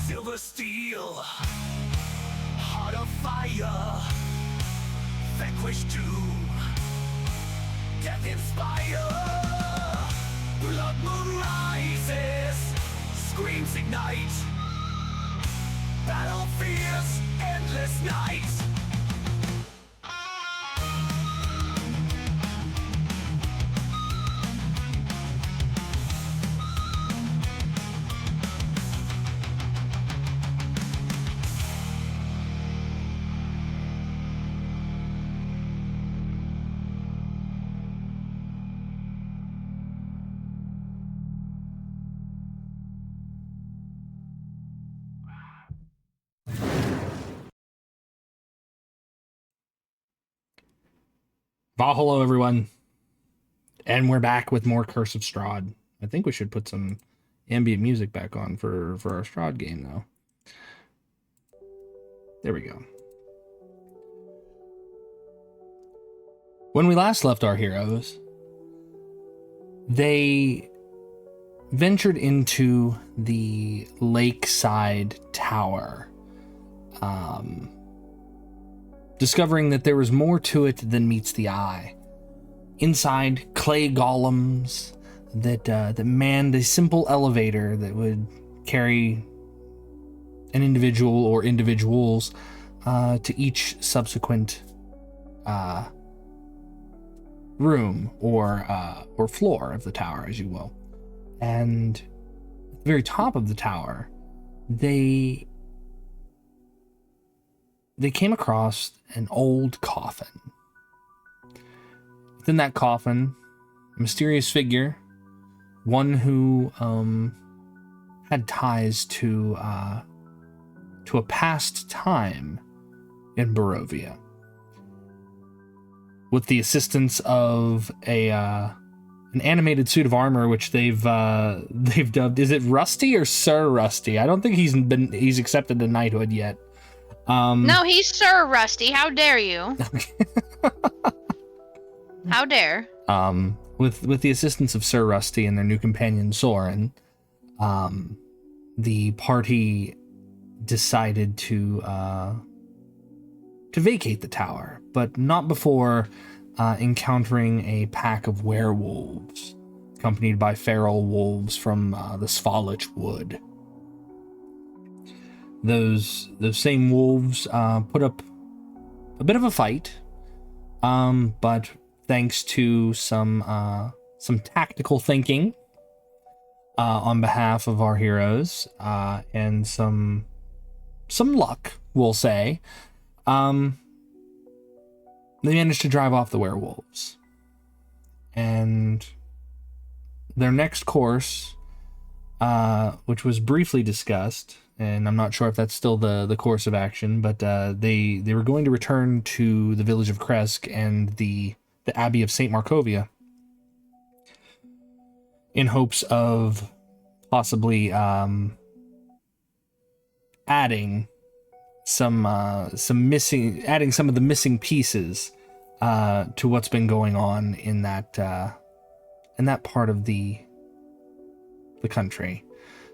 Silver steel, heart of fire, vanquish doom, death inspire, blood moon rises, screams ignite, battle fierce, endless night. Hello, everyone, and we're back with more Curse of Strahd. I think we should put some ambient music back on for our Strahd game, though. There we go. When we last left our heroes, they ventured into the lakeside tower, discovering that there was more to it than meets the eye. Inside, clay golems that manned a simple elevator that would carry an individual or individuals to each subsequent room or floor of the tower, as you will. And at the very top of the tower, they came across an old coffin. Within that coffin, a mysterious figure, one who had ties to a past time in Barovia. With the assistance of an animated suit of armor, which they've dubbed, is it Rusty or Sir Rusty? I don't think he's accepted to knighthood yet. No, he's Sir Rusty. How dare you? How dare? With the assistance of Sir Rusty and their new companion Sorin, the party decided to vacate the tower, but not before encountering a pack of werewolves, accompanied by feral wolves from the Svalich Wood. Those same wolves put up a bit of a fight, but thanks to some tactical thinking on behalf of our heroes, and some luck, we'll say, they managed to drive off the werewolves. And their next course, which was briefly discussed, and I'm not sure if that's still the course of action, but they were going to return to the village of Krezk and the Abbey of St. Markovia in hopes of possibly adding some of the missing pieces to what's been going on in that part of the country.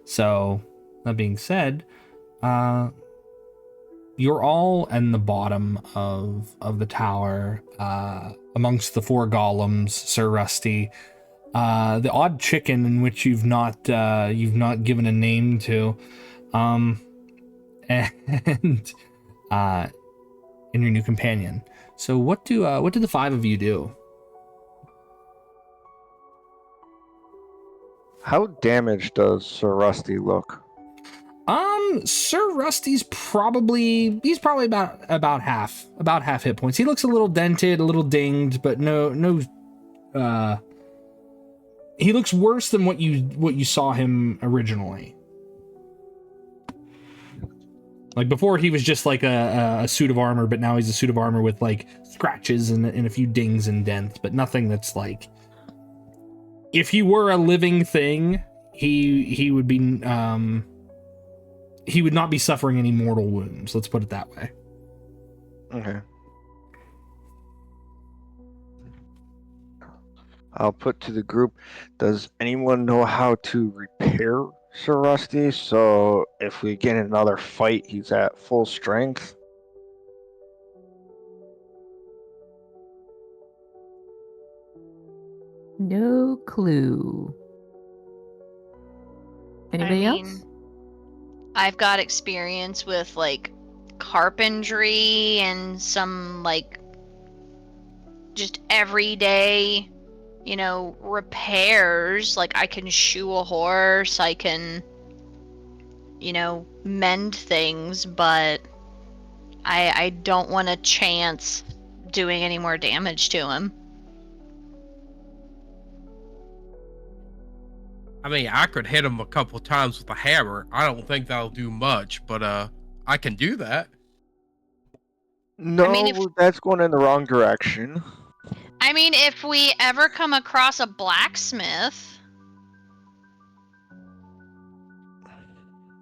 So that being said, you're all in the bottom of the tower, amongst the 4 golems, Sir Rusty, the odd chicken in which you've not given a name to, and your new companion. So what do the 5 of you do? How damaged does Sir Rusty look? Sir Rusty's probably about half hit points. He looks a little dented, a little dinged, but no he looks worse than what you saw him originally. Like before he was just like a suit of armor, but now he's a suit of armor with like scratches and a few dings and dents, but nothing that's like, if he were a living thing, he would be he would not be suffering any mortal wounds. Let's put it that way. Okay. I'll put to the group, does anyone know how to repair Sir Rusty? So if we get in another fight, he's at full strength. No clue. Anybody else? I've got experience with like carpentry and some like just everyday, repairs. Like I can shoe a horse, I can, mend things, but I don't want to chance doing any more damage to him. I mean, I could hit him a couple times with a hammer. I don't think that'll do much, but I can do that. No, I mean, that's going in the wrong direction. I mean, if we ever come across a blacksmith,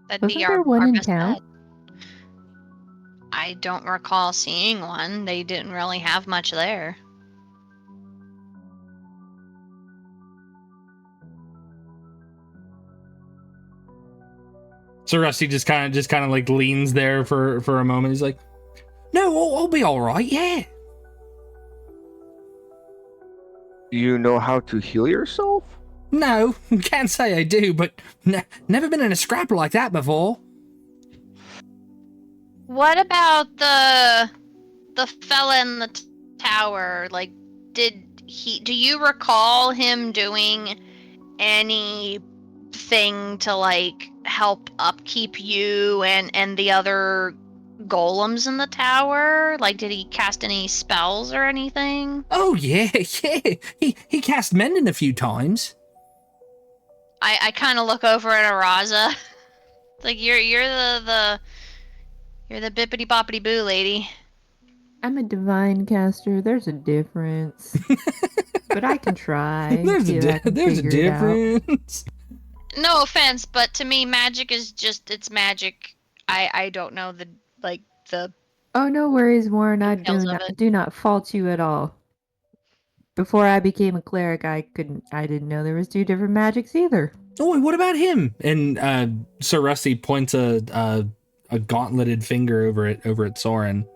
that'd Wasn't be there our one in best town? bet. I don't recall seeing one. They didn't really have much there. So Rusty just kind of like leans there for a moment. He's like, "No, I'll be all right. Yeah." Do you know how to heal yourself? No, can't say I do, but never been in a scrap like that before. What about the fella in the tower? Like, do you recall him doing anything to like help upkeep you and the other golems in the tower? Like, did he cast any spells or anything? Oh yeah. He cast mending a few times. I kind of look over at Araza. Like, you're the bippity boppity boo lady. I'm a divine caster. There's a difference. But I can try. There's see if I can there's a figure it out. difference. No offense, but to me, magic is just, it's magic. I don't know the Oh, no worries, Warren. I details of it. do not fault you at all. Before I became a cleric, I didn't know there was 2 different magics either. Oh, what about him? And Sir Rusty points a gauntleted finger over at Sorin.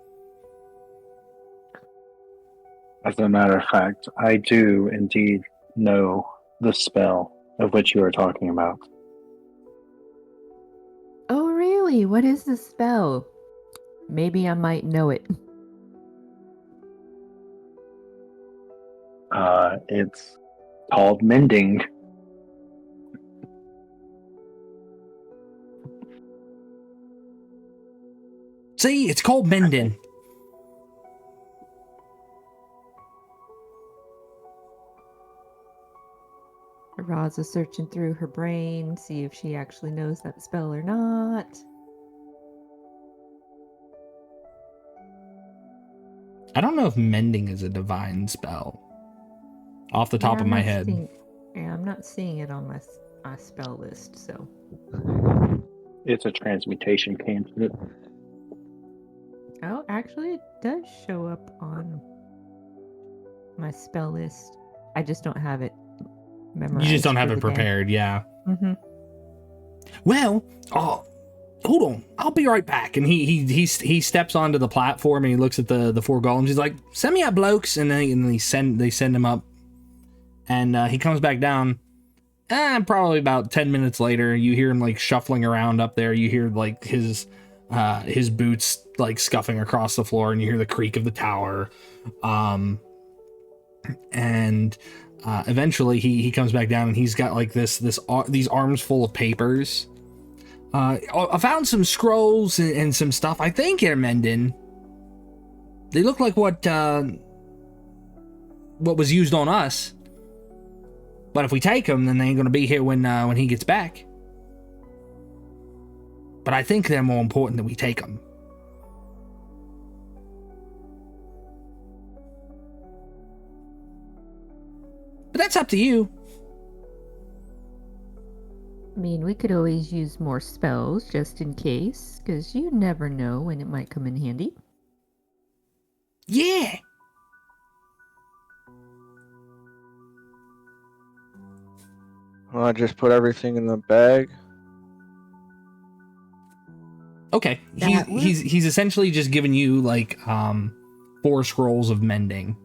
As a matter of fact, I do indeed know the spell of which you are talking about. Oh, really? What is the spell? Maybe I might know it. It's called mending. See, it's called mending. Araza searching through her brain, see if she actually knows that spell or not. I don't know if mending is a divine spell. Off the top Yeah, of I'm my not head. I'm not seeing it on my spell list, so. It's a transmutation cantrip. Oh, actually, it does show up on my spell list. I just don't have it memorized. You just don't have for it the day. prepared, yeah. Mm-hmm. Well, hold on, I'll be right back. And he steps onto the platform and he looks at the four golems. He's like, "Send me out, blokes," and then they send him up. And he comes back down. Probably about 10 minutes later, you hear him like shuffling around up there. You hear like his boots like scuffing across the floor, and you hear the creak of the tower. And eventually he comes back down, and he's got like these arms full of papers. I found some scrolls and some stuff. I think they're mending. They look like what was used on us. But if we take them, then they ain't gonna be here when he gets back. But I think they're more important that we take them. But that's up to you. I mean, we could always use more spells just in case, because you never know when it might come in handy. Yeah. Well, I just put everything in the bag. Okay. He's essentially just giving you like 4 scrolls of mending.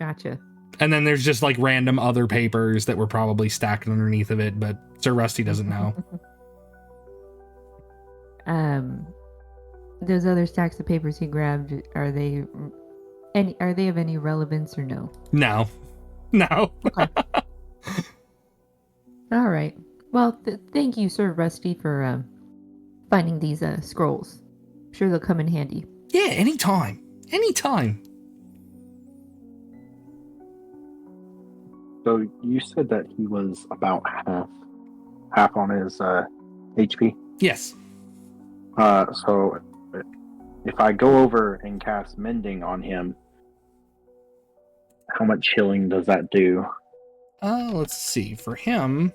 Gotcha. And then there's just like random other papers that were probably stacked underneath of it, but Sir Rusty doesn't know. Those other stacks of papers he grabbed, are they of any relevance or no? No. Okay. All right. Well, thank you, Sir Rusty, for finding these scrolls. I'm sure they'll come in handy. Yeah, anytime. So you said that he was about half on his HP. Yes. So if I go over and cast mending on him, how much healing does that do? Let's see. For him,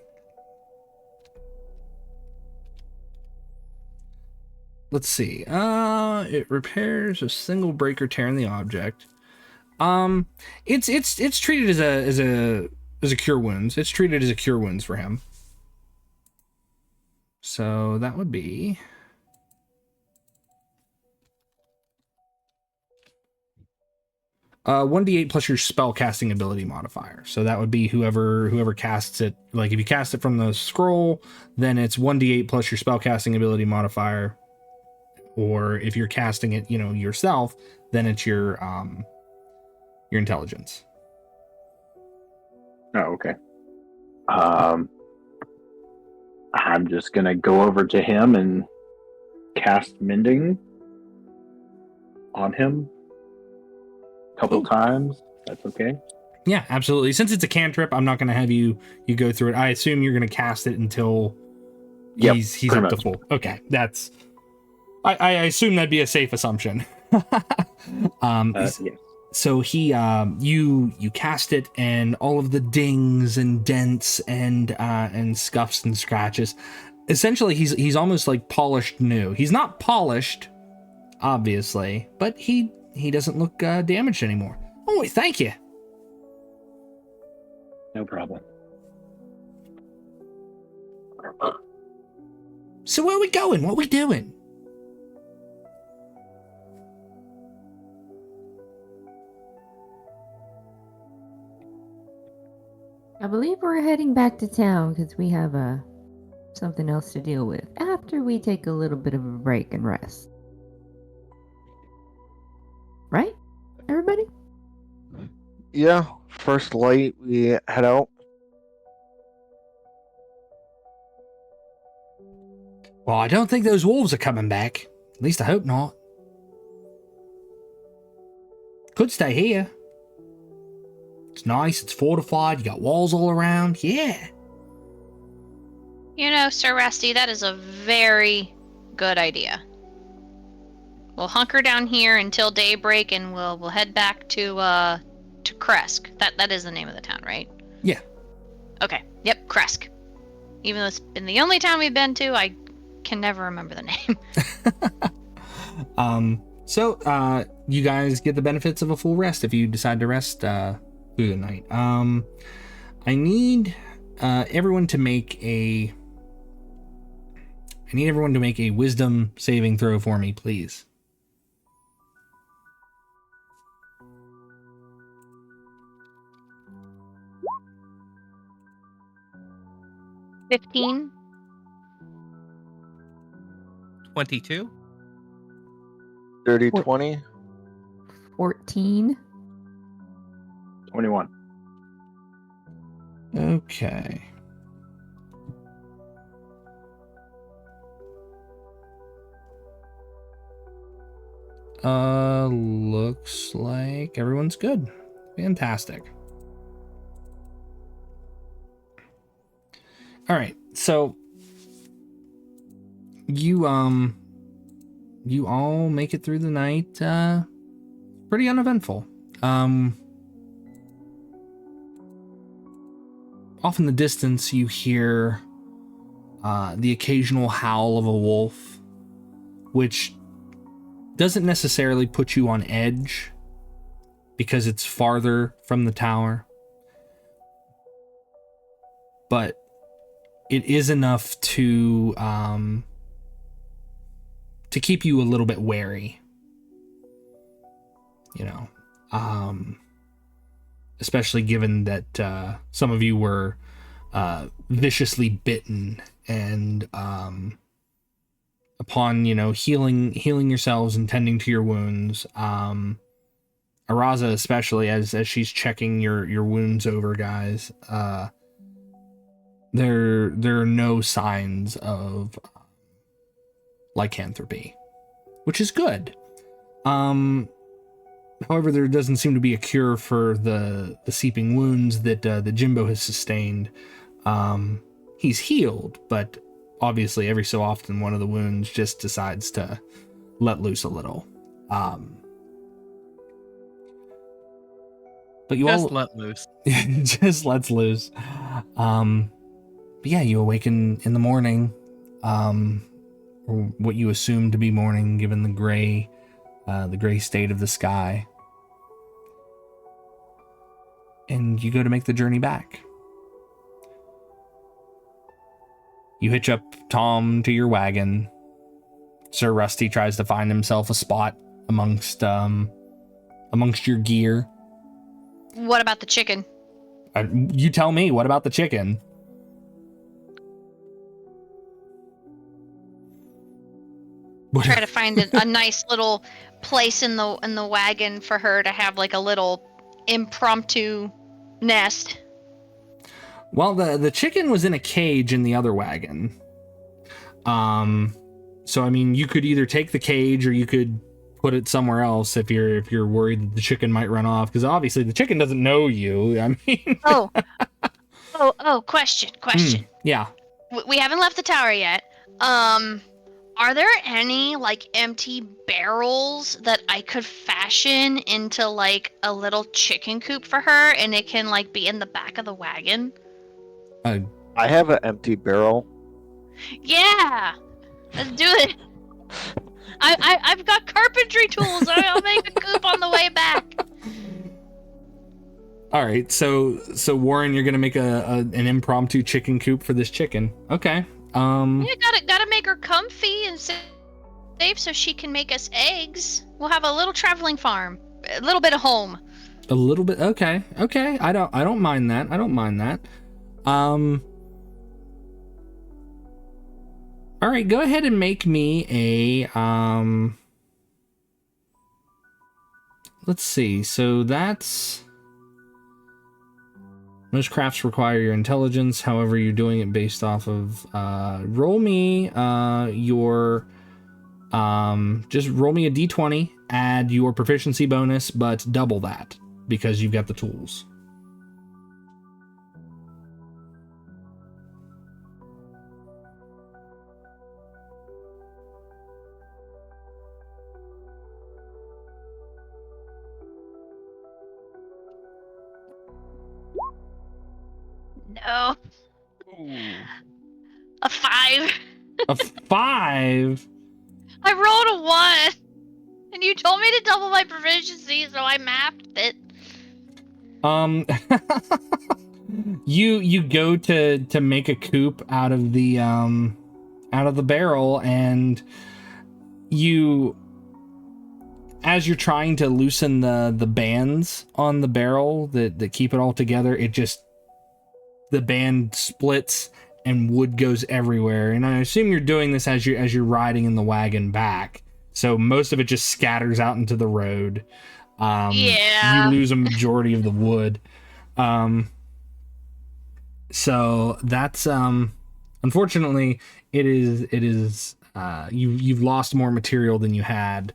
let's see. It repairs a single break or tear in the object. It's treated as a cure wounds. It's treated as a cure wounds for him. So that would be 1d8 plus your spell casting ability modifier. So that would be whoever casts it. Like if you cast it from the scroll, then it's 1d8 plus your spell casting ability modifier. Or if you're casting it, yourself, then it's your intelligence. Oh, okay. I'm just gonna go over to him and cast mending on him a couple times. That's okay. Yeah, absolutely. Since it's a cantrip, I'm not going to have you go through it. I assume you're going to cast it until he's up to full. Okay, that's. I assume that'd be a safe assumption. Yes. So he, you cast it, and all of the dings and dents and scuffs and scratches. Essentially, he's almost like polished new. He's not polished, obviously, but he doesn't look damaged anymore. Oh, thank you. No problem. So where are we going? What are we doing? I believe we're heading back to town because we have something else to deal with after we take a little bit of a break and rest. Right, everybody? Yeah, first light, we head out. Well, I don't think those wolves are coming back. At least I hope not. Could stay here. It's nice, it's fortified, you got walls all around. Yeah. You know, Sir Rusty, that is a very good idea. We'll hunker down here until daybreak, and we'll head back to Krezk. That is the name of the town, right? Yeah. Okay. Yep, Krezk. Even though it's been the only town we've been to, I can never remember the name. So you guys get the benefits of a full rest if you decide to rest through the night. I need everyone to make a wisdom saving throw for me, please. $15. 22. Dirty Four- 20. 14. 21. Okay. Looks like everyone's good. Fantastic. All right, so you all make it through the night pretty uneventful. Off in the distance you hear the occasional howl of a wolf, which doesn't necessarily put you on edge because it's farther from the tower, but it is enough to keep you a little bit wary, you know, especially given that some of you were viciously bitten, and upon, you know, healing yourselves and tending to your wounds, Araza especially, as she's checking your wounds over, guys, there are no signs of lycanthropy, which is good. However, there doesn't seem to be a cure for the seeping wounds that Jymbo has sustained. He's healed, but obviously every so often one of the wounds just decides to let loose a little. But you Just all let loose. just lets loose. But yeah, you awaken in the morning, or what you assume to be morning, given the gray state of the sky. And you go to make the journey back. You hitch up Tom to your wagon. Sir Rusty tries to find himself a spot amongst your gear. What about the chicken? You tell me, what about the chicken? Try to find a nice little place in the wagon for her to have like a little impromptu nest. Well, the chicken was in a cage in the other wagon. So I mean, you could either take the cage or you could put it somewhere else if you're worried that the chicken might run off, because obviously the chicken doesn't know you. I mean, Question. Yeah. We haven't left the tower yet. Are there any like empty barrels that I could fashion into like a little chicken coop for her, and it can like be in the back of the wagon? I have an empty barrel. Yeah, let's do it. I've got carpentry tools. I'll make a coop on the way back. All right, so Warren, you're gonna make an impromptu chicken coop for this chicken. Okay. Yeah, gotta make her comfy and safe so she can make us eggs. We'll have a little traveling farm, a little bit of home. A little bit. Okay. I don't mind that. All right, go ahead and make me a let's see. So that's Most crafts require your intelligence. However, you're doing it based off of roll me your just roll me a d20, add your proficiency bonus, but double that because you've got the tools. No. A 5. A 5. I rolled a 1. And you told me to double my proficiency, so I mapped it. You go to make a coop out of the barrel, and you, as you're trying to loosen the bands on the barrel that keep it all together, the band splits and wood goes everywhere. And I assume you're doing this as you're riding in the wagon back. So most of it just scatters out into the road. Yeah. You lose a majority of the wood. So that's unfortunately it is you've lost more material than you had.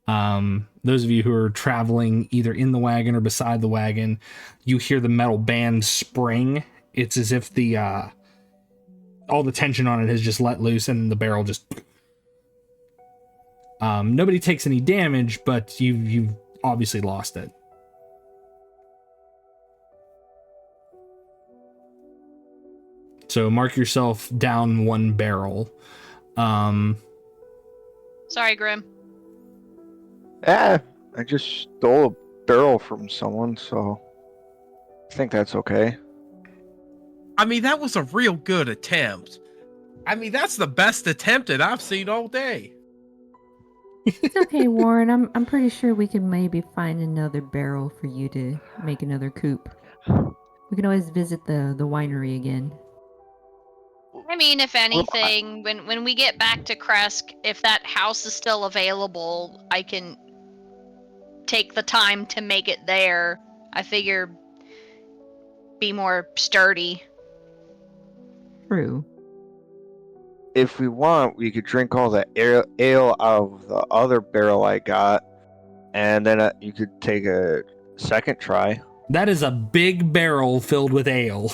Those of you who are traveling either in the wagon or beside the wagon, you hear the metal band spring. It's as if all the tension on it has just let loose, and the barrel just nobody takes any damage, but you've obviously lost it. So mark yourself down 1 barrel. Sorry, Grimm. I just stole a barrel from someone, so I think that's okay. I mean, that was a real good attempt. I mean, that's the best attempt that I've seen all day. It's okay, Warren. I'm pretty sure we can maybe find another barrel for you to make another coop. We can always visit the winery again. I mean, if anything, when we get back to Krezk, if that house is still available, I can take the time to make it there. I figure be more sturdy. True. If we want, we could drink all the ale out of the other barrel I got, and then you could take a second try. That is a big barrel filled with ale.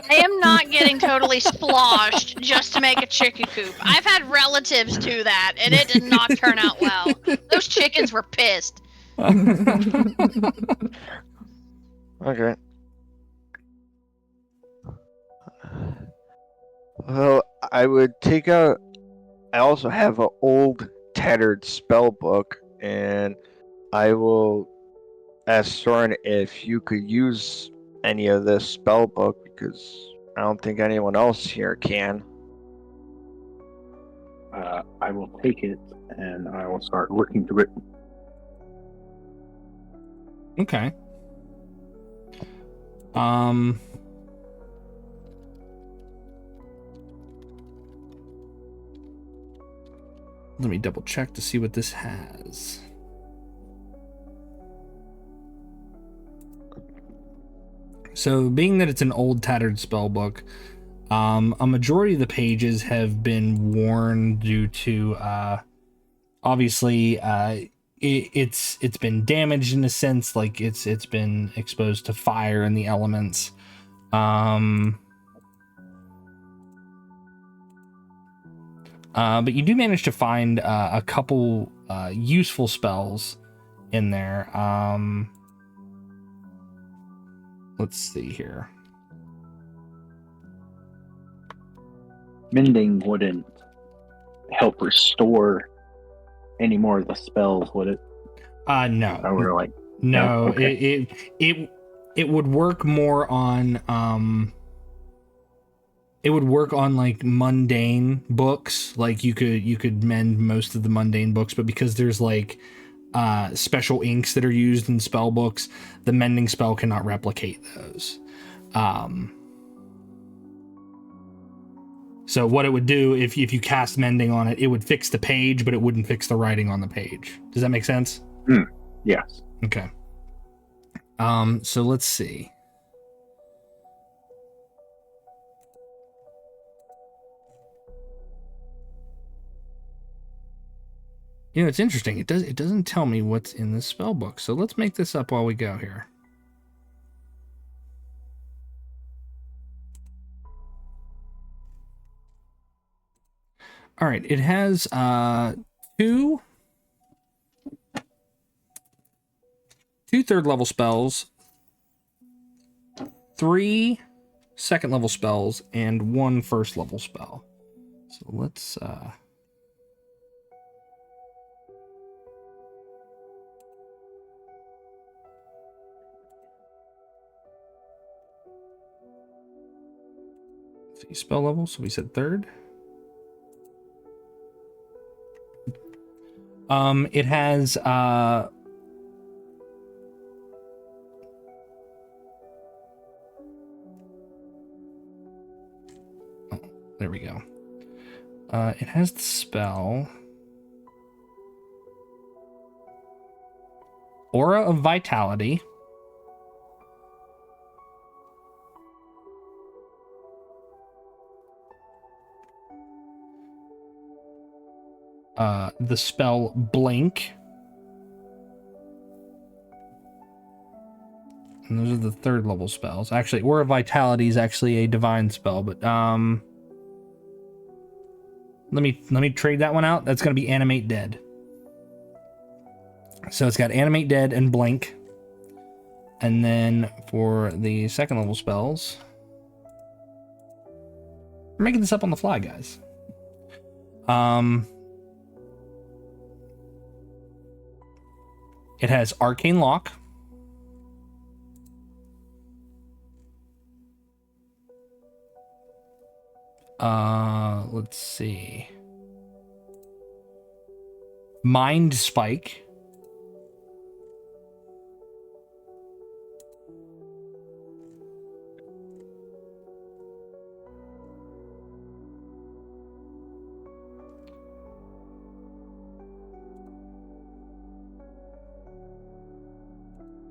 I am not getting totally sloshed just to make a chicken coop. I've had relatives do that, and it did not turn out well. Those chickens were pissed. Okay. Well, I would take out. I also have an old, tattered spell book, and I will ask Sorin if you could use any of this spell book, because I don't think anyone else here can. I will take it and I will start looking through it. Okay. Let me double check to see what this has. So, being that it's an old tattered spell book, a majority of the pages have been worn due to obviously it's been damaged in a sense, like it's been exposed to fire and the elements. But you do manage to find a couple useful spells in there. Let's see here. Mending wouldn't help restore any more of the spells, would it? No. I were like, No, okay. it would work more on it would work on like mundane books. Like you could mend most of the mundane books, but because there's like special inks that are used in spell books, the mending spell cannot replicate those. So what it would do if you cast mending on it, it would fix the page, but it wouldn't fix the writing on the page. Does that make sense? Yes. Okay. So let's see. You know, it's interesting. It doesn't tell me what's in the spell book. So let's make this up while we go here. All right, it has 2 third level spells, 3 second level spells, and 1 first level spell. So let's see spell level. So we said third. It has there we go. It has the spell Aura of Vitality. The spell Blink. And those are the third level spells. Actually, Aura of Vitality is actually a divine spell, but let me trade that one out. That's going to be Animate Dead. So it's got Animate Dead and Blink. And then for the second level spells, we're making this up on the fly, guys. It has Arcane Lock. Let's see. Mind Spike.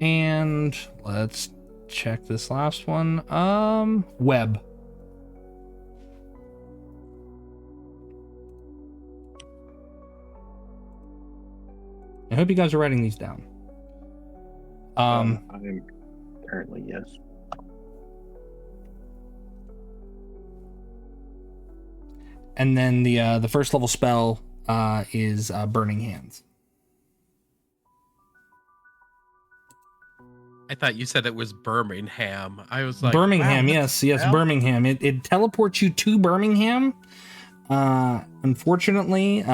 And let's check this last one. Web. I hope you guys are writing these down. I'm currently, yes. And then the first level spell is Burning Hands. I thought you said it was Birmingham. I was like, Birmingham, wow, yes, hell? Birmingham. It teleports you to Birmingham. Unfortunately,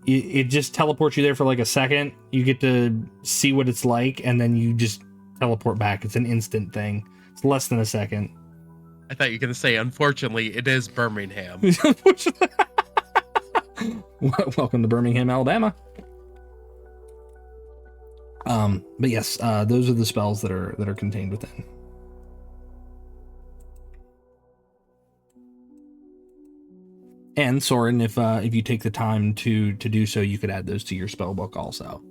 it just teleports you there for like a second. You get to see what it's like, and then you just teleport back. It's an instant thing. It's less than a second. I thought you were going to say, unfortunately, it is Birmingham. Welcome to Birmingham, Alabama. But yes, those are the spells that are contained within. And Sorin, if you take the time to do so, you could add those to your spell book also.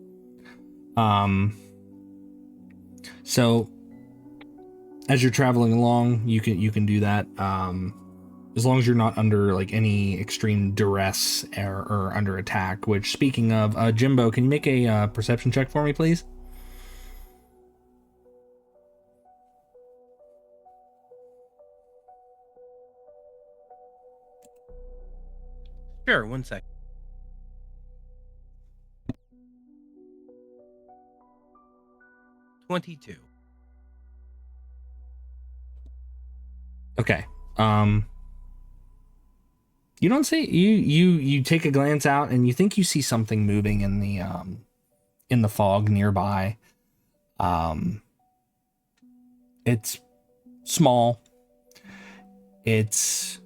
So as you're traveling along, you can do that. As long as you're not under like any extreme duress or under attack. Which, speaking of, Jymbo, can you make a perception check for me, please? Sure, 1 second. $22. Okay. You don't see you take a glance out and you think you see something moving in the fog nearby. It's small. It's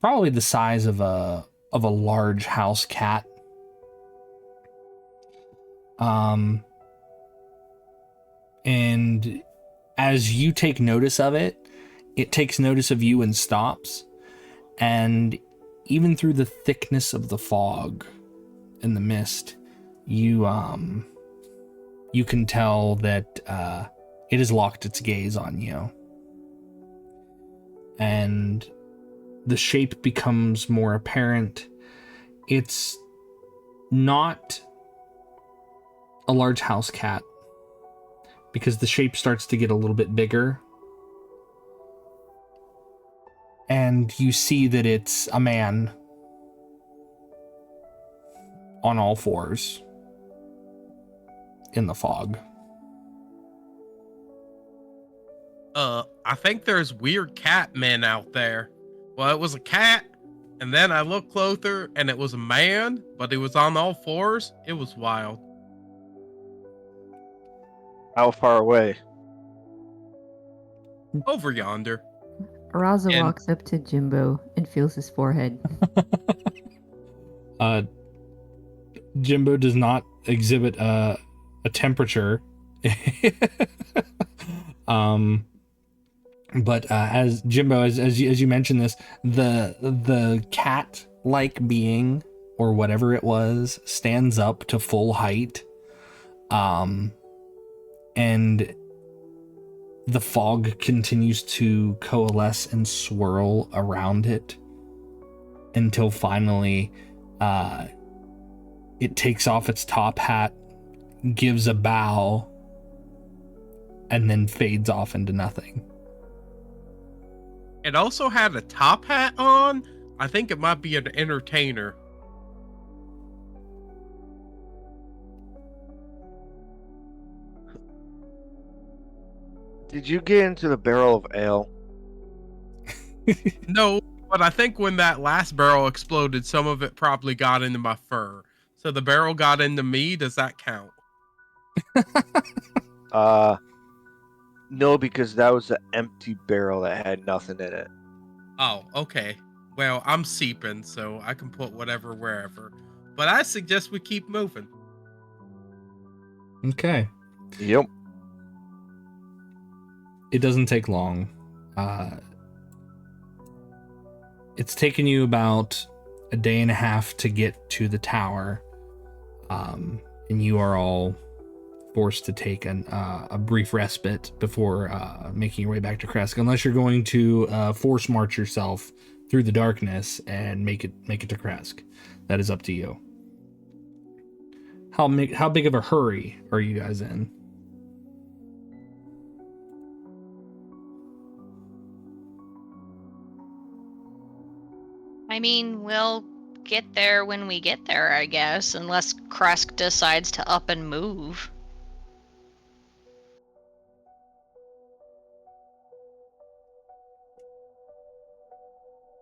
probably the size of a large house cat. And as you take notice of it, it takes notice of you and stops. And even through the thickness of the fog and the mist, you can tell that it has locked its gaze on you. And the shape becomes more apparent. It's not a large house cat because the shape starts to get a little bit bigger. And you see that it's a man on all fours in the fog. I think there's weird cat men out there. Well, it was a cat, and then I looked closer, and it was a man, but he was on all fours. It was wild. How far away? Over yonder. Araza And- walks up to Jymbo and feels his forehead. Jymbo does not exhibit a temperature. But as Jymbo, as you mentioned this, the cat-like being or whatever it was stands up to full height, and the fog continues to coalesce and swirl around it until finally, it takes off its top hat, gives a bow, and then fades off into nothing. It also had a top hat on. I think it might be an entertainer. Did you get into the barrel of ale? No, but I think when that last barrel exploded, some of it probably got into my fur. So the barrel got into me. Does that count? No, because that was an empty barrel that had nothing in it. Oh, okay. Well, I'm seeping, so I can put whatever wherever. But I suggest we keep moving. Okay. Yep. It doesn't take long. It's taken you about a day and a half to get to the tower, and you are all forced to take a brief respite before making your way back to Krezk, unless you're going to force march yourself through the darkness and make it to Krezk. That is up to you. How big of a hurry are you guys in? I mean, we'll get there when we get there, I guess, unless Krezk decides to up and move.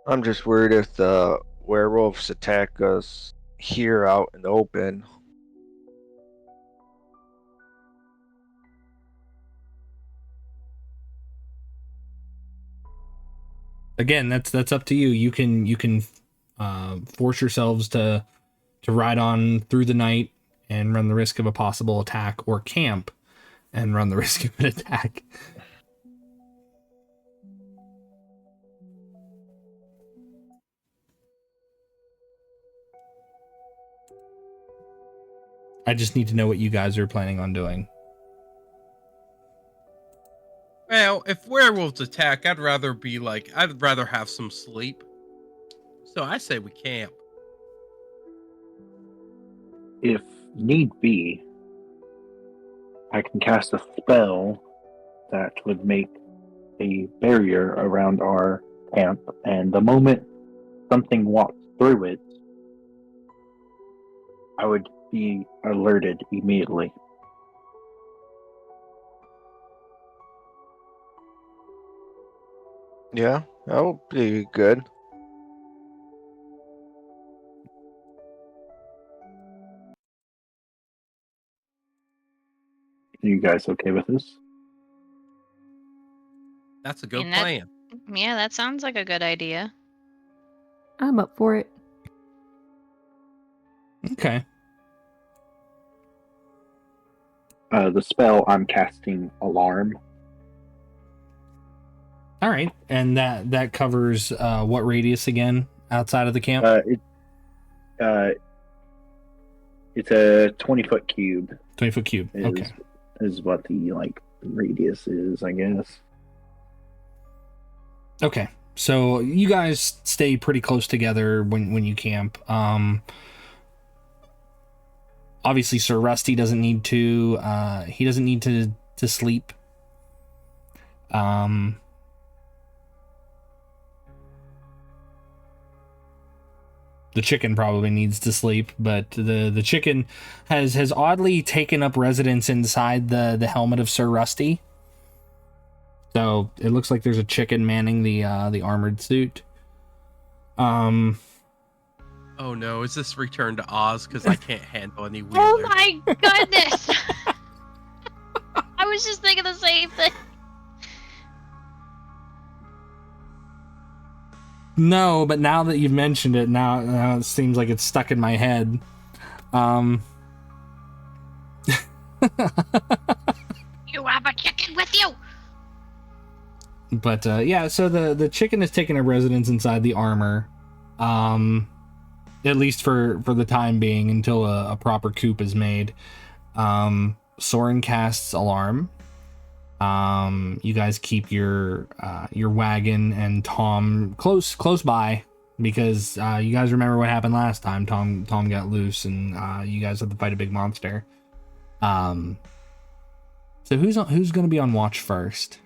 I'm just worried if the werewolves attack us here out in the open. Again, that's up to you. You can force yourselves to ride on through the night and run the risk of a possible attack, or camp and run the risk of an attack. I just need to know what you guys are planning on doing. Well, if werewolves attack, I'd rather have some sleep. So I say we camp. If need be, I can cast a spell that would make a barrier around our camp, and the moment something walks through it, I would be alerted immediately. Yeah, that would be good. Are you guys okay with this? That's a good And that- plan. Yeah, that sounds like a good idea. I'm up for it. Okay. The spell I'm casting Alarm. All right. And that covers what radius again outside of the camp? It's a 20-foot cube. 20-foot cube. Okay. Is what the radius is, I guess. Okay. So you guys stay pretty close together when you camp. Obviously, Sir Rusty doesn't need to. He doesn't need to sleep. The chicken probably needs to sleep, but the chicken has oddly taken up residence inside the helmet of Sir Rusty. So it looks like there's a chicken manning the armored suit. Oh no, is this Return to Oz? Because I can't handle any wheeler. Oh my goodness! I was just thinking the same thing. No, but now that you've mentioned it, now it seems like it's stuck in my head. You have a chicken with you. But yeah, so the chicken has taken a residence inside the armor, at least for the time being, until a proper coop is made. Sorin casts alarm. You guys keep your wagon and Tom close by, because you guys remember what happened last time. Tom got loose, and you guys had to fight a big monster. So who's going to be on watch first?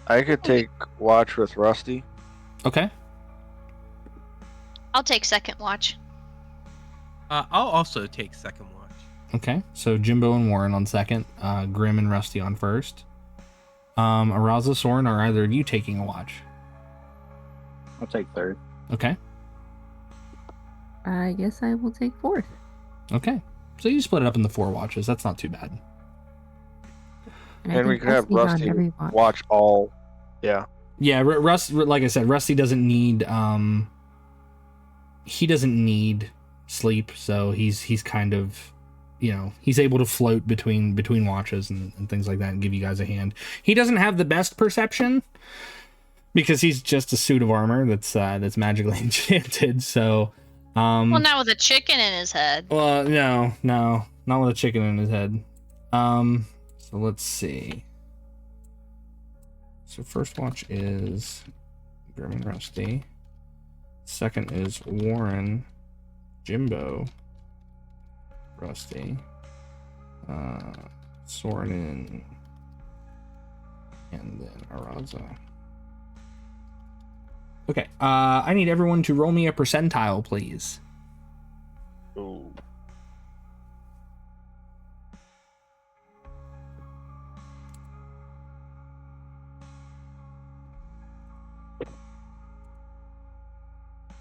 I could take watch with Rusty. Okay. I'll take second watch. I'll also take second watch. Okay, so Jymbo and Warren on second, Grimm and Rusty on first. Araza, Sorin, are either of you taking a watch? I'll take third. Okay. I guess I will take fourth. Okay. So you split it up into 4 watches. That's not too bad. I And we think could have Rusty's on Rusty every watch all. Yeah. Yeah, like I said, Rusty doesn't need he doesn't need sleep, so he's kind of, he's able to float between watches and things like that and give you guys a hand. He doesn't have the best perception because he's just a suit of armor that's magically enchanted. So Well, not with a chicken in his head. well, no, not with a chicken in his head. So let's see. So first watch is Grimm and Rusty. Second is Warren, Jymbo, Rusty, Sorin, and then Araza. Okay, I need everyone to roll me a percentile, please. Ooh.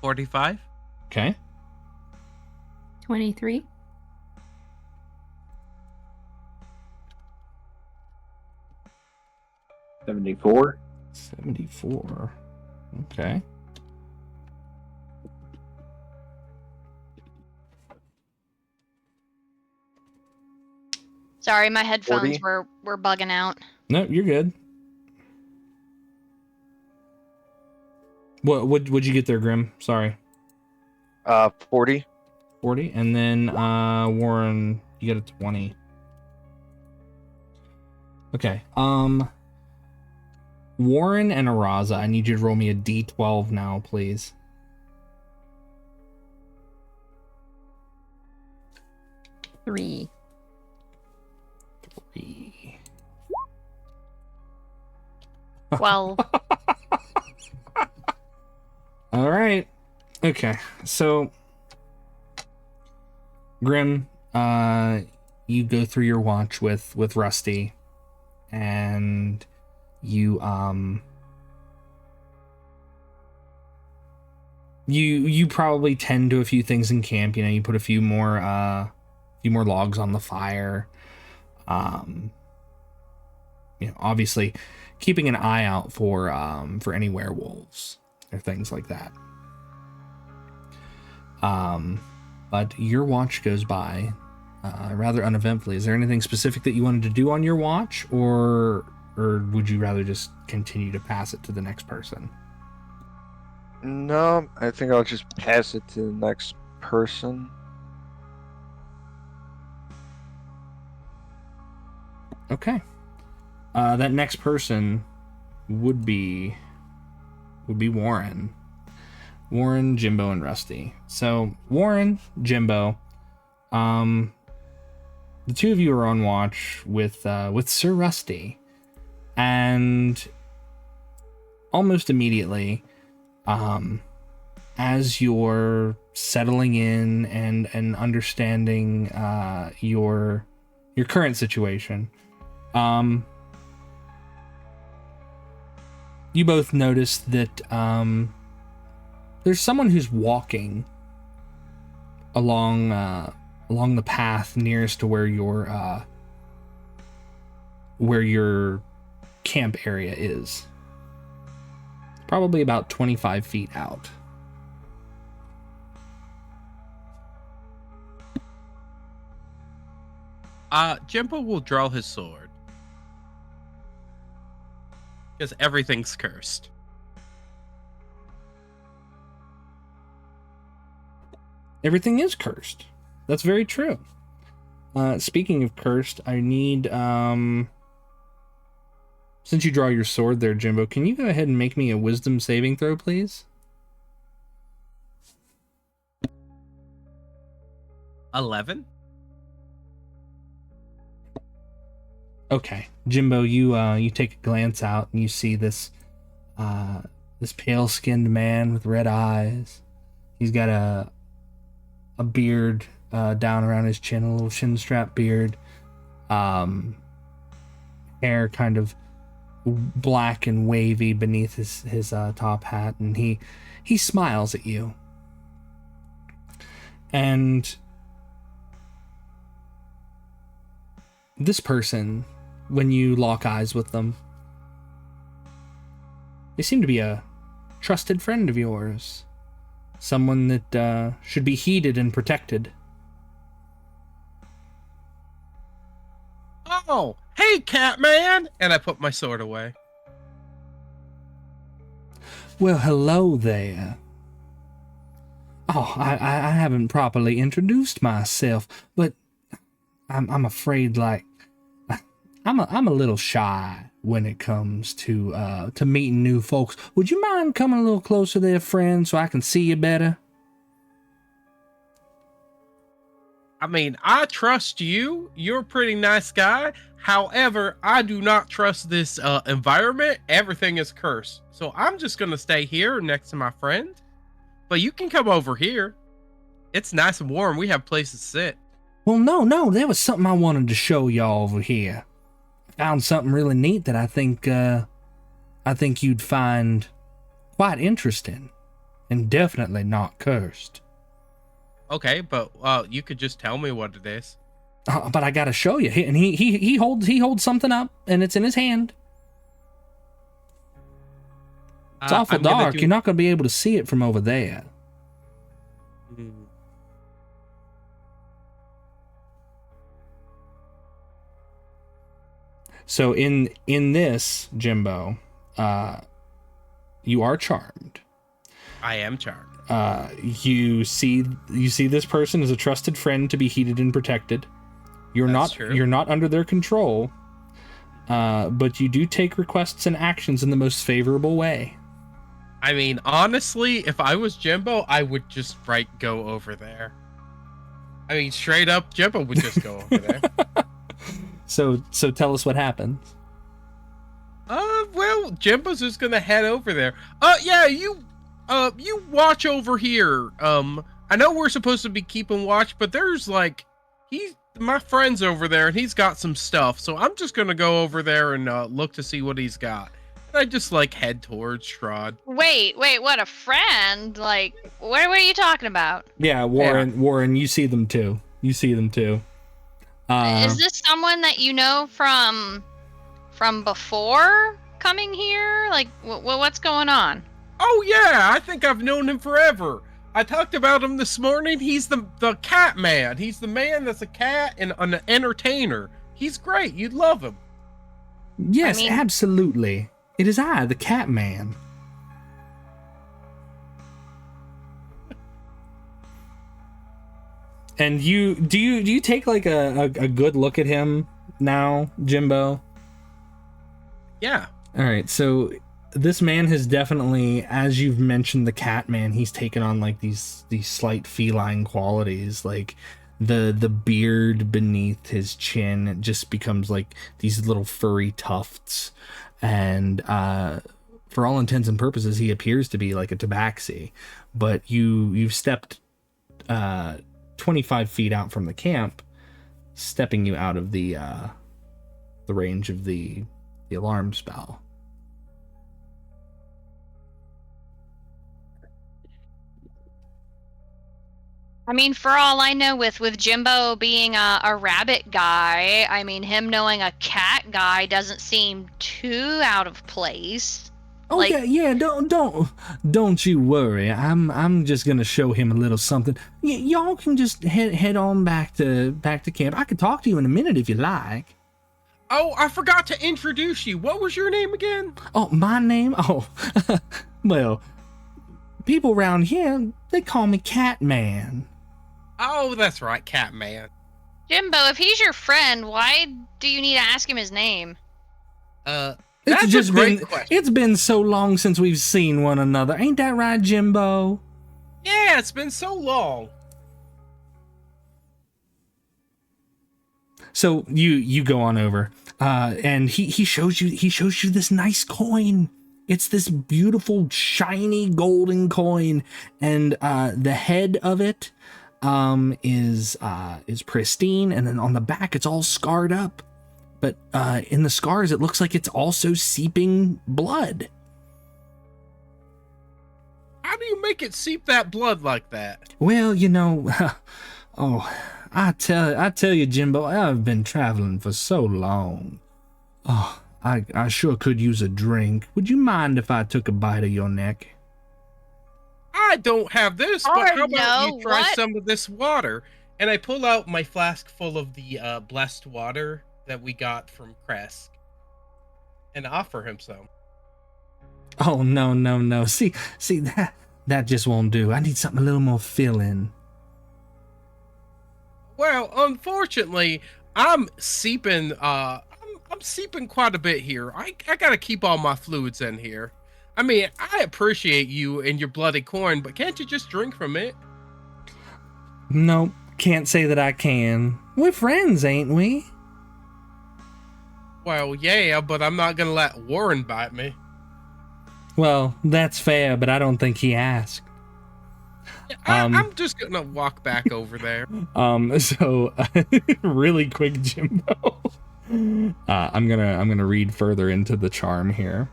$45. Okay. 23. 74. 74. Okay. Sorry, my headphones 40? were bugging out. No, you're good. What'd you get there, Grimm? Sorry. 40. 40. And then Warren, you get a 20. Okay. Warren and Araza, I need you to roll me a D12 now, please. Three. 3. Well, All right. Okay. So, Grimm, you go through your watch with Rusty, and you you probably tend to a few things in camp. You put a few more logs on the fire. Obviously keeping an eye out for any werewolves or things like that. But your watch goes by rather uneventfully. Is there anything specific that you wanted to do on your watch, or would you rather just continue to pass it to the next person? No, I think I'll just pass it to the next person. Okay. That next person would be Warren. Warren, Jymbo, and Rusty. So Warren, Jymbo, the two of you are on watch with Sir Rusty, and almost immediately, as you're settling in and understanding your current situation, you both notice that there's someone who's walking along the path nearest to where your camp area is. Probably about 25 feet out. Jymbo will draw his sword. Because everything's cursed. Everything is cursed. That's very true. Speaking of cursed, I need, since you draw your sword there, Jymbo, can you go ahead and make me a wisdom saving throw, please? 11? Okay, Jymbo, you take a glance out and you see this pale-skinned man with red eyes. He's got a beard down around his chin, a little chin strap beard. Hair kind of black and wavy beneath his top hat, and he smiles at you. And this person, when you lock eyes with them, they seem to be a trusted friend of yours. Someone that should be heeded and protected. Oh, hey, Catman! And I put my sword away. Well, hello there. Oh, I haven't properly introduced myself, but I'm afraid, like, I'm a little shy when it comes to meeting new folks. Would you mind coming a little closer there, friend, so I can see you better? I mean, I trust you. You're a pretty nice guy. However, I do not trust this environment. Everything is cursed. So I'm just going to stay here next to my friend. But you can come over here. It's nice and warm. We have places to sit. Well, no, there was something I wanted to show y'all over here. Found something really neat that I think you'd find quite interesting, and definitely not cursed. Okay, but you could just tell me what it is. But I gotta show you. And he holds something up, and it's in his hand. It's awful dark. You're not gonna be able to see it from over there. So in this, Jymbo, you are charmed. I am charmed. You see this person as a trusted friend to be heeded and protected. You're not under their control, but you do take requests and actions in the most favorable way. I mean, honestly, if I was Jymbo, I would just go over there. I mean, straight up, Jymbo would just go over there. So tell us what happens. Well, Jymbo's just gonna head over there. Yeah, you watch over here. I know we're supposed to be keeping watch, but there's my friend's over there, and he's got some stuff. So I'm just gonna go over there and look to see what he's got. And I just head towards Strahd. Wait, what, a friend? Like, what are you talking about? Yeah, Warren, you see them too. Is this someone that you know from before coming here? Like, what's going on? Oh yeah, I think I've known him forever. I talked about him this morning. He's the cat man. He's the man that's a cat and an entertainer. He's great. You'd love him. Yes, absolutely. It is I, the cat man. And do you take a good look at him now, Jymbo? Yeah. All right, so this man has definitely, as you've mentioned, the cat man, he's taken on like these slight feline qualities, like the beard beneath his chin, it just becomes like these little furry tufts, and for all intents and purposes, he appears to be like a tabaxi, but you've stepped 25 feet out from the camp, stepping you out of the range of the alarm spell. I mean, for all I know, with Jymbo being a rabbit guy, I mean, him knowing a cat guy doesn't seem too out of place. Oh Like- yeah, don't you worry. I'm just gonna show him a little something. Y'all can just head on back to camp. I could talk to you in a minute if you like. Oh, I forgot to introduce you. What was your name again? Oh, my name? Oh, well, people around here, they call me Catman. Oh, that's right, Catman. Jymbo, if he's your friend, why do you need to ask him his name? That's It's just a great been question. it's been so long since we've seen one another. Ain't that right, Jymbo? Yeah, it's been so long. So you go on over, and he shows you this nice coin. It's this beautiful shiny golden coin, and the head of it is pristine, and then on the back it's all scarred up. But in the scars, it looks like it's also seeping blood. How do you make it seep that blood like that? Well, you know, oh, I tell you, Jymbo, I've been traveling for so long. Oh, I sure could use a drink. Would you mind if I took a bite of your neck? I don't have this, Oh, but how about no, you try what? some of this water? And I pull out my flask full of the blessed water that we got from Krezk and offer him some. Oh, no. See, that just won't do. I need something a little more filling. Well, unfortunately, I'm seeping I'm seeping quite a bit here. I gotta keep all my fluids in here. I mean, I appreciate you and your bloody coin, but can't you just drink from it? Nope, can't say that I can. We're friends, ain't we? Well, yeah, but I'm not gonna let Warren bite me. Well, that's fair, but I don't think he asked. I'm just gonna walk back over there. So really quick, Jymbo. I'm gonna read further into the charm here.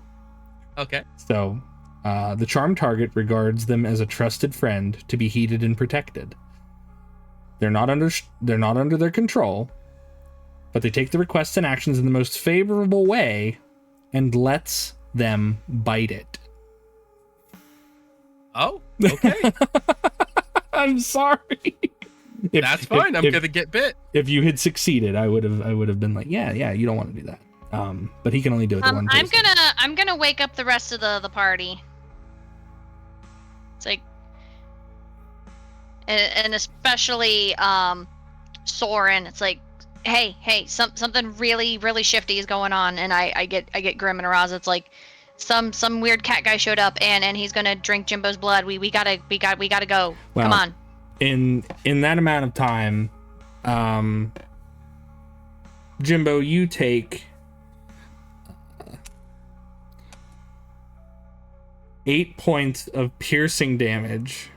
Okay. So, the charm target regards them as a trusted friend to be heeded and protected. They're not under their control, but they take the requests and actions in the most favorable way and lets them bite it. Oh, okay. I'm sorry. That's fine. I'm gonna get bit. If you had succeeded, I would have been like, yeah, you don't want to do that. But he can only do it to one person. I'm gonna wake up the rest of the party. It's like, and especially Sorin. It's like, hey, something really shifty is going on, and I get Grimm and Araza. It's like some weird cat guy showed up, and he's gonna drink Jymbo's blood. We gotta go. Well, Come on. In that amount of time, Jymbo, you take 8 points of piercing damage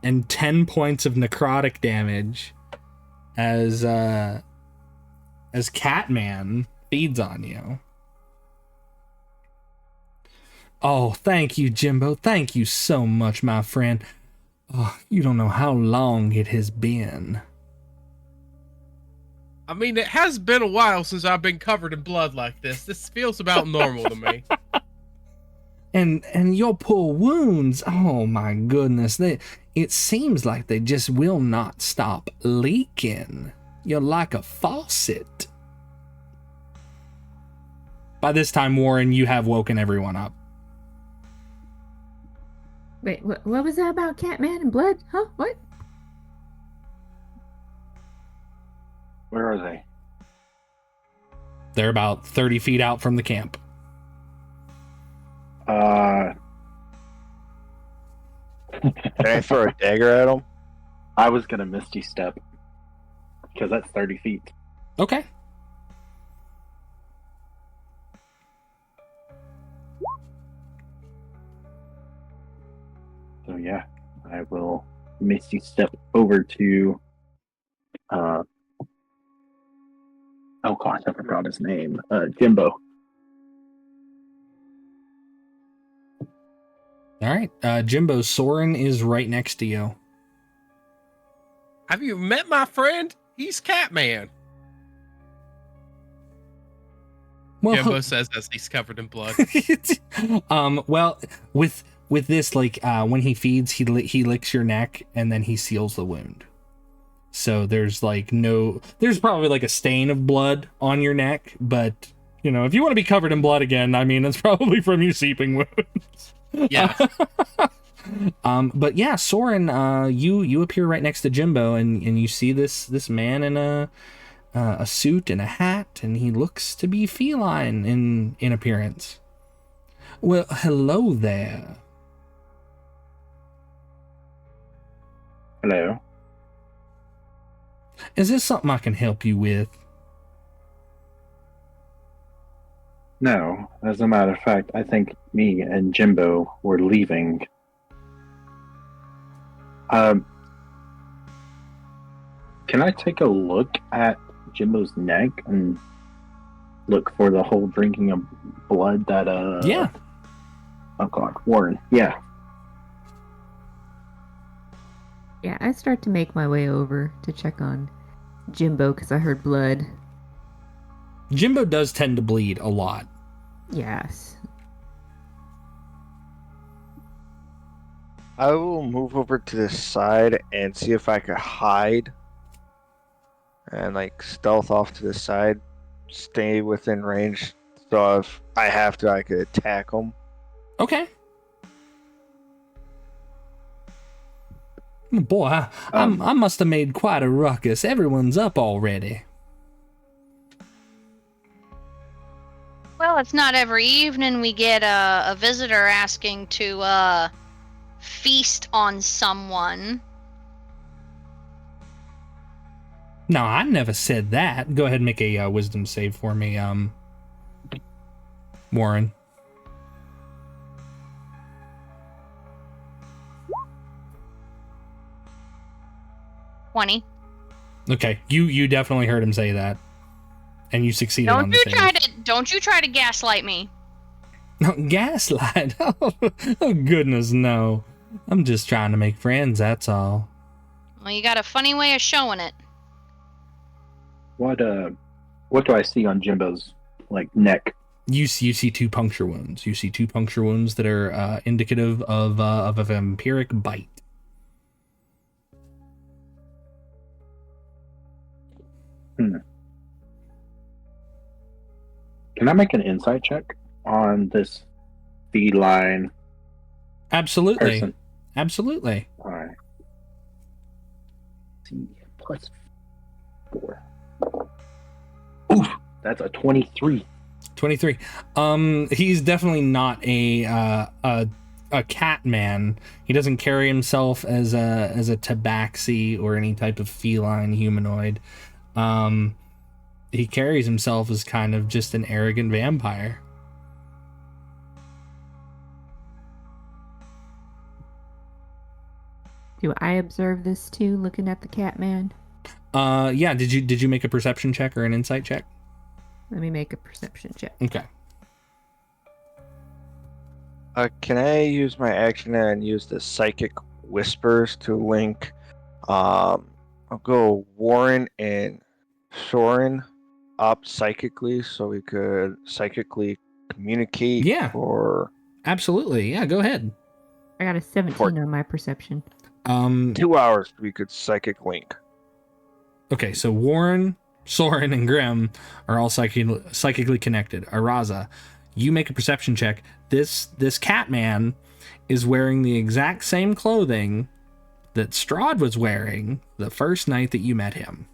and 10 points of necrotic damage as Catman feeds on you. Oh, thank you, Jymbo. Thank you so much, my friend. Oh, you don't know how long it has been. I mean, it has been a while since I've been covered in blood like this. This feels about normal to me. And your poor wounds, oh my goodness, it seems like they just will not stop leaking. You're like a faucet. By this time, Warren, you have woken everyone up. Wait, what was that about Catman and blood? Huh? What? Where are they? They're about 30 feet out from the camp. Uh, Can I throw a dagger at him? I was gonna Misty Step because that's 30 feet. Okay. So yeah, I will Misty Step over to. Oh gosh, I forgot his name. Jymbo. All right. Jymbo, Sorin is right next to you. Have you met my friend? He's Catman. Well, Jymbo says as he's covered in blood. well, with this, like, when he feeds, he licks your neck and then he seals the wound. So there's like there's probably like a stain of blood on your neck, but you know, if you want to be covered in blood again, I mean, it's probably from your seeping wounds. Yeah. But yeah, Sorin, you appear right next to Jymbo, and you see this man in a suit and a hat, and he looks to be feline in appearance. Well, hello there. Hello. Is this something I can help you with? No, as a matter of fact, I think me and Jymbo were leaving. Can I take a look at Jimbo's neck and look for the whole drinking of blood that Yeah. Oh god, Warren. Yeah. Yeah, I start to make my way over to check on Jymbo because I heard blood. Jymbo does tend to bleed a lot. Yes. I will move over to the side and see if I could hide and like stealth off to the side, stay within range. So if I have to, I could attack them. Okay. Boy, I must have made quite a ruckus. Everyone's up already. Well, it's not every evening we get a visitor asking to feast on someone. No, I never said that. Go ahead and make a wisdom save for me, Warren. Okay, you definitely heard him say that, and you succeeded on the save. Don't you try to gaslight me. No, gaslight? Oh, goodness, no. I'm just trying to make friends, that's all. Well, you got a funny way of showing it. What do I see on Jimbo's neck? You see two puncture wounds. You see two puncture wounds that are indicative of a vampiric bite. Can I make an insight check on this feline Absolutely. person? Absolutely. All right. See, plus 4. Oof, that's a 23. 23. He's definitely not a cat man. He doesn't carry himself as a tabaxi or any type of feline humanoid. He carries himself as kind of just an arrogant vampire. Do I observe this too, looking at the cat man? Yeah, did you make a perception check or an insight check? Let me make a perception check. Okay. Can I use my action and use the psychic whispers to link? I'll go Warren and Sorin up psychically, so we could psychically communicate. Yeah. Or Absolutely. Yeah, go ahead. I got a 17 on my perception. 2 hours we could psychic link. Okay, so Warren, Sorin, and Grimm are all psychically connected. Araza, you make a perception check. This cat man is wearing the exact same clothing that Strahd was wearing the first night that you met him.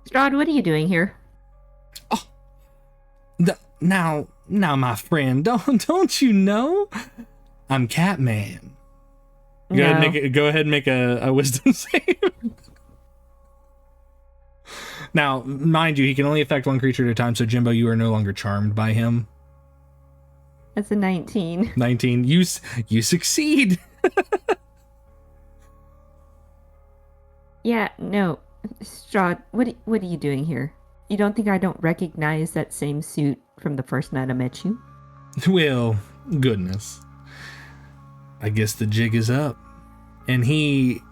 Strahd, what are you doing here? Now, my friend, don't you know? I'm Catman. Go ahead and make a wisdom save. Now, mind you, he can only affect one creature at a time, so Jymbo, you are no longer charmed by him. That's a 19. 19. You succeed. Yeah, no. Strahd, what are you doing here? You don't think I don't recognize that same suit from the first night I met you? Well, goodness. I guess the jig is up. And he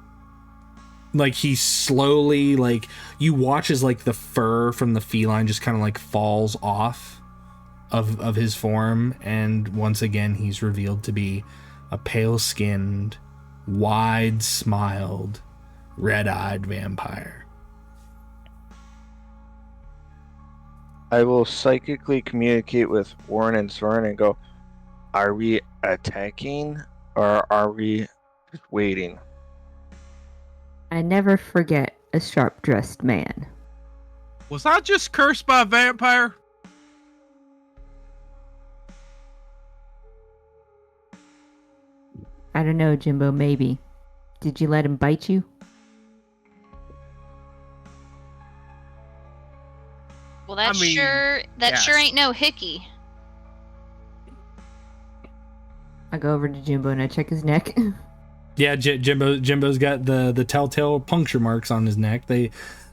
slowly, you watch as, the fur from the feline just kind of, falls off of his form. And once again, he's revealed to be a pale-skinned, wide-smiled, red-eyed vampire. I will psychically communicate with Warren and Sorin and go, are we attacking or are we just waiting? I never forget a sharp-dressed man. Was I just cursed by a vampire? I don't know, Jymbo, maybe. Did you let him bite you? Well, that I mean, sure yes. ain't no hickey. I go over to Jymbo and I check his neck. Yeah, Jimbo's got the telltale puncture marks on his neck.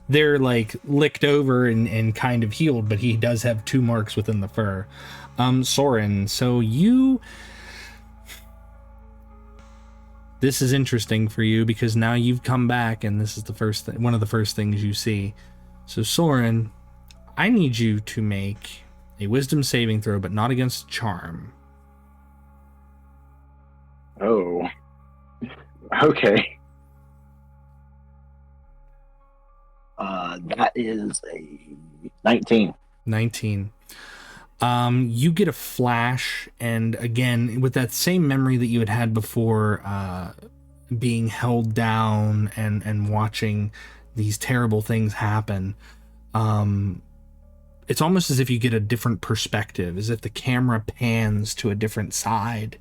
They're licked over and kind of healed, but he does have 2 marks within the fur. Sorin, so this is interesting for you because now you've come back and this is one of the first things you see. So Sorin, I need you to make a wisdom saving throw, but not against charm. Oh. Okay. That is a 19. 19. You get a flash, and again, with that same memory that you had before, being held down and watching these terrible things happen, it's almost as if you get a different perspective, as if the camera pans to a different side,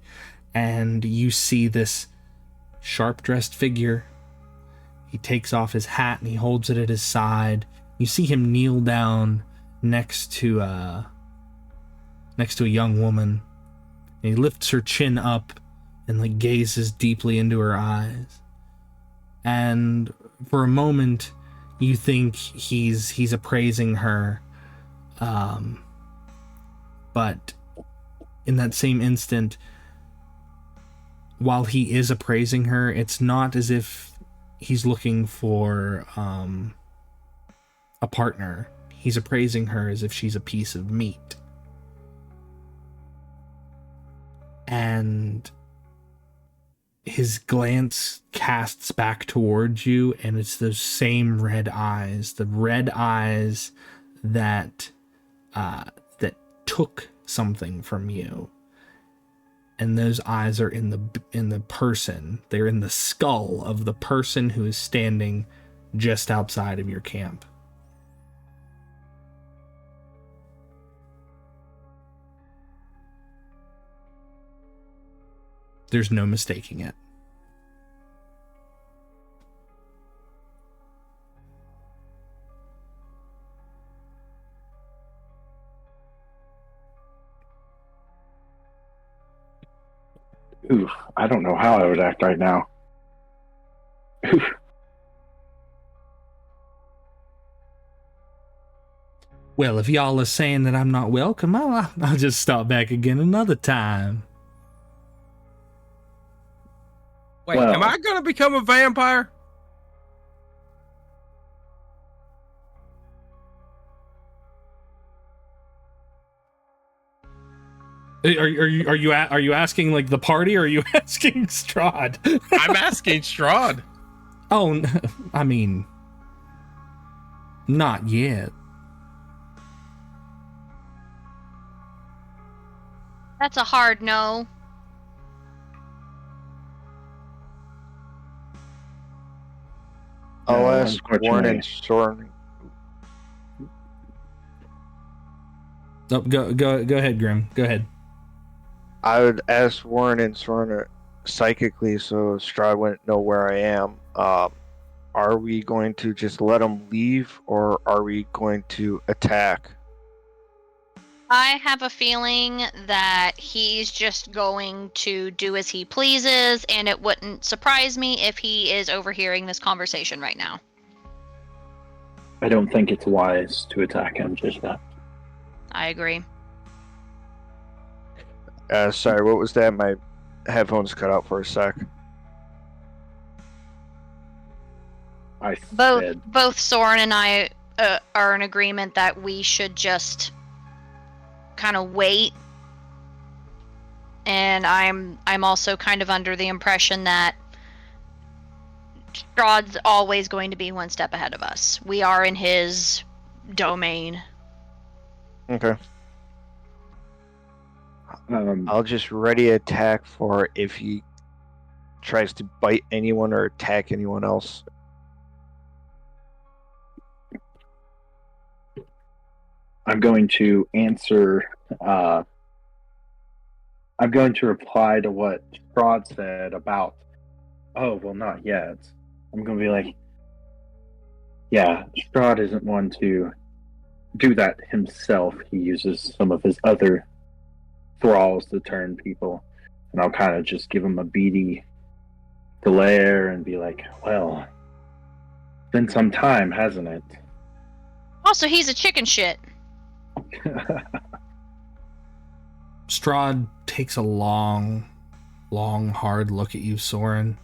and you see this sharp-dressed figure. He takes off his hat and he holds it at his side. You see him kneel down next to a young woman. And he lifts her chin up and gazes deeply into her eyes. And for a moment, you think he's appraising her. But in that same instant, while he is appraising her, it's not as if he's looking for a partner. He's appraising her as if she's a piece of meat. And his glance casts back towards you, and it's those same red eyes, the red eyes that took something from you. And those eyes are in the person. They're in the skull of the person who is standing just outside of your camp. There's no mistaking it. Oof, I don't know how I would act right now. Oof. Well, if y'all are saying that I'm not welcome, I'll just stop back again another time. Wait, Well- am I gonna become a vampire? Are you asking the party, or are you asking Strahd? I'm asking Strahd. Oh, I mean, not yet. That's a hard no. I'll No, ask Warren unfortunately. and Sorin. Oh, go ahead, Grimm. Go ahead. I would ask Warren and Sorin psychically so Strahd wouldn't know where I am. Are we going to just let him leave, or are we going to attack? I have a feeling that he's just going to do as he pleases, and it wouldn't surprise me if he is overhearing this conversation right now. I don't think it's wise to attack him just yet. I agree. Sorry, what was that? My headphones cut out for a sec. I said, Both Sorin and I are in agreement that we should just kind of wait. And I'm also kind of under the impression that Strahd's always going to be one step ahead of us. We are in his domain. Okay. I'll just ready attack for if he tries to bite anyone or attack anyone else. I'm going to answer. I'm going to reply to what Strahd said about, oh, well, not yet. I'm going to be like, yeah, Strahd isn't one to do that himself. He uses some of his other thralls to turn people. And I'll kind of just give him a beady glare and be like, well, it's been some time, hasn't it? Also, he's a chicken shit. Strahd takes a long, hard look at you, Sorin,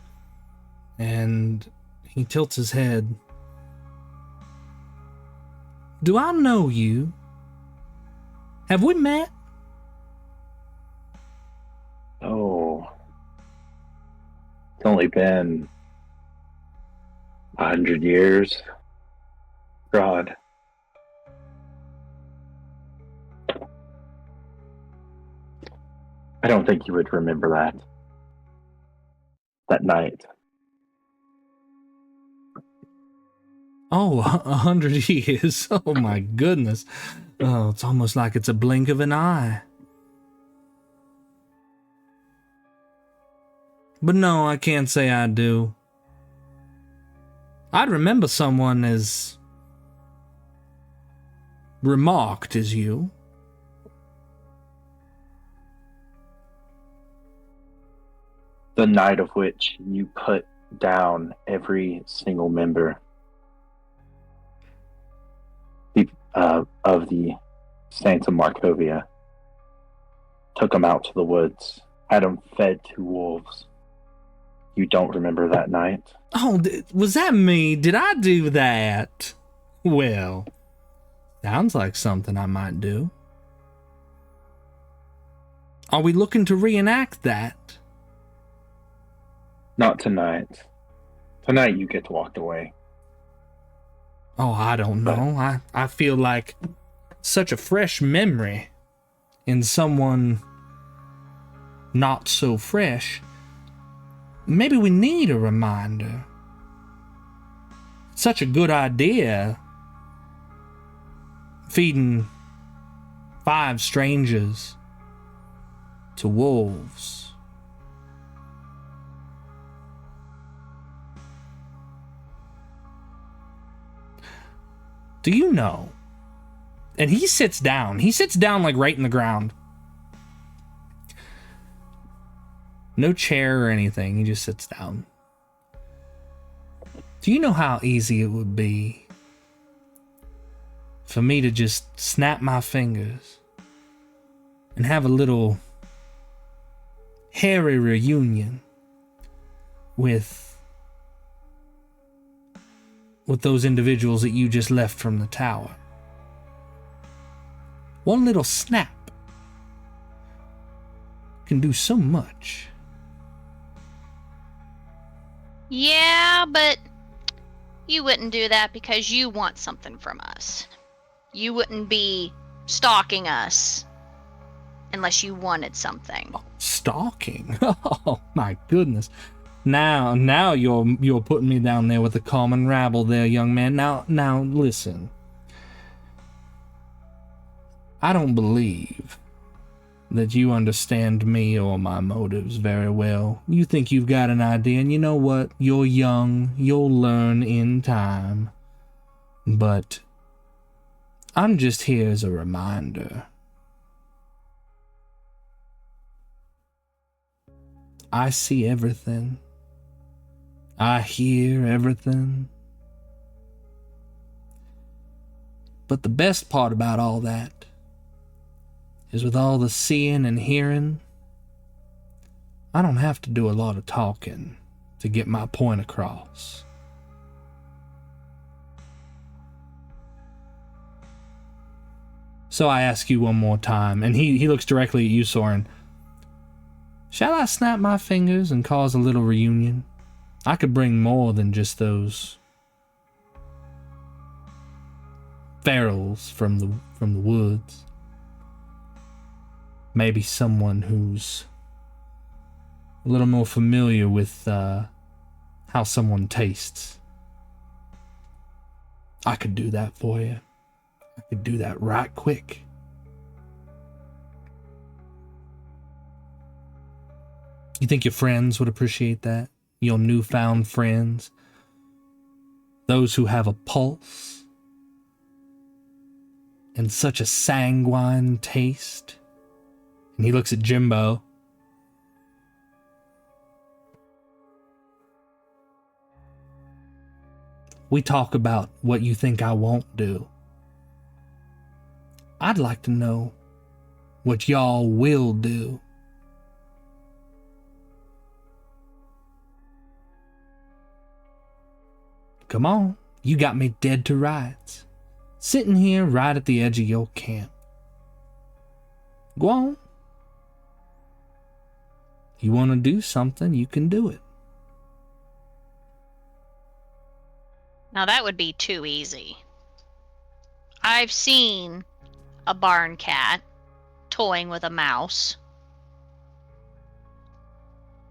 and he tilts his head. Do I know you? Have we met? Oh, it's only been 100 years. God. I don't think you would remember that night. Oh, 100 years. Oh my goodness. Oh, it's almost like it's a blink of an eye. But no, I can't say I do. I'd remember someone as remarked as you. The night of which you put down every single member of the Santa Markovia. Took them out to the woods, had them fed to wolves. You don't remember that night? Oh, was that me? Did I do that? Well, sounds like something I might do. Are we looking to reenact that? Not tonight. Tonight you get walked away. Oh, I don't know. I feel like such a fresh memory in someone not so fresh. Maybe we need a reminder. Such a good idea. Feeding 5 strangers to wolves. Do you know? And he sits down. He sits down like right in the ground. No chair or anything. He just sits down. Do you know how easy it would be for me to just snap my fingers and have a little hairy reunion with those individuals that you just left from the tower? One little snap can do so much. Yeah, but you wouldn't do that because you want something from us. You wouldn't be stalking us unless you wanted something. Oh, stalking? Oh my goodness. Now you're putting me down there with the common rabble there, young man. Now listen. I don't believe that you understand me or my motives very well. You think you've got an idea, and you know what? You're young, you'll learn in time. But I'm just here as a reminder. I see everything. I hear everything. But the best part about all that is with all the seeing and hearing, I don't have to do a lot of talking to get my point across. So I ask you one more time, and he looks directly at you, Sorin. Shall I snap my fingers and cause a little reunion? I could bring more than just those ferals from the woods. Maybe someone who's a little more familiar with how someone tastes. I could do that for you. I could do that right quick. You think your friends would appreciate that? Your newfound friends? Those who have a pulse? And such a sanguine taste? And he looks at Jymbo. We talk about what you think I won't do. I'd like to know what y'all will do. Come on, you got me dead to rights. Sitting here right at the edge of your camp. Go on. You want to do something, you can do it. Now that would be too easy. I've seen a barn cat toying with a mouse.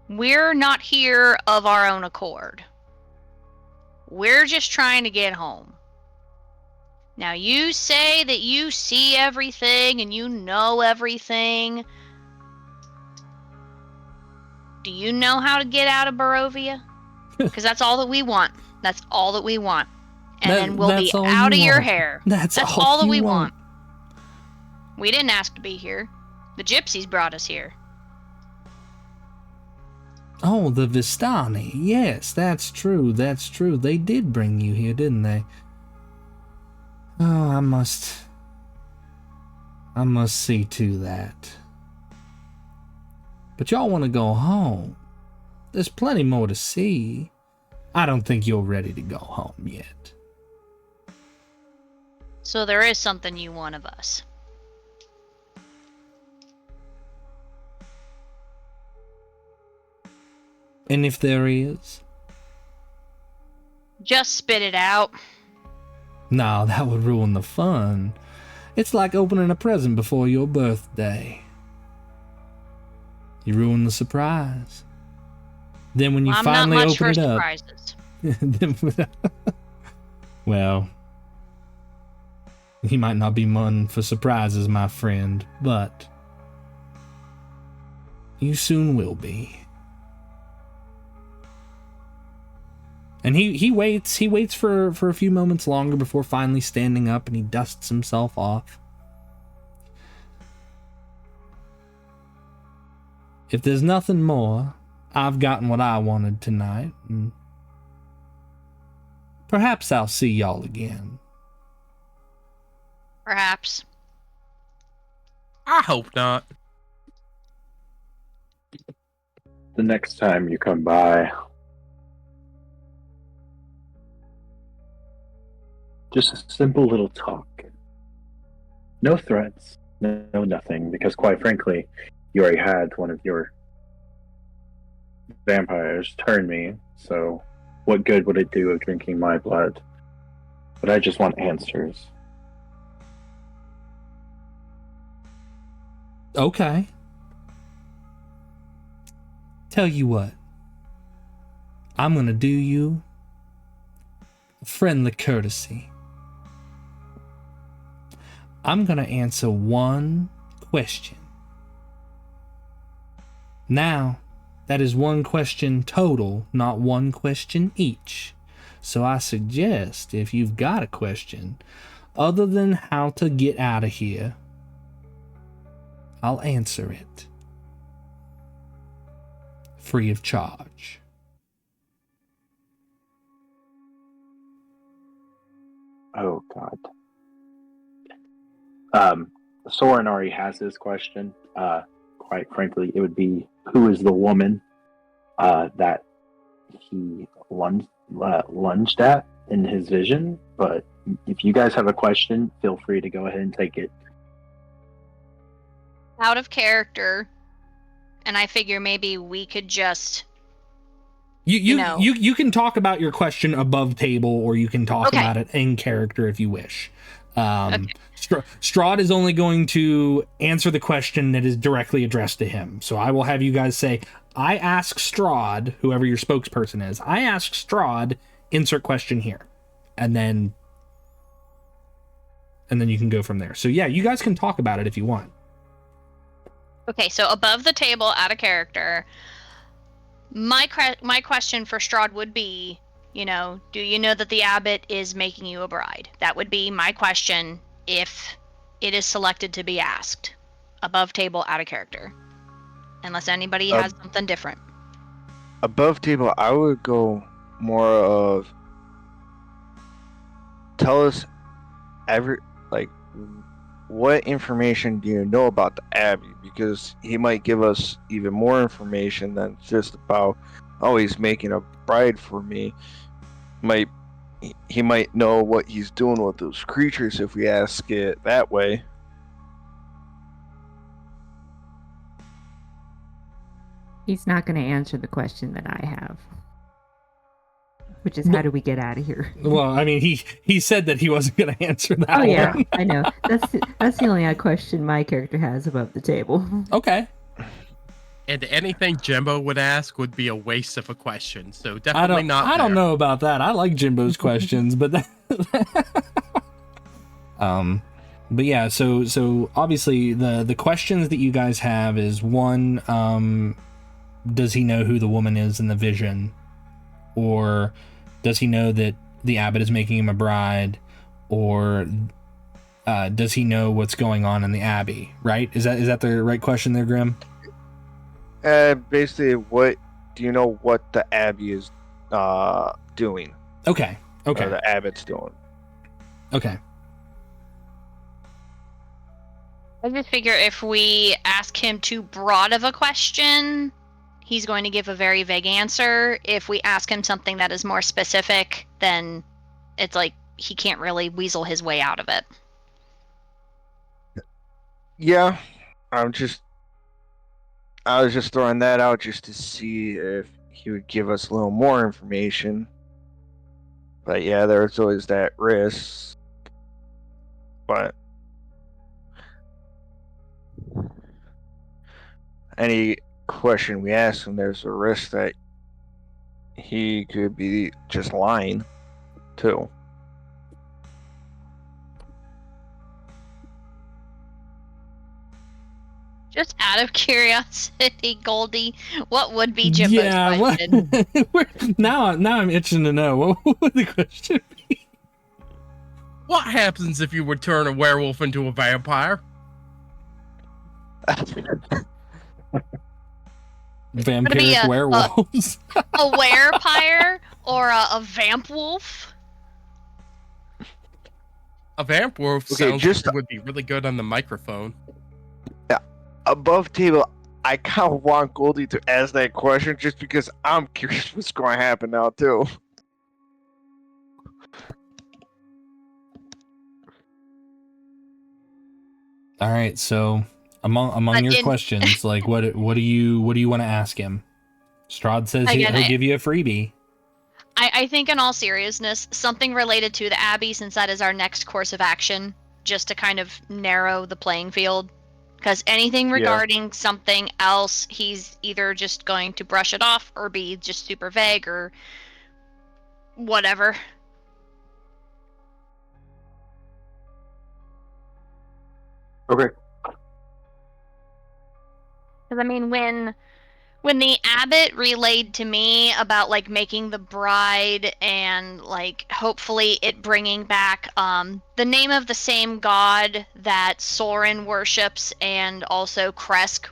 We're not here of our own accord. We're just trying to get home. Now you say that you see everything and you know everything. Do you know how to get out of Barovia? Because that's all that we want. That's all that we want. And then we'll be out of your hair. That's all that we want. We didn't ask to be here. The gypsies brought us here. Oh, the Vistani. Yes, that's true. That's true. They did bring you here, didn't they? Oh, I must see to that. But y'all want to go home. There's plenty more to see. I don't think you're ready to go home yet. So there is something you want of us. And if there is? Just spit it out. No, that would ruin the fun. It's like opening a present before your birthday. You ruin the surprise. Then when you finally I'm not much open for it surprises. up... Well, he might not be one for surprises, my friend, but you soon will be. And he waits for a few moments longer before finally standing up, and he dusts himself off. If there's nothing more, I've gotten what I wanted tonight, and perhaps I'll see y'all again. Perhaps. I hope not. The next time you come by, just a simple little talk. No threats, no nothing, because quite frankly, you already had one of your vampires turn me, so what good would it do of drinking my blood? But I just want answers. Okay. Tell you what. I'm gonna do you a friendly courtesy. I'm going to answer one question. Now, that is one question total, not one question each. So I suggest if you've got a question, other than how to get out of here, I'll answer it. Free of charge. Oh God. Sorin already has his question. Quite frankly, it would be, who is the woman that he lunged at in his vision? But if you guys have a question, feel free to go ahead and take it. Out of character, and I figure maybe we could just... You can talk about your question above table, or you can talk about it in character if you wish. Strahd is only going to answer the question that is directly addressed to him. So I will have you guys say, I ask Strahd, whoever your spokesperson is, I ask Strahd, insert question here. And then you can go from there. So yeah, you guys can talk about it if you want. Okay, so above the table, out of character, my question for Strahd would be, do you know that the abbot is making you a bride? That would be my question if it is selected to be asked. Above table, out of character. Unless anybody has something different. Above table, I would go more of, tell us what information do you know about the Abbey? Because he might give us even more information than just about, oh, he's making a bride for me. He might know what he's doing with those creatures if we ask it that way. He's not going to answer the question that I have, which is, how do we get out of here? Well, I mean, he said that he wasn't going to answer that. Oh yeah, I know. That's the only question my character has above the table. Okay. And anything Jymbo would ask would be a waste of a question. So definitely not. I don't know about that. I like Jymbo's questions, but but yeah. So obviously the questions that you guys have is, one, does he know who the woman is in the vision, or does he know that the abbot is making him a bride, or does he know what's going on in the abbey? Right? Is that the right question there, Grimm? Basically, what do you know what the Abbey is doing? Okay. Or the Abbot's doing. Okay. I just figure if we ask him too broad of a question, he's going to give a very vague answer. If we ask him something that is more specific, then it's like he can't really weasel his way out of it. Yeah, I was just throwing that out just to see if he would give us a little more information. But yeah, there's always that risk. But any question we ask him, there's a risk that he could be just lying, too. Just out of curiosity, Goldie, what would be Jymbo's question? Now I'm itching to know. What would the question be? What happens if you would turn a werewolf into a vampire? Vampiric werewolves. A werepire or a vamp wolf? A vamp wolf sounds like it would be really good on the microphone. Above table, I kind of want Goldie to ask that question just because I'm curious what's going to happen now, too. All right, so among your questions, like what do you want to ask him? Strahd says he'll give you a freebie. I think in all seriousness, something related to the Abbey, since that is our next course of action, just to kind of narrow the playing field. Because anything regarding something else, he's either just going to brush it off or be just super vague or whatever. Okay. Because I mean, when the abbot relayed to me about like making the bride and like hopefully it bringing back the name of the same god that Sorin worships and also Krezk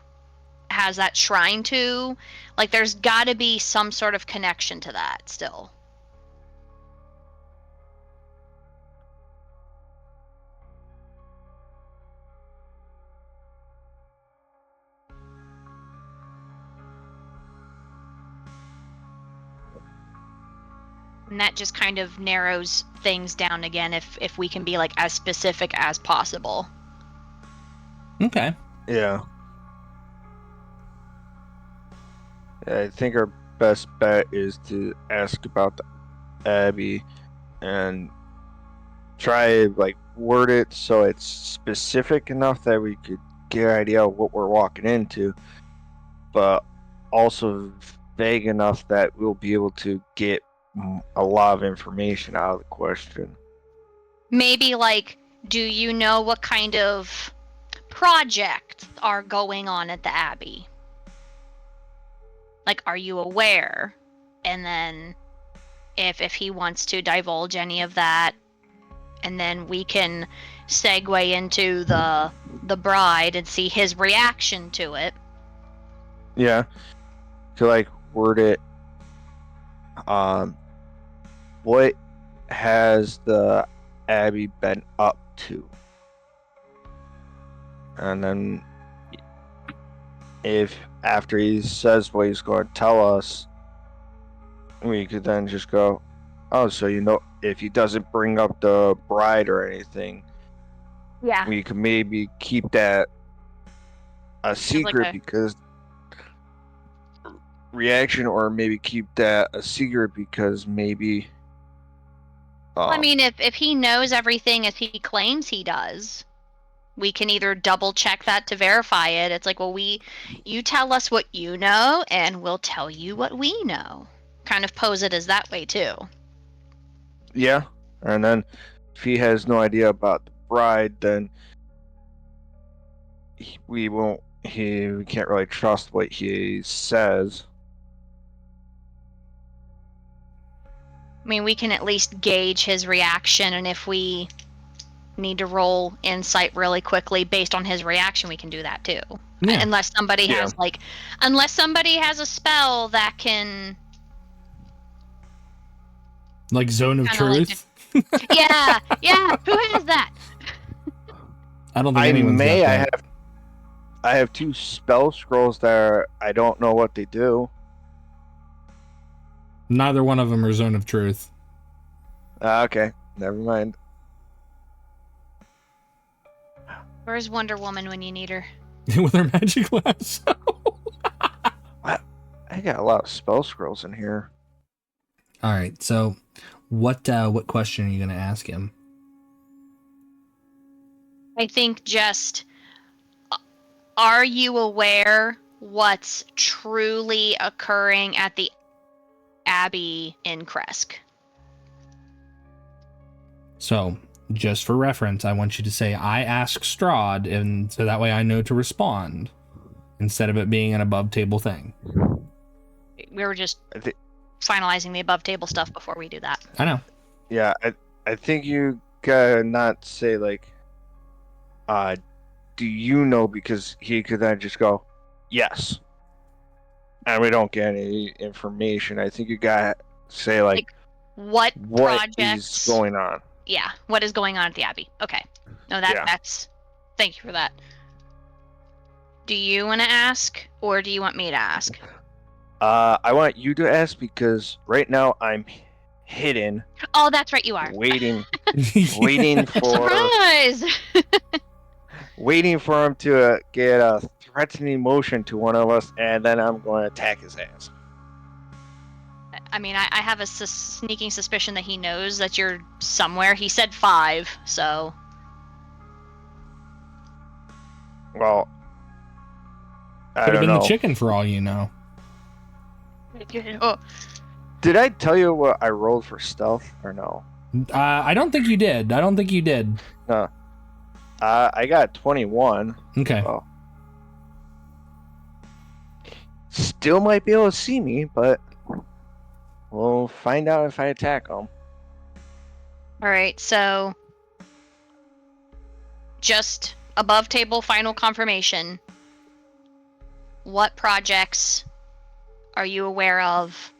has that shrine to, like there's got to be some sort of connection to that still. And that just kind of narrows things down again if we can be like as specific as possible. Okay. Yeah. I think our best bet is to ask about the Abbey and try like word it so it's specific enough that we could get an idea of what we're walking into, but also vague enough that we'll be able to get a lot of information out of the question. Maybe like, do you know what kind of projects are going on at the Abbey? Like, are you aware? And then if he wants to divulge any of that, and then we can segue into the bride and see his reaction to it. Yeah. To like word it, what has the Abbey been up to? And then if after he says what he's going to tell us, we could then just go, oh, so you know, if he doesn't bring up the bride or anything, Yeah. we could maybe keep that a secret because reaction, or maybe keep that a secret because maybe. I mean, if he knows everything as he claims he does, we can either double check that to verify it. It's like, well, you tell us what you know, and we'll tell you what we know. Kind of pose it as that way too. Yeah, and then if he has no idea about the bride, then we won't. We can't really trust what he says. I mean, we can at least gauge his reaction, and if we need to roll insight really quickly based on his reaction, we can do that too. Yeah. Unless somebody has a spell that can Like Zone of kinda like Truth. yeah, who has that? I don't think anyone's got that. I have 2 spell scrolls there. I don't know what they do. Neither one of them are Zone of Truth. Okay, never mind. Where's Wonder Woman when you need her? With her magic lasso. I got a lot of spell scrolls in here. All right, so what question are you going to ask him? I think just, are you aware what's truly occurring at the Abbey in Krezk? So, just for reference, I want you to say, I ask Strahd, and so that way I know to respond, instead of it being an above-table thing. We were just finalizing the above-table stuff before we do that. I know. Yeah, I think you gotta not say, like, do you know, because he could then just go, yes. And we don't get any information. I think you gotta say, like what projects is going on. Yeah, what is going on at the Abbey? Okay. No, that's... Thank you for that. Do you want to ask, or do you want me to ask? I want you to ask, because right now I'm hidden. Oh, that's right, you are. Waiting for... Surprise! waiting for him to get a threatening motion to one of us, and then I'm going to attack his ass. I mean, I have a sneaking suspicion that he knows that you're somewhere. He said 5, so... Well, I Could have don't been know. the chicken for all you know. Oh. Did I tell you what I rolled for stealth, or no? I don't think you did. No. I got 21. Okay. So still might be able to see me, but we'll find out if I attack them. All right, so just above table final confirmation. What projects are you aware of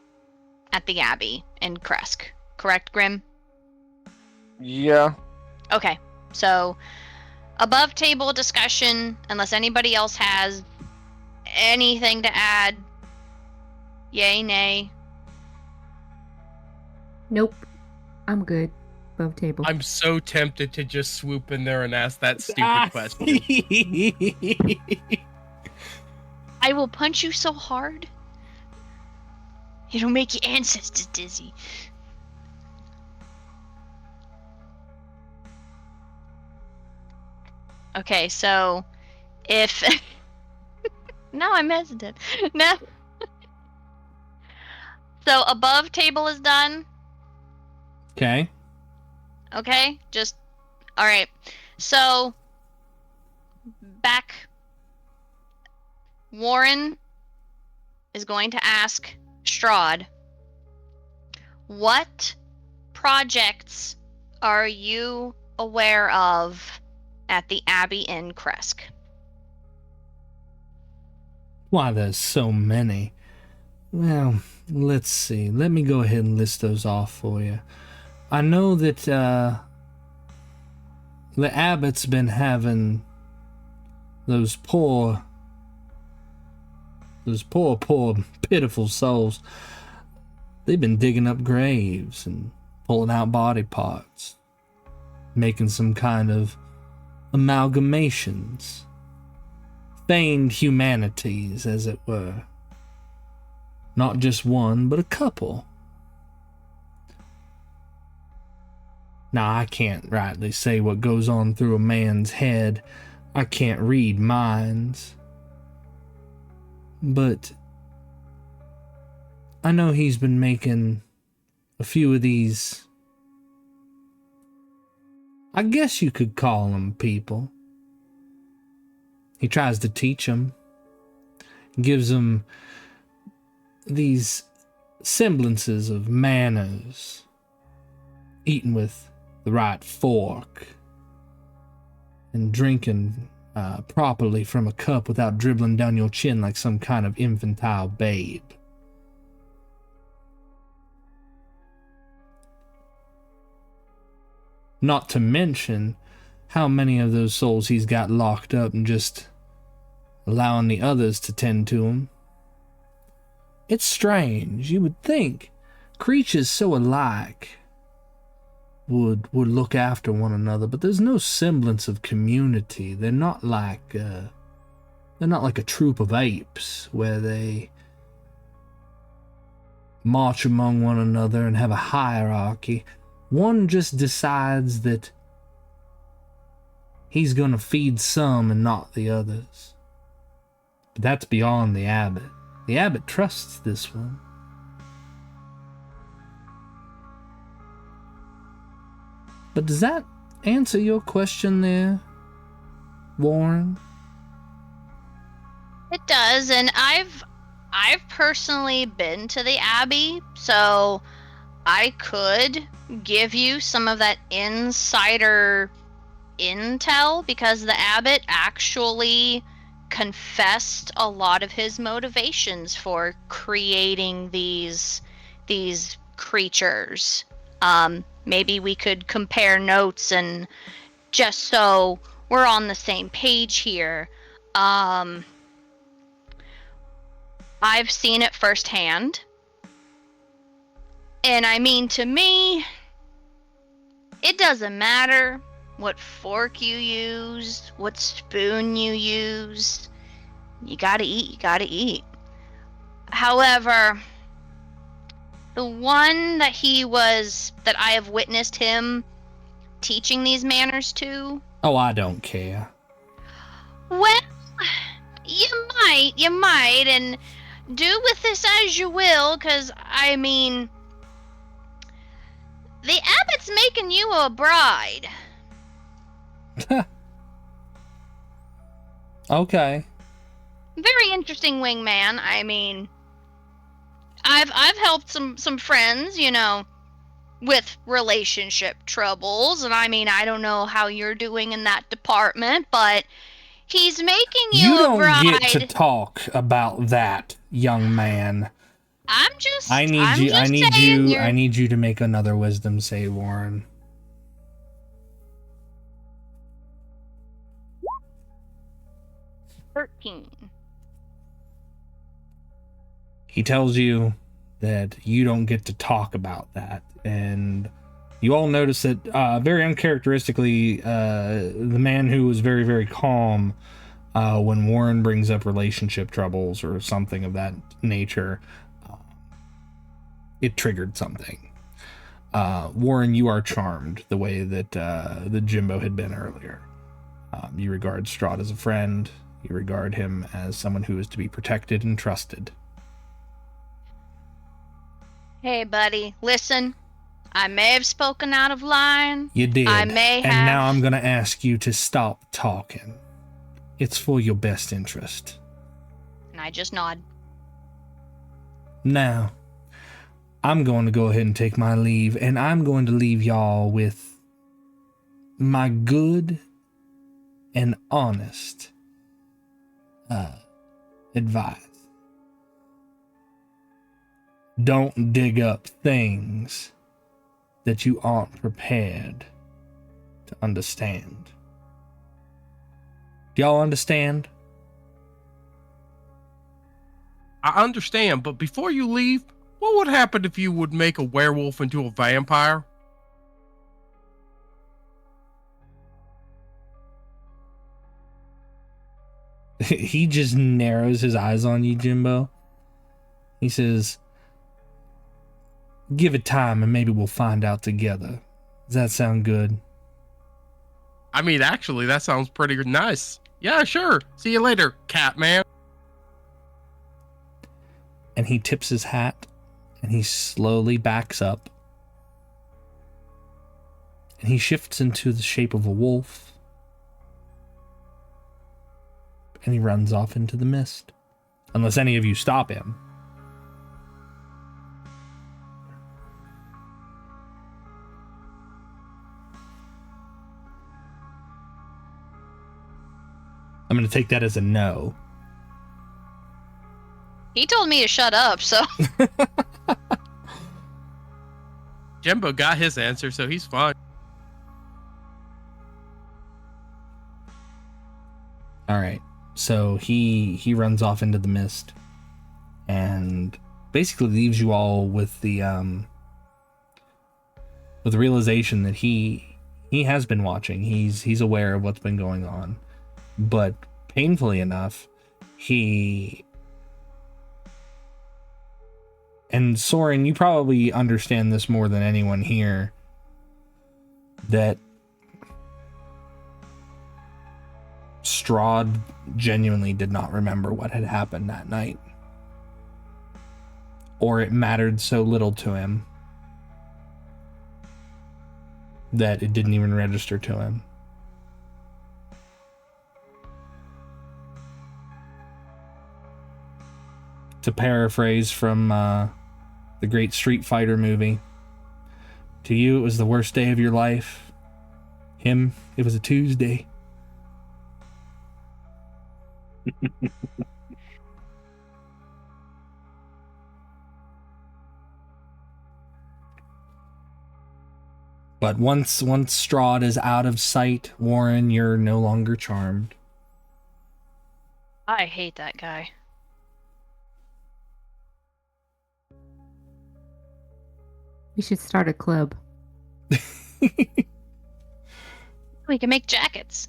at the Abbey in Krezk? Correct, Grimm? Yeah. Okay, so above table discussion, unless anybody else has anything to add. Yay, nay. Nope. I'm good. Above table. I'm so tempted to just swoop in there and ask that stupid Ah. question. I will punch you so hard, it'll make your ancestors dizzy. Okay, so if now I'm hesitant. Now, so above table is done. Okay. Okay, just all right. So back, Warren is going to ask Strahd, what projects are you aware of at the Abbey in Krezk? Why, there's so many. Well, let's see. Let me go ahead and list those off for you. I know that the abbot's been having those poor, pitiful souls. They've been digging up graves and pulling out body parts, making some kind of amalgamations, feigned humanities, as it were. Not just one, but a couple. Now, I can't rightly say what goes on through a man's head. I can't read minds. But I know he's been making a few of these, I guess you could call them people. He tries to teach them, gives them these semblances of manners, eating with the right fork, and drinking properly from a cup without dribbling down your chin like some kind of infantile babe. Not to mention how many of those souls he's got locked up and just allowing the others to tend to him. It's strange. You would think creatures so alike would look after one another, but there's no semblance of community. They're not like a troop of apes where they march among one another and have a hierarchy. One just decides that he's gonna feed some and not the others. But that's beyond the abbot. The abbot trusts this one. But does that answer your question there, Warren? It does, and I've personally been to the Abbey, so I could give you some of that insider intel, because the abbot actually confessed a lot of his motivations for creating these creatures. Maybe we could compare notes, and just so we're on the same page here, I've seen it firsthand. And I mean, to me, it doesn't matter what fork you use, what spoon you use. You gotta eat. However, the one that I have witnessed him teaching these manners to. Oh, I don't care. Well, you might, and do with this as you will, because, I mean, the abbot's making you a bride. Okay. Very interesting wingman. I mean, I've helped some friends, you know, with relationship troubles, and I mean, I don't know how you're doing in that department, but he's making you You a don't get to bride. talk about that, young man. I'm I just need I'm you. I just need saying you. I you're need you to make another wisdom save, Warren. 13. He tells you that you don't get to talk about that, and you all notice that very uncharacteristically, the man who was very, very calm when Warren brings up relationship troubles or something of that nature, it triggered something. Warren, you are charmed the way that the Jymbo had been earlier. You regard Strahd as a friend. You regard him as someone who is to be protected and trusted. Hey, buddy, listen. I may have spoken out of line. You did. I may and have. now I'm going to ask you to stop talking. It's for your best interest. And I just nod. Now, I'm going to go ahead and take my leave, and I'm going to leave y'all with my good and honest advice. Don't dig up things that you aren't prepared to understand. Do y'all understand? I understand, but before you leave, what would happen if you would make a werewolf into a vampire? He just narrows his eyes on you, Jymbo. He says, give it time and maybe we'll find out together. Does that sound good? I mean, actually, that sounds pretty nice. Yeah, sure. See you later, Catman. And he tips his hat and he slowly backs up. And he shifts into the shape of a wolf. And he runs off into the mist. Unless any of you stop him. I'm going to take that as a no. He told me to shut up, so. Jymbo got his answer, so he's fine. All right. So he runs off into the mist and basically leaves you all with the realization that he has been watching. He's aware of what's been going on. But painfully enough, and Sorin, you probably understand this more than anyone here, that Strahd genuinely did not remember what had happened that night. Or it mattered so little to him that it didn't even register to him. To paraphrase from the great Street Fighter movie, to you it was the worst day of your life. Him, it was a Tuesday. But once Strahd is out of sight, Warren, you're no longer charmed. I hate that guy. We should start a club. We can make jackets.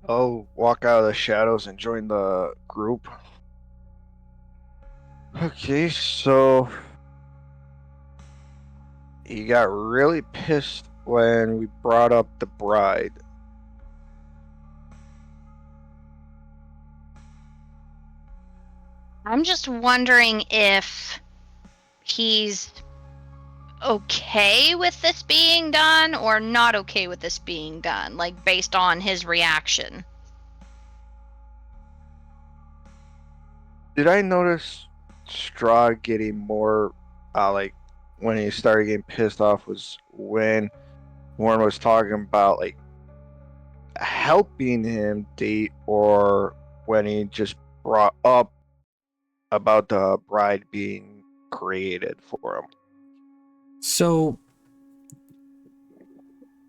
I'll walk out of the shadows and join the group. Okay, so he got really pissed when we brought up the bride. I'm just wondering if he's okay with this being done or not okay with this being done, like based on his reaction. Did I notice Strahd getting more, like, when he started getting pissed off was when Warren was talking about, like, helping him date, or when he just brought up about the bride being created for him? So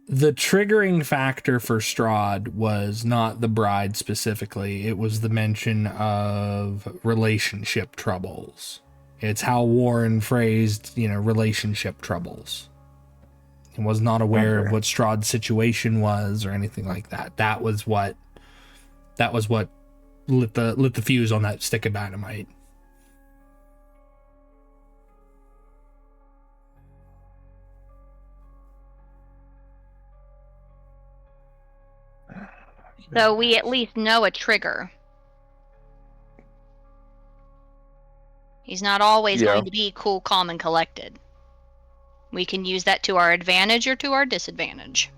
the triggering factor for Strahd was not the bride specifically. It was the mention of relationship troubles. It's how Warren phrased, relationship troubles. He was not aware of what Strahd's situation was or anything like that. That was what lit the fuse on that stick of dynamite. So we at least know a trigger. He's not always going to be cool, calm, and collected. We can use that to our advantage or to our disadvantage.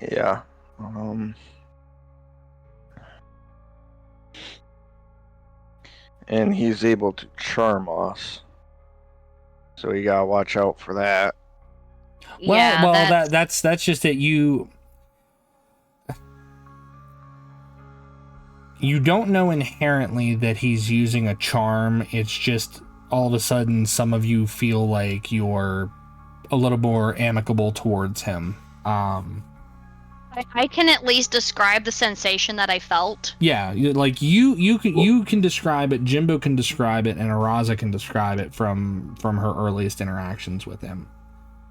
Yeah. And he's able to charm us. So you gotta watch out for that. That's just it. You don't know inherently that he's using a charm. It's just all of a sudden some of you feel like you're a little more amicable towards him. I can at least describe the sensation that I felt. Yeah, you can describe it. Jymbo can describe it, and Araza can describe it from her earliest interactions with him.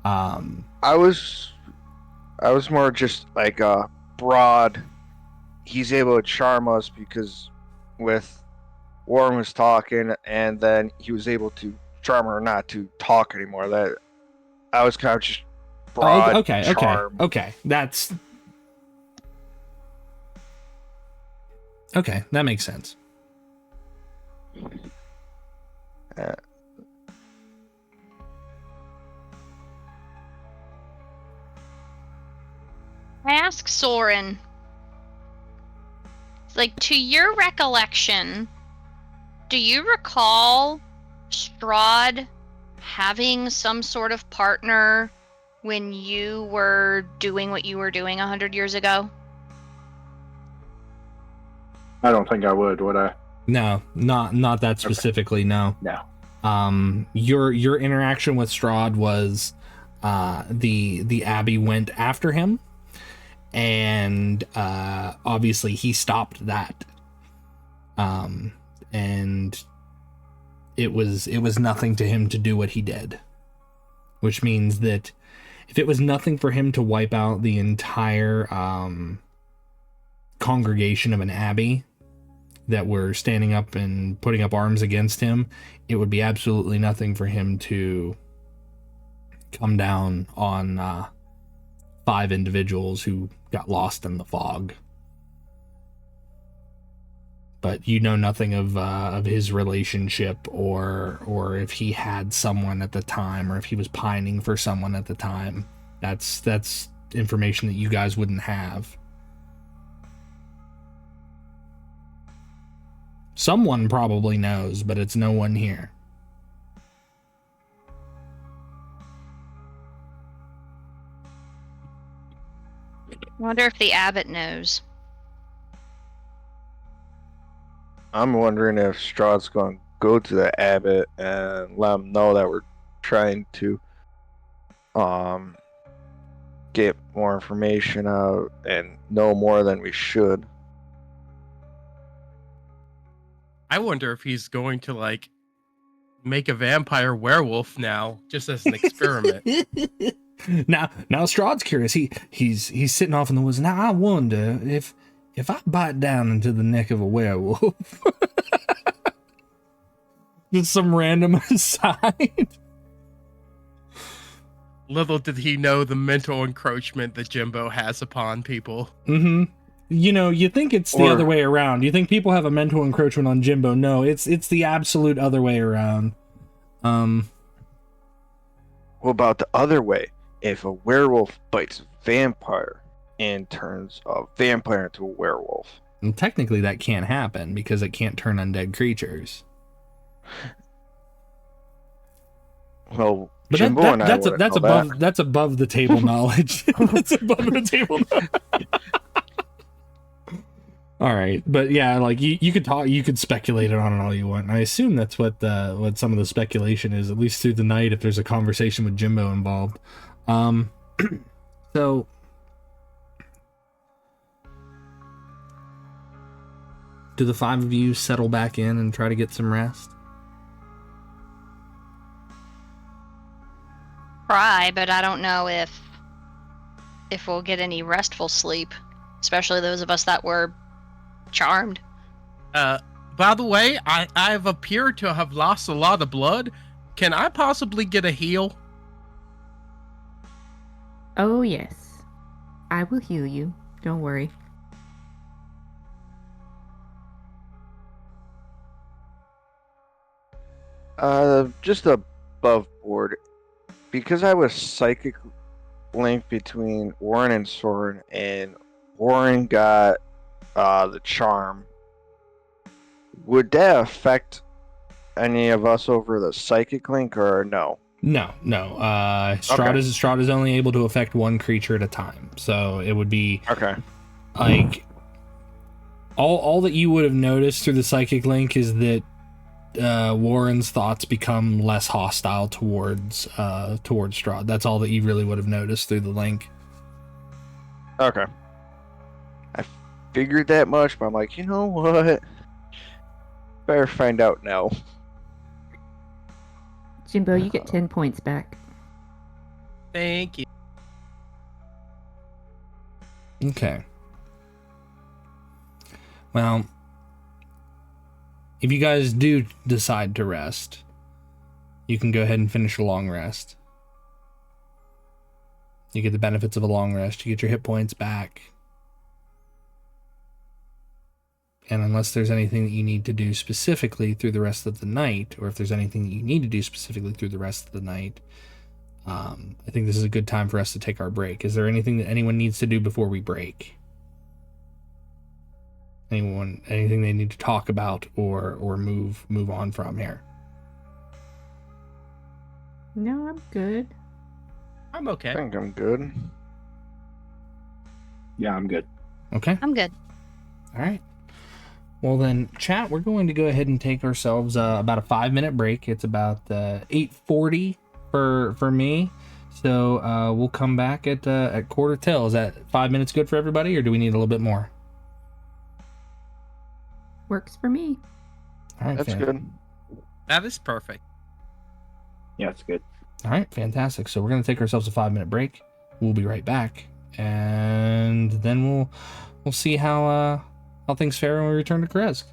I was more just like a broad. He's able to charm us because with Warren was talking, and then he was able to charm her not to talk anymore. That I was kind of just broad charm. Okay. That's okay. That makes sense. I asked Sorin, like, to your recollection, do you recall Strahd having some sort of partner when you were doing what you were doing 100 years ago? I don't think I would I? No, not that specifically. Okay. No. Your interaction with Strahd was the Abbey went after him, and obviously he stopped that. And it was nothing to him to do what he did, which means that if it was nothing for him to wipe out the entire congregation of an abbey that were standing up and putting up arms against him, it would be absolutely nothing for him to come down on 5 individuals who got lost in the fog. But you know nothing of his relationship, or if he had someone at the time, or if he was pining for someone at the time. That's information that you guys wouldn't have. Someone probably knows, but it's no one here. I wonder if the abbot knows. I'm wondering if Strahd's going to go to the abbot and let him know that we're trying to get more information out and know more than we should. I wonder if he's going to like make a vampire werewolf now, just as an experiment. Now Strahd's curious. He's sitting off in the woods. Now I wonder if I bite down into the neck of a werewolf. Just some random aside. Little did he know the mental encroachment that Jymbo has upon people. Mm-hmm. You think it's the other way around. You think people have a mental encroachment on Jymbo. No, it's the absolute other way around. What about the other way? If a werewolf bites a vampire and turns a vampire into a werewolf. And technically that can't happen because it can't turn undead creatures. Well, But Jymbo and I wouldn't that's know above that. that's above the table knowledge. That's above the table knowledge. All right, but yeah, like you could speculate on it all you want. And I assume that's what some of the speculation is, at least through the night, if there's a conversation with Jymbo involved. So do the 5 of you settle back in and try to get some rest? Try, but I don't know if we'll get any restful sleep, especially those of us that were charmed. By the way, I've appeared to have lost a lot of blood. Can I possibly get a heal? Oh, yes. I will heal you. Don't worry. Just above board. Because I was psychic linked between Warren and Sorin, and Warren got the charm, would that affect any of us over the psychic link, or no? No. Strahd is only able to affect one creature at a time. So it would be Okay. like all that you would have noticed through the psychic link is that Warren's thoughts become less hostile towards Strahd. That's all that you really would have noticed through the link. Okay. I figured that much, but I'm like, you know what? Better find out now. Jymbo, you get 10 points back. Thank you. Okay. Well, if you guys do decide to rest, you can go ahead and finish a long rest. You get the benefits of a long rest. You get your hit points back. And unless there's anything that you need to do specifically through the rest of the night, or if there's anything that you need to do specifically through the rest of the night, I think this is a good time for us to take our break. Is there anything that anyone needs to do before we break? Anything they need to talk about or move on from here? No, I'm good. I'm I okay. think I'm good. Yeah, I'm good. Okay. I'm good. All right. Well then, chat, we're going to go ahead and take ourselves about a 5-minute break. It's about 8:40 for me. So we'll come back at quarter till. Is that 5 minutes good for everybody, or do we need a little bit more? Works for me. All right, That's good. That is perfect. Yeah, it's good. All right, fantastic. So we're going to take ourselves a 5-minute break. We'll be right back, and then we'll see how things fare when we return to Krezk.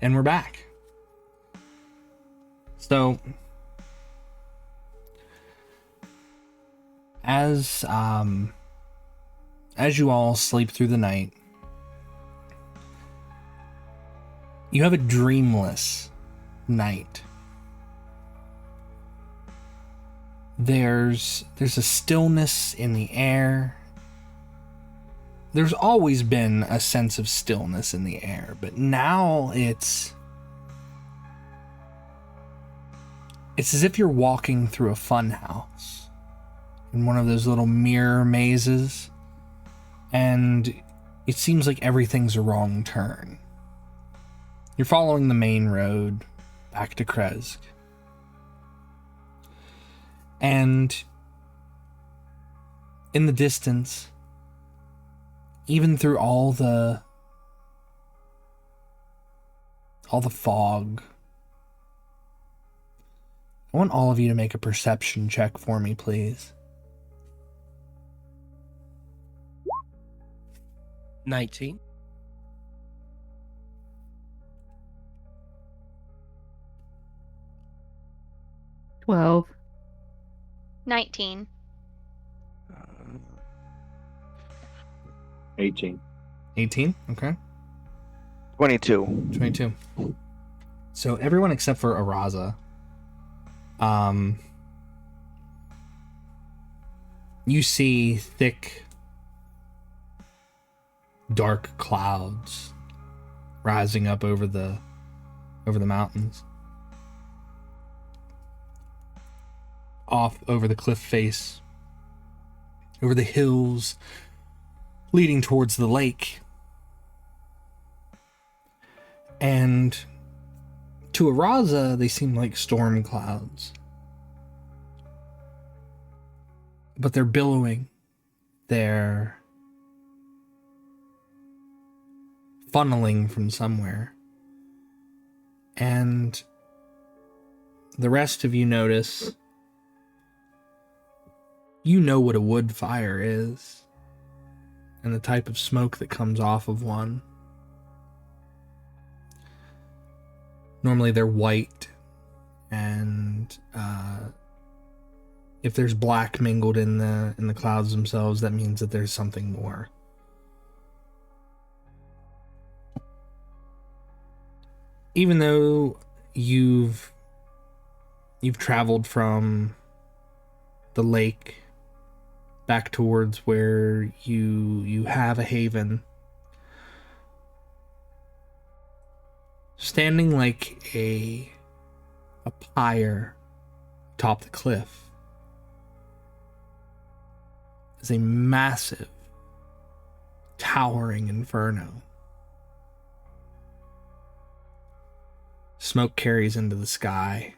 And we're back. So, as you all sleep through the night, you have a dreamless night. There's a stillness in the air. There's always been a sense of stillness in the air, but now it's as if you're walking through a fun house in one of those little mirror mazes, and it seems like everything's a wrong turn. You're following the main road back to Krezk, and in the distance, even through all the fog, I want all of you to make a perception check for me, please. 19. 12. 19. 18. 18, okay. 22. 22. So everyone except for Araza, you see thick, dark clouds rising up over the mountains, off over the cliff face, over the hills leading towards the lake. And to Araza, they seem like storm clouds. But they're billowing. They're funneling from somewhere. And the rest of you notice You know what a wood fire is, and the type of smoke that comes off of one. Normally they're white, and if there's black mingled in the clouds themselves, that means that there's something more. Even though you've traveled from the lake back towards where you have a haven, standing like a pyre atop the cliff is a massive, towering inferno. Smoke carries into the sky,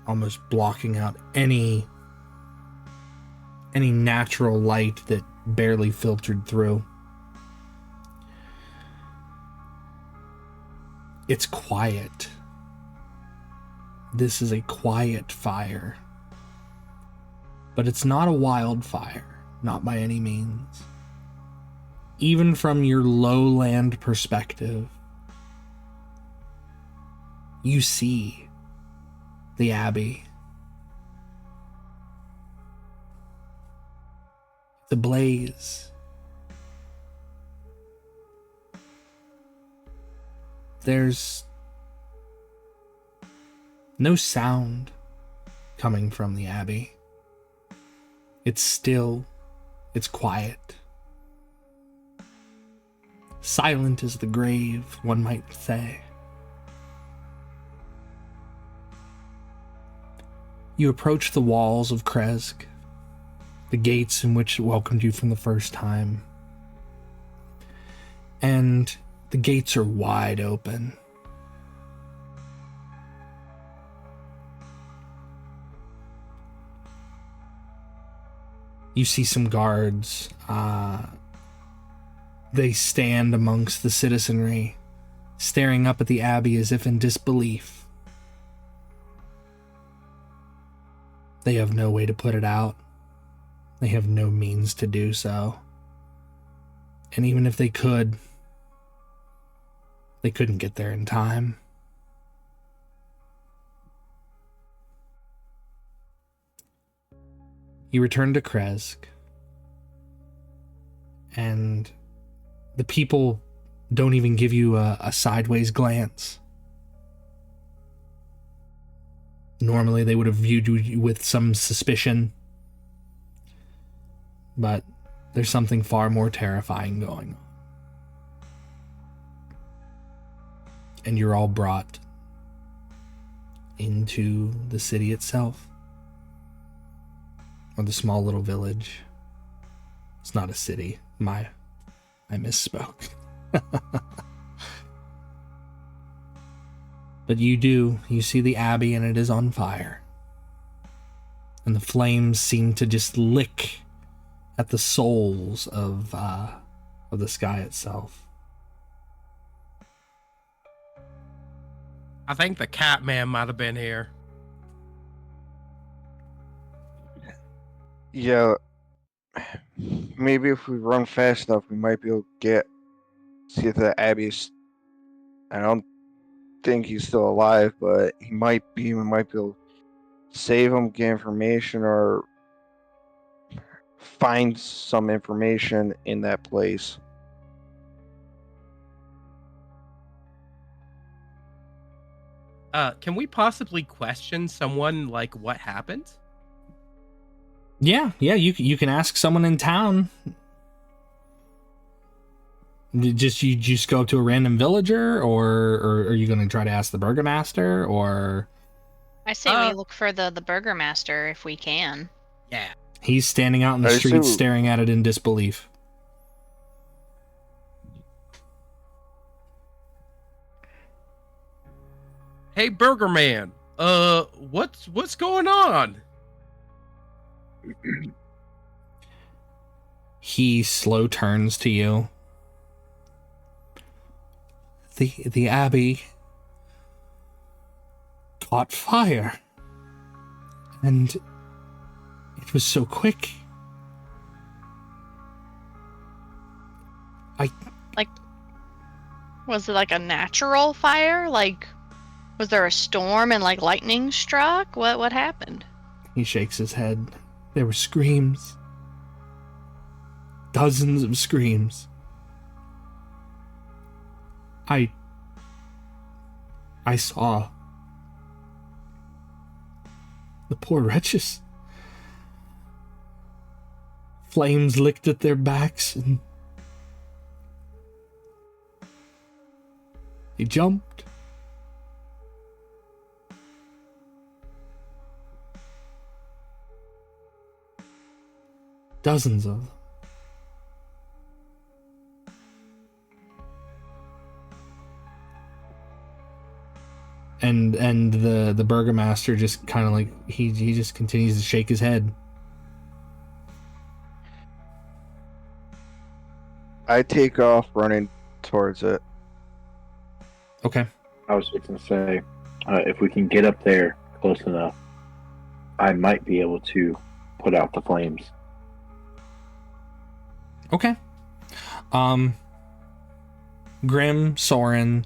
almost blocking out any natural light that barely filtered through. It's quiet. This is a quiet fire. But it's not a wildfire, not by any means. Even from your lowland perspective, you see the Abbey. The blaze. There's no sound coming from the Abbey. It's still, it's quiet. Silent as the grave, one might say. You approach the walls of Krezk, the gates in which it welcomed you from the first time. And the gates are wide open. You see some guards. They stand amongst the citizenry, staring up at the Abbey as if in disbelief. They have no way to put it out. They have no means to do so. And even if they could, they couldn't get there in time. You return to Krezk, and the people don't even give you a sideways glance. Normally they would have viewed you with some suspicion, but there's something far more terrifying going on. And you're all brought into the city itself, or the small little village. It's not a city. I misspoke. But you see the Abbey, and it is on fire. And the flames seem to just lick at the souls of the sky itself. I think the cat man might have been here. Yeah, maybe if we run fast enough, we might be able to see if the Abbey's. I don't think he's still alive, but he might be. We might be able to save him, get information, or find some information in that place. Can we possibly question someone, like, what happened? Yeah, you can ask someone in town. You just go up to a random villager, or are you going to try to ask the burgomaster, or? I say we look for the burgomaster if we can. Yeah. He's standing out in the street staring at it in disbelief. Hey, Burger Man. What's going on? He slow turns to you. The Abbey caught fire, and it was so quick. Was it like a natural fire? Like, was there a storm and like lightning struck? What happened? He shakes his head. There were screams. Dozens of screams. I saw the poor wretches. Flames licked at their backs and they jumped. Dozens of them. And the burgomaster just kind of like he just continues to shake his head. I take off running towards it. Okay. I was just going to say, if we can get up there close enough, I might be able to put out the flames. Okay. Grimm, Sorin,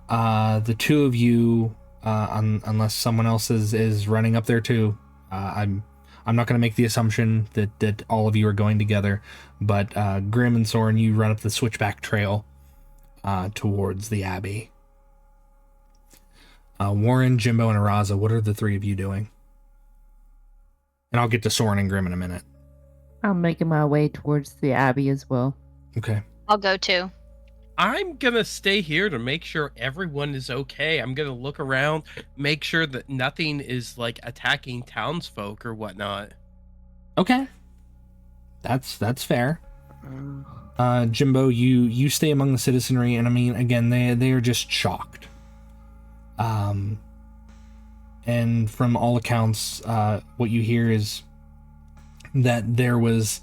the two of you, unless someone else is running up there too. I'm not going to make the assumption that all of you are going together, but Grimm and Sorin, you run up the switchback trail towards the abbey. Warren, Jymbo, and Araza, what are the three of you doing? And I'll get to Sorin and Grimm in a minute. I'm making my way towards the abbey as well. Okay. I'll go too. I'm gonna stay here to make sure everyone is okay. I'm gonna look around, make sure that nothing is like attacking townsfolk or whatnot. Okay. That's fair. Jymbo, you stay among the citizenry, and I mean, again, they are just shocked. And from all accounts, what you hear is that there was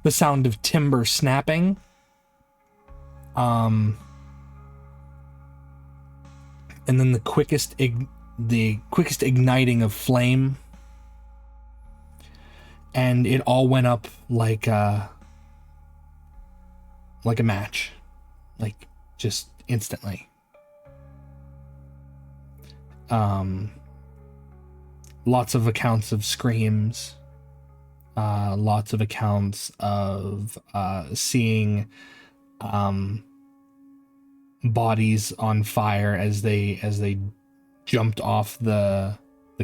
the sound of timber snapping. And then the quickest igniting of flame, and it all went up like a match, like just instantly. Lots of accounts of screams, lots of accounts of seeing bodies on fire as they jumped off the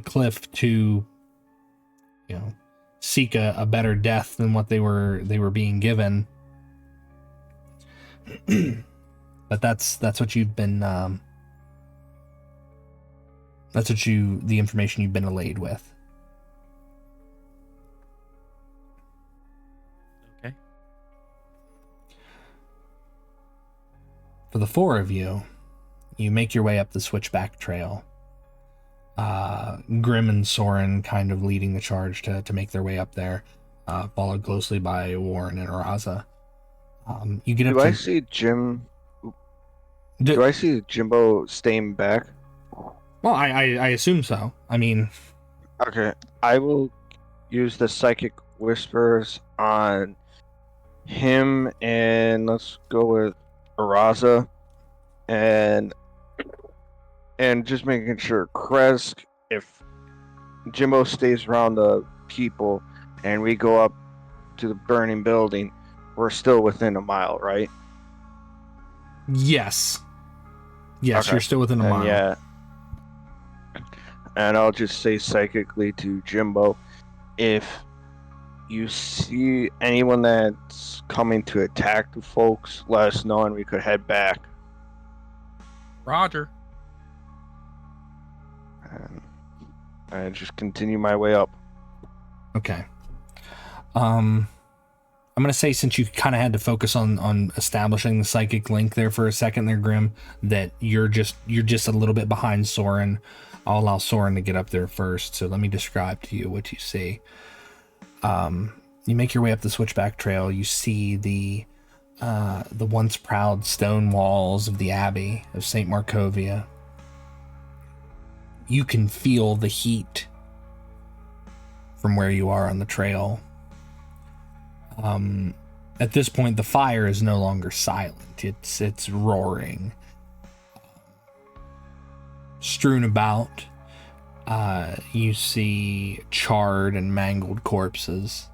cliff to, you know, seek a better death than what they were being given. But that's what you've been the information you've been allayed with. Okay. For the four of you, you make your way up the switchback trail. Grimm and Sorin kind of leading the charge to make their way up there, followed closely by Warren and Araza. You get up. Do I see Jymbo staying back? Well, I assume so. I mean, Okay, I will use the psychic whispers on him, and let's go with Araza, and just making sure Krezk, if Jymbo stays around the people and we go up to the burning building, we're still within a mile, right? yes, Okay. you're still within a mile. Yeah. And I'll just say psychically to Jymbo, if you see anyone that's coming to attack the folks, let us know and we could head back. Roger. And I just continue my way up. Okay. I'm gonna say, since you kind of had to focus on establishing the psychic link there for a second there, Grimm, that you're just a little bit behind Sorin. I'll allow Sorin to get up there first. So let me describe to you what you see. You make your way up the switchback trail. You see the once proud stone walls of the Abbey of St. Markovia. You can feel the heat from where you are on the trail. And At this point, the fire is no longer silent. It's roaring. Strewn about, you see charred and mangled corpses.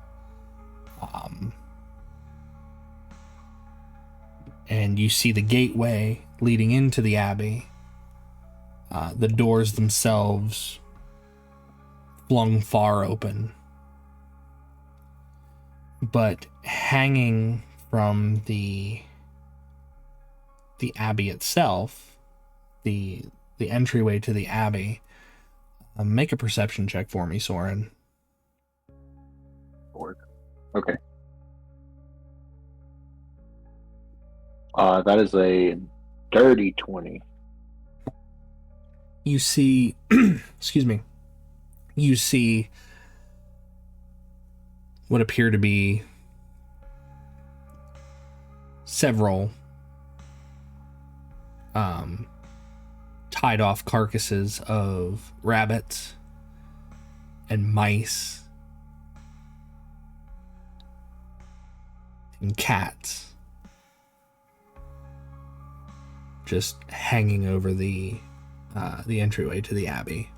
And you see the gateway leading into the abbey. The doors themselves flung far open. But hanging from the abbey itself, the entryway to the abbey, make a perception check for me, Sorin. Okay. That is a dirty 20. You see, excuse me, you see what appear to be several tied off carcasses of rabbits and mice and cats just hanging over the entryway to the abbey.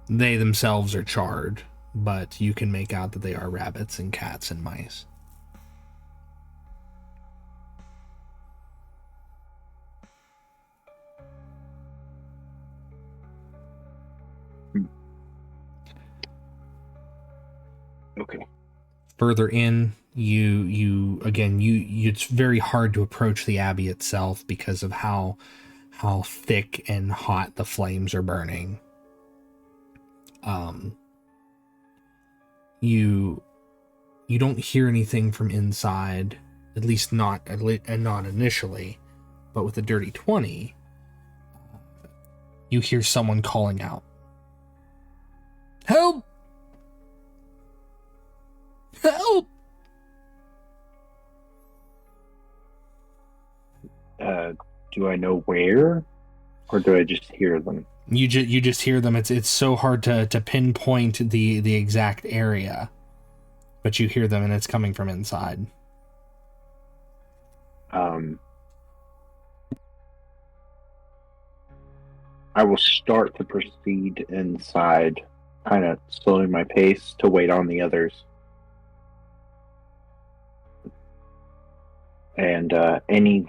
They themselves are charred, but you can make out that they are rabbits and cats and mice. Okay. Further in, you it's very hard to approach the abbey itself because of how thick and hot the flames are burning. You don't hear anything from inside, at least not initially, but with the dirty 20, you hear someone calling out, "Help! Help!" Do I know where, or do I just hear them? You just hear them. It's so hard to pinpoint the exact area, but you hear them, and it's coming from inside. I will start to proceed inside, kind of slowing my pace to wait on the others. And any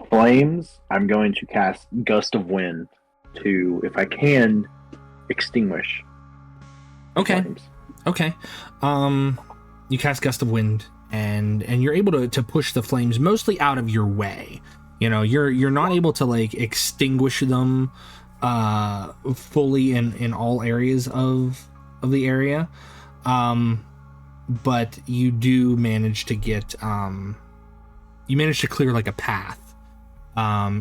flames, I'm going to cast Gust of Wind to, if I can, extinguish Okay. flames. Okay. You cast Gust of Wind, and you're able to push the flames mostly out of your way. You know, you're not able to extinguish them fully in all areas of the area. But you do manage to get you manage to clear a path.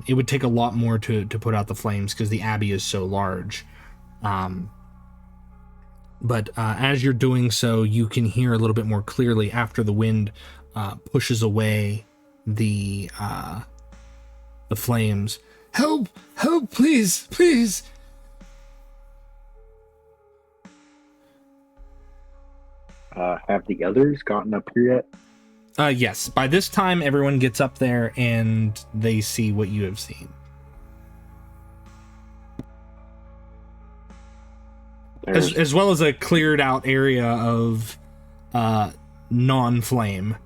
It would take a lot more to put out the flames because the abbey is so large. But as you're doing so, you can hear a little bit more clearly after the wind pushes away the flames. "Help! Help! Please! Please!" Have the others gotten up here yet? Yes. By this time, everyone gets up there and they see what you have seen. As well as a cleared out area of non-flame,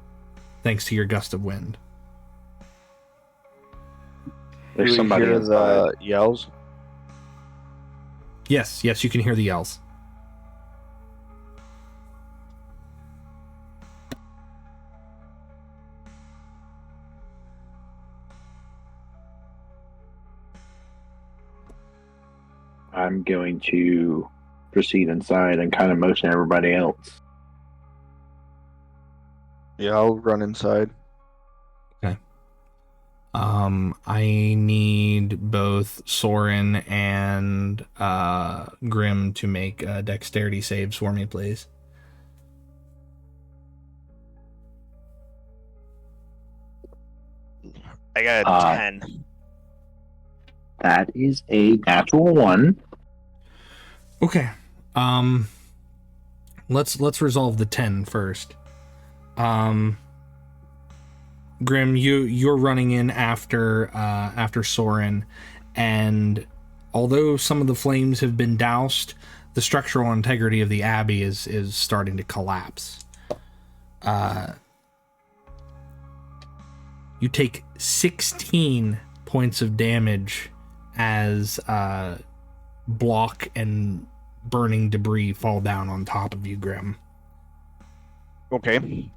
thanks to your Gust of Wind. There's Do we somebody hear inside. the yells? Yes, you can hear the yells. I'm going to proceed inside and kind of motion everybody else. Yeah, I'll run inside. I need both Sorin and Grimm to make dexterity saves for me, please. I got a 10. That is a natural 1. Okay. let's resolve the 10 first. Grimm, you're running in after Sorin, and although some of the flames have been doused, the structural integrity of the abbey is starting to collapse. You take 16 points of damage as block and burning debris fall down on top of you, Grimm. Okay.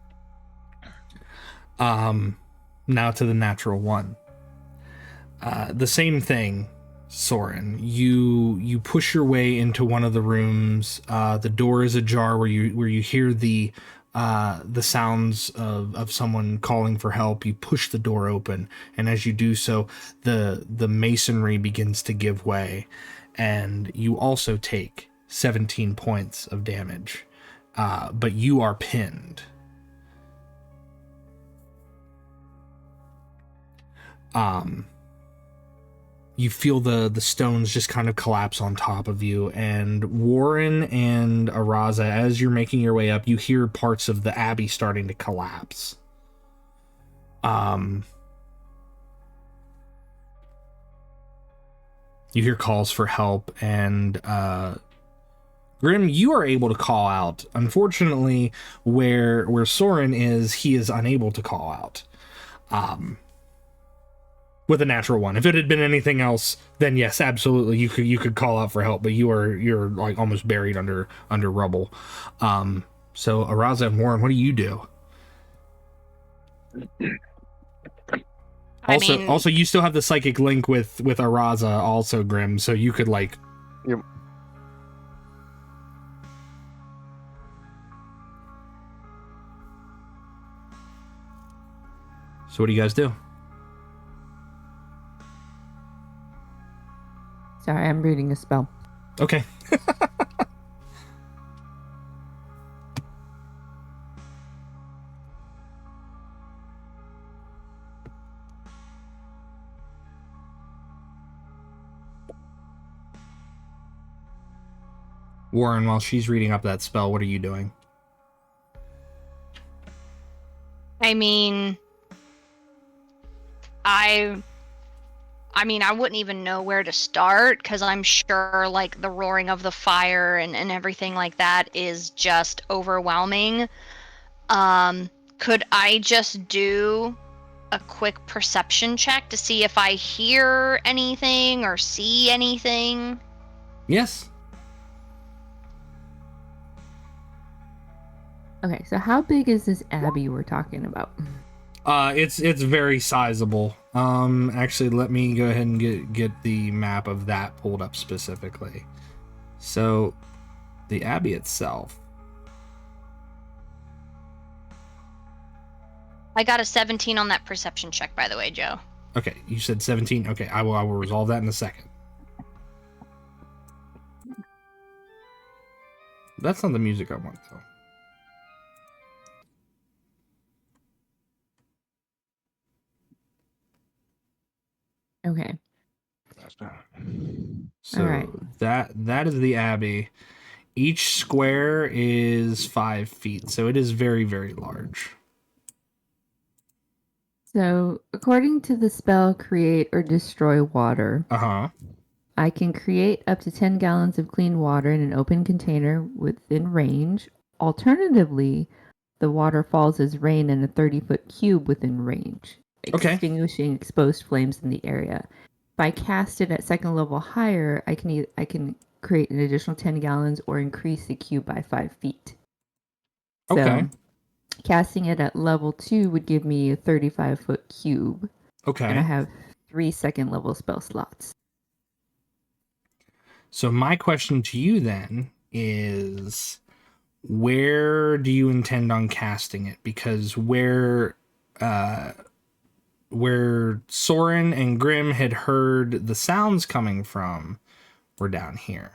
Now to the natural one. The same thing, Sorin. You push your way into one of the rooms. The door is ajar where you hear the sounds of someone calling for help. You push the door open, and as you do so, the masonry begins to give way, and you also take 17 points of damage, but you are pinned. You feel the stones just kind of collapse on top of you, and Warren and Araza, as you're making your way up, you hear parts of the abbey starting to collapse. You hear calls for help, and Grimm, you are able to call out. Unfortunately, where Sorin is, he is unable to call out. With a natural one. If it had been anything else, then yes, absolutely, you could call out for help, but you're like almost buried under rubble. So Araza and Warren, what do you do? Also, you still have the psychic link with Araza, also, Grimm, so you could like. Yep. So what do you guys do? Sorry, I'm reading a spell. Okay. Warren, while she's reading up that spell, what are you doing? I mean, I wouldn't even know where to start, because I'm sure like the roaring of the fire and everything like that is just overwhelming. Could I just do a quick perception check to see if I hear anything or see anything? Yes. Okay, so how big is this abbey we're talking about? It's very sizable. Actually, let me go ahead and get the map of that pulled up specifically. So, the abbey itself. I got a 17 on that perception check, by the way, Joe. Okay, you said 17. Okay, I will resolve that in a second. That's not the music I want, though. Okay. So all right. that is the abbey. Each square is 5 feet, so it is very, very large. So, according to the spell create or destroy water, I can create up to 10 gallons of clean water in an open container within range. Alternatively, the water falls as rain in a 30-foot cube within range, extinguishing exposed flames in the area. If I cast it at second level higher, I can create an additional 10 gallons or increase the cube by 5 feet. Okay. So, casting it at level 2 would give me a 35-foot cube. Okay. And I have 3 second level spell slots. So my question to you then is, where do you intend on casting it? Because where Sorin and Grimm had heard the sounds coming from were down here.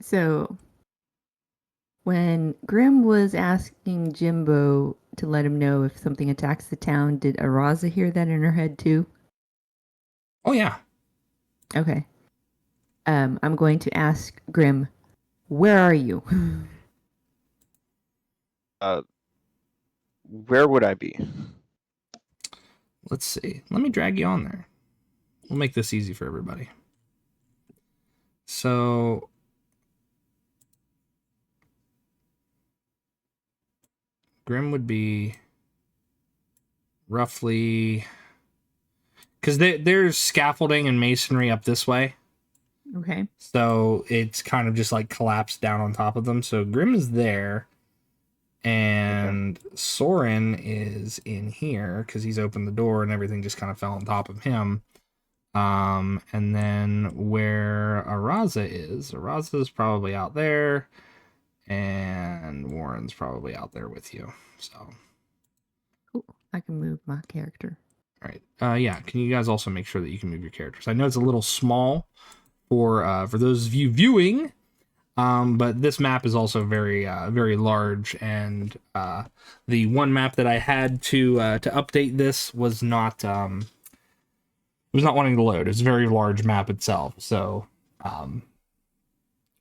So when Grimm was asking Jymbo to let him know if something attacks the town, did Araza hear that in her head too? Oh yeah. Okay. I'm going to ask Grimm, where are you? Where would I be? Let's see. Let me drag you on there. We'll make this easy for everybody. So Grimm would be roughly, because there's scaffolding and masonry up this way. Okay. So it's kind of just like collapsed down on top of them. So Grimm is there. And Sorin is in here because he's opened the door and everything just kind of fell on top of him. And then where Araza is probably out there. And Warren's probably out there with you. So. Cool. I can move my character. All right. Yeah. Can you guys also make sure that you can move your characters? I know it's a little small for those of you viewing. But this map is also very, very large, and the one map that I had to update this was not wanting to load. It's a very large map itself, so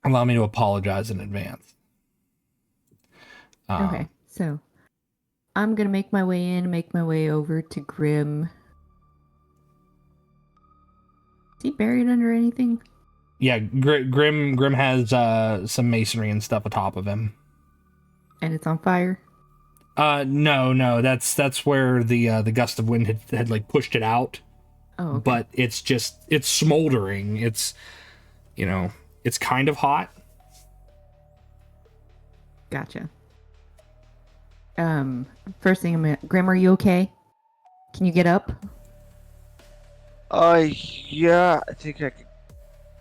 allow me to apologize in advance. Okay, so I'm gonna make my way over to Grimm. Is he buried under anything? Yeah, Grimm has some masonry and stuff atop of him. And it's on fire? No, that's where the gust of wind had like pushed it out. Oh, okay. But it's smoldering. It's, it's kind of hot. Gotcha. First thing Grimm, are you okay? Can you get up? Yeah, I think I could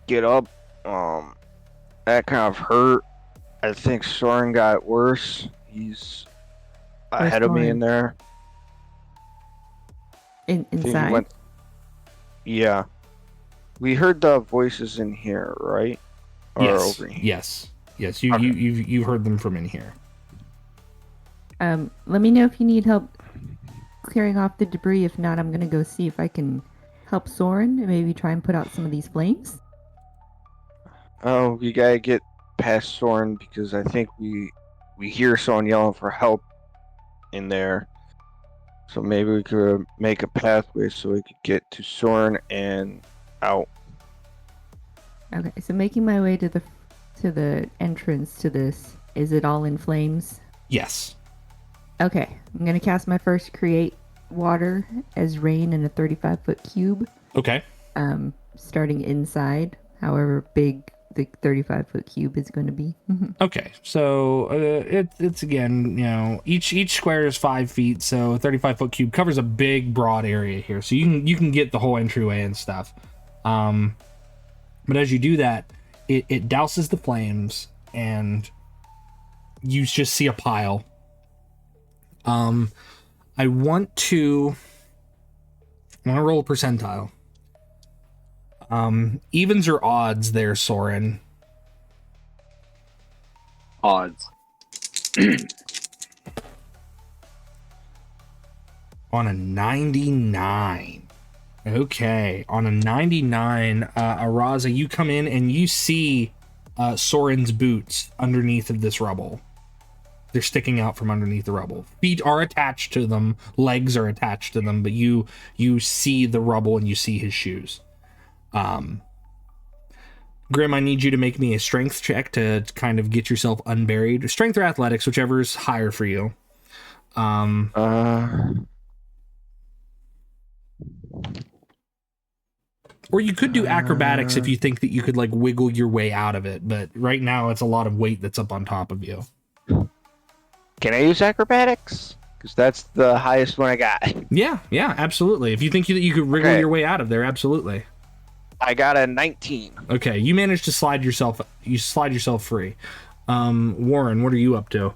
get up. That kind of hurt. I think Sorin got worse. He's ahead of me in there. Inside? Yeah. We heard the voices in here, right? Or yes. over here? Yes. You've heard them from in here. Let me know if you need help clearing off the debris. If not, I'm gonna go see if I can help Sorin and maybe try and put out some of these flames. Oh, we gotta get past Sorin because I think we hear someone yelling for help in there. So maybe we could make a pathway so we could get to Sorin and out. Okay, so making my way to the entrance to this, is it all in flames? Yes. Okay, I'm gonna cast my first create water as rain in a 35-foot cube. Okay. Starting inside, however big the 35-foot cube is going to be. Okay, so it's again, each square is 5 feet, so a 35-foot cube covers a big, broad area here, so you can get the whole entryway and stuff. But as you do that, it douses the flames, and you just see a pile. I want to roll a percentile. Evens or odds there, Sorin? Odds. On a 99. Okay, on a 99, Araza, you come in and you see Sorin's boots underneath of this rubble. They're sticking out from underneath the rubble. Feet are attached to them, legs are attached to them, but you see the rubble and you see his shoes. Grimm, I need you to make me a strength check to kind of get yourself unburied. Strength or athletics, whichever's higher for you. Or you could do acrobatics if you think that you could like wiggle your way out of it, but right now it's a lot of weight that's up on top of you. Can I use acrobatics? Because that's the highest one I got. Yeah, absolutely. If you think that you could wriggle your way out of there, absolutely. I got a 19. Okay, you managed to slide yourself free. Warren, what are you up to?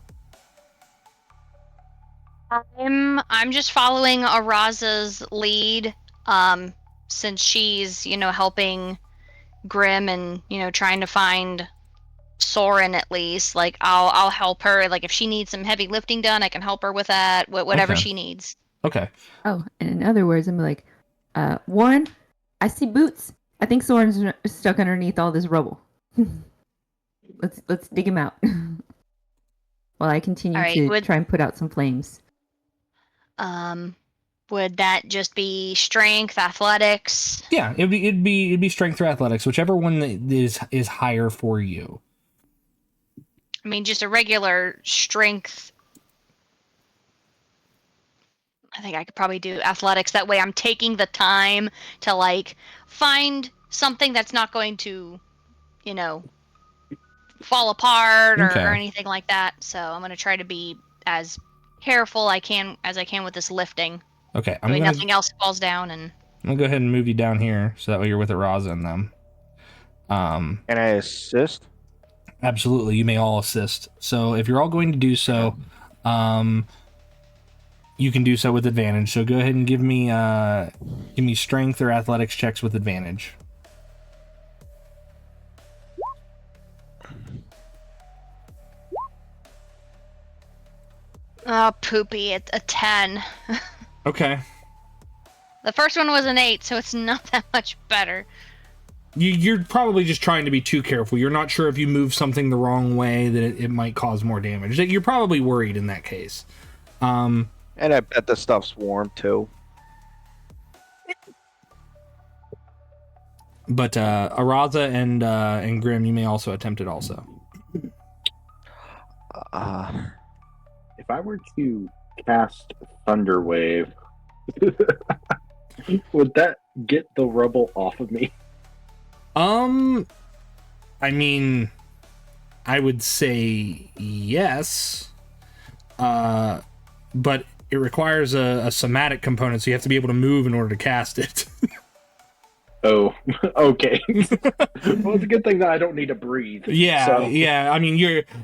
I'm just following Araza's lead, since she's, helping Grimm and, trying to find Sorin at least. Like, I'll help her. Like, if she needs some heavy lifting done, I can help her with that, whatever she needs. Okay. Oh, and in other words, I'm like, Warren, I see boots. I think Sorin's stuck underneath all this rubble. Let's dig him out. While I continue All right, to try and put out some flames. Would that just be strength, athletics? Yeah, it'd be strength or athletics, whichever one that is higher for you. I mean, just a regular strength. I think I could probably do athletics. That way I'm taking the time to, like, find something that's not going to, you know, fall apart or anything like that. So I'm going to try to be as careful as I can with this lifting. Okay, Nothing else falls down. And I'm gonna go ahead and move you down here so that way you're with Araza and them. Can I assist? Absolutely, you may all assist. So if you're all going to do so, you can do so with advantage. So go ahead and give me strength or athletics checks with advantage. Oh, poopy! It's a 10. Okay. The first one was an 8, so it's not that much better. You're probably just trying to be too careful. You're not sure if you move something the wrong way that it might cause more damage. You're probably worried in that case. And I bet the stuff's warm too. But Araza and Grimm, you may also attempt it also. If I were to cast Thunder Wave, would that get the rubble off of me? I mean, I would say yes. But it requires a somatic component, so you have to be able to move in order to cast it. Oh, okay. Well, it's a good thing that I don't need to breathe. Yeah, so. yeah. I mean,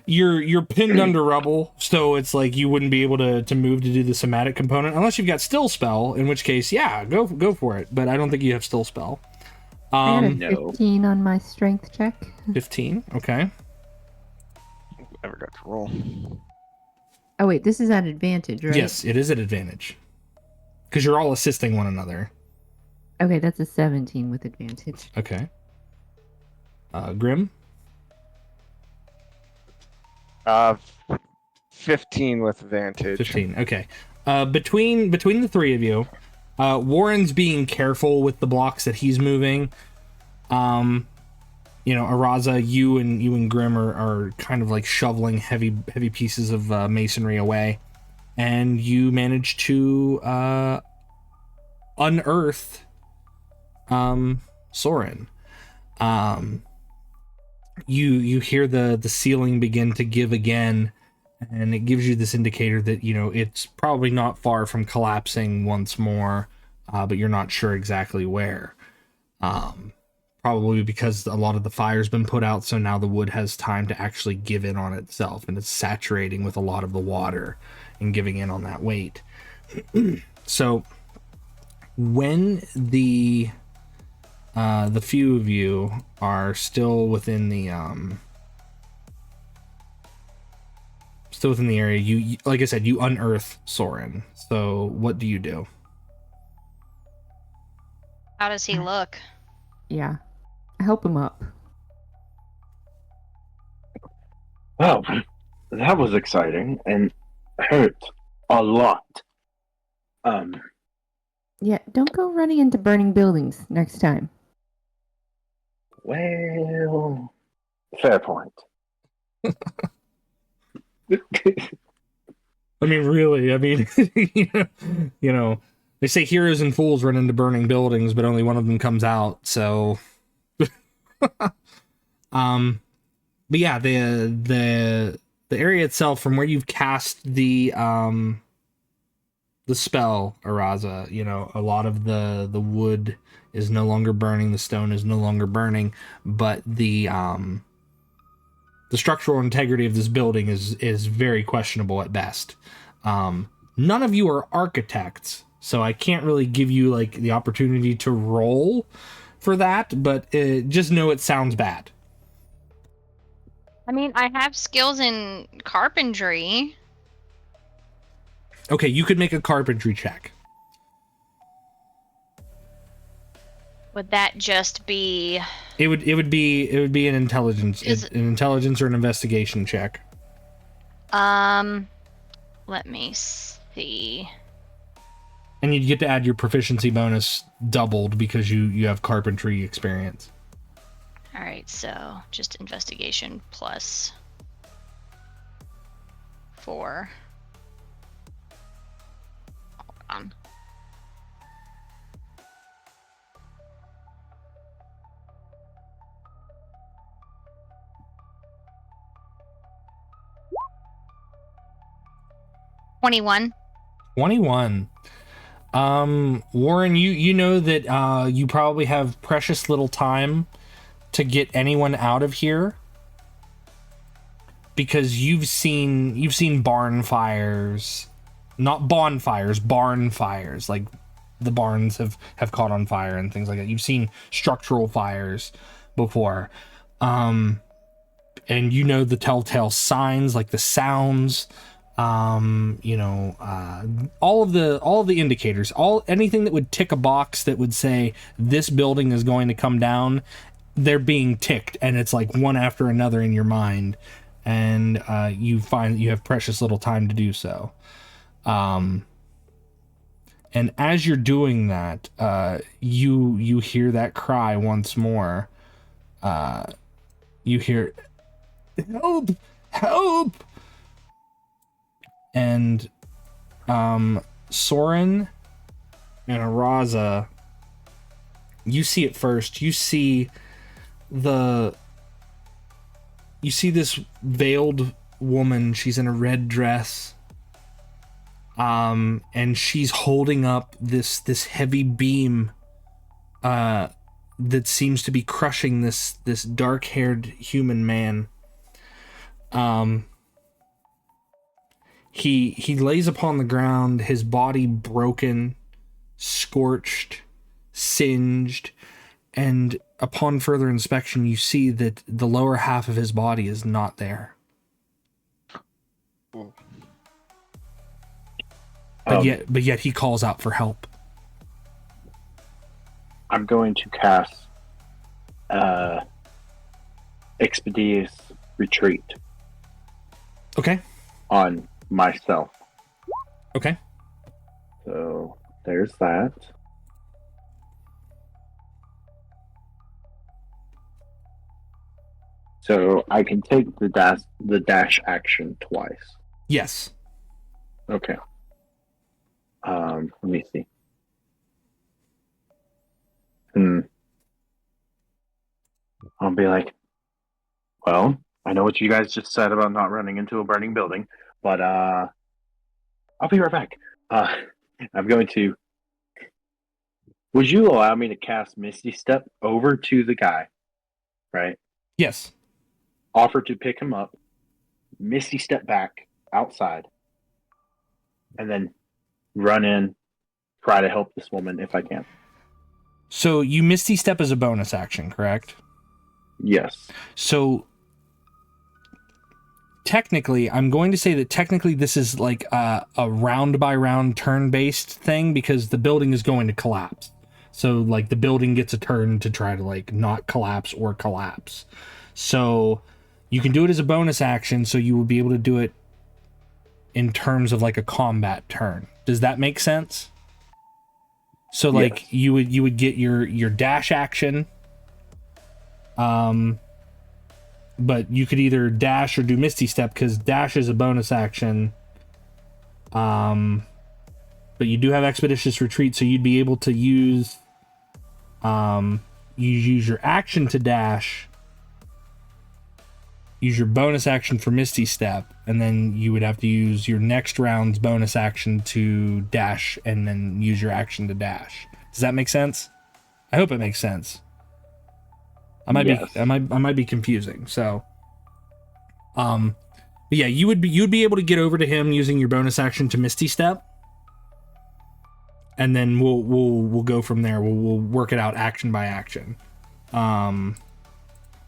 you're pinned under rubble, so it's like you wouldn't be able to move to do the somatic component unless you've got still spell. In which case, yeah, go for it. But I don't think you have still spell. I had a 15 on my strength check. 15. Okay. I forgot to roll. Oh wait, this is at advantage, right? Yes, it is at advantage because you're all assisting one another. Okay, that's a 17 with advantage. Okay. Grimm? 15 with advantage. 15, okay. Between the three of you, Warren's being careful with the blocks that he's moving. Araza, you and Grimm are kind of like shoveling heavy pieces of masonry away. And you manage to unearth Sorin. You hear the ceiling begin to give again, and it gives you this indicator that it's probably not far from collapsing once more, but you're not sure exactly where. Probably because a lot of the fire's been put out, so now the wood has time to actually give in on itself, and it's saturating with a lot of the water and giving in on that weight. So when the few of you are still within the area, you like I said, you unearth Sorin. So what do you do? How does he look? Yeah. Help him up. Wow, that was exciting and hurt a lot. Yeah, don't go running into burning buildings next time. Well, fair point. I mean, really, they say heroes and fools run into burning buildings, but only one of them comes out, so but yeah, the area itself, from where you've cast the spell, Araza, a lot of the wood is no longer burning, the stone is no longer burning, but the structural integrity of this building is very questionable at best. None of you are architects, so I can't really give you like the opportunity to roll for that, but just know it sounds bad. I mean, I have skills in carpentry. Okay, you could make a carpentry check. Would that just be? It would be an intelligence or an investigation check. Let me see. And you'd get to add your proficiency bonus doubled because you have carpentry experience. All right, so just investigation plus 4. Hold on. $21. 21. Warren, you know that you probably have precious little time to get anyone out of here because you've seen barn fires, not bonfires, barn fires, like the barns have caught on fire and things like that. You've seen structural fires before, and you know the telltale signs, like the sounds. All of the indicators, anything that would tick a box that would say this building is going to come down, they're being ticked, and it's like one after another in your mind, and you find that you have precious little time to do so. And as you're doing that, you hear that cry once more. You hear, "Help! Help!" And Sorin and Araza, you see it first. You see this veiled woman. She's in a red dress, and she's holding up this heavy beam that seems to be crushing this dark-haired human man. He lays upon the ground, his body broken, scorched, singed, and upon further inspection, you see that the lower half of his body is not there. But yet he calls out for help. I'm going to cast Expeditious Retreat. Okay. On myself. Okay. So there's that. So I can take the dash action twice. Yes. Okay. Let me see. I'll be like, well, I know what you guys just said about not running into a burning building, but I'll be right back. I'm going to. Would you allow me to cast Misty Step over to the guy? Right? Yes. Offer to pick him up, Misty Step back outside, and then run in, try to help this woman if I can. So you Misty Step as a bonus action, correct? Yes. So technically, I'm going to say that technically this is like a round by round turn based thing because the building is going to collapse. So like the building gets a turn to try to like not collapse or collapse. So you can do it as a bonus action, so you will be able to do it in terms of like a combat turn. Does that make sense? So like yes. you would get your dash action. But you could either dash or do Misty Step because dash is a bonus action. But you do have Expeditious Retreat, so you'd be able to use your action to dash, use your bonus action for Misty Step, and then you would have to use your next round's bonus action to dash, and then use your action to dash. Does that make sense? I hope it makes sense. I might be confusing. So, yeah, you'd be able to get over to him using your bonus action to Misty Step, and then we'll go from there. We'll work it out action by action.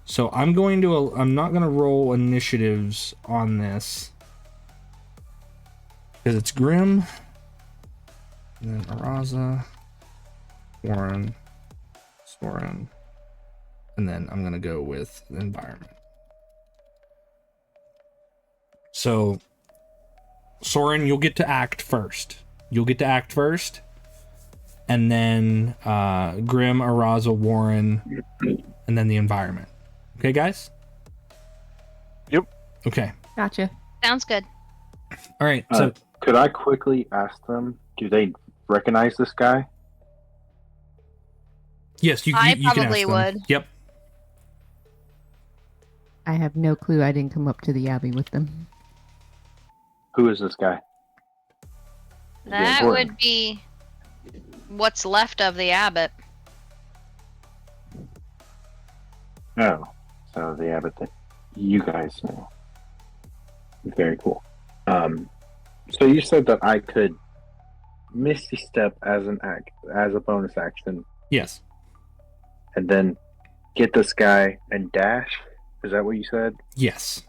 So I'm not gonna roll initiatives on this because it's Grimm, and then Araza, Warren, Sorin. And then I'm going to go with the environment. So, Sorin, you'll get to act first. And then Grimm, Araza, Warren, and then the environment. Okay, guys? Yep. Okay. Gotcha. Sounds good. All right. So, could I quickly ask them, do they recognize this guy? yes, you I can ask probably them. would. Yep. I have no clue. I didn't come up to the Abbey with them. Who is this guy? That would be what's left of the abbot. Oh, so the abbot that you guys know. Very cool. So you said that I could Misty Step as a bonus action, Yes. and then get this guy and dash. Is that what you said? Yes.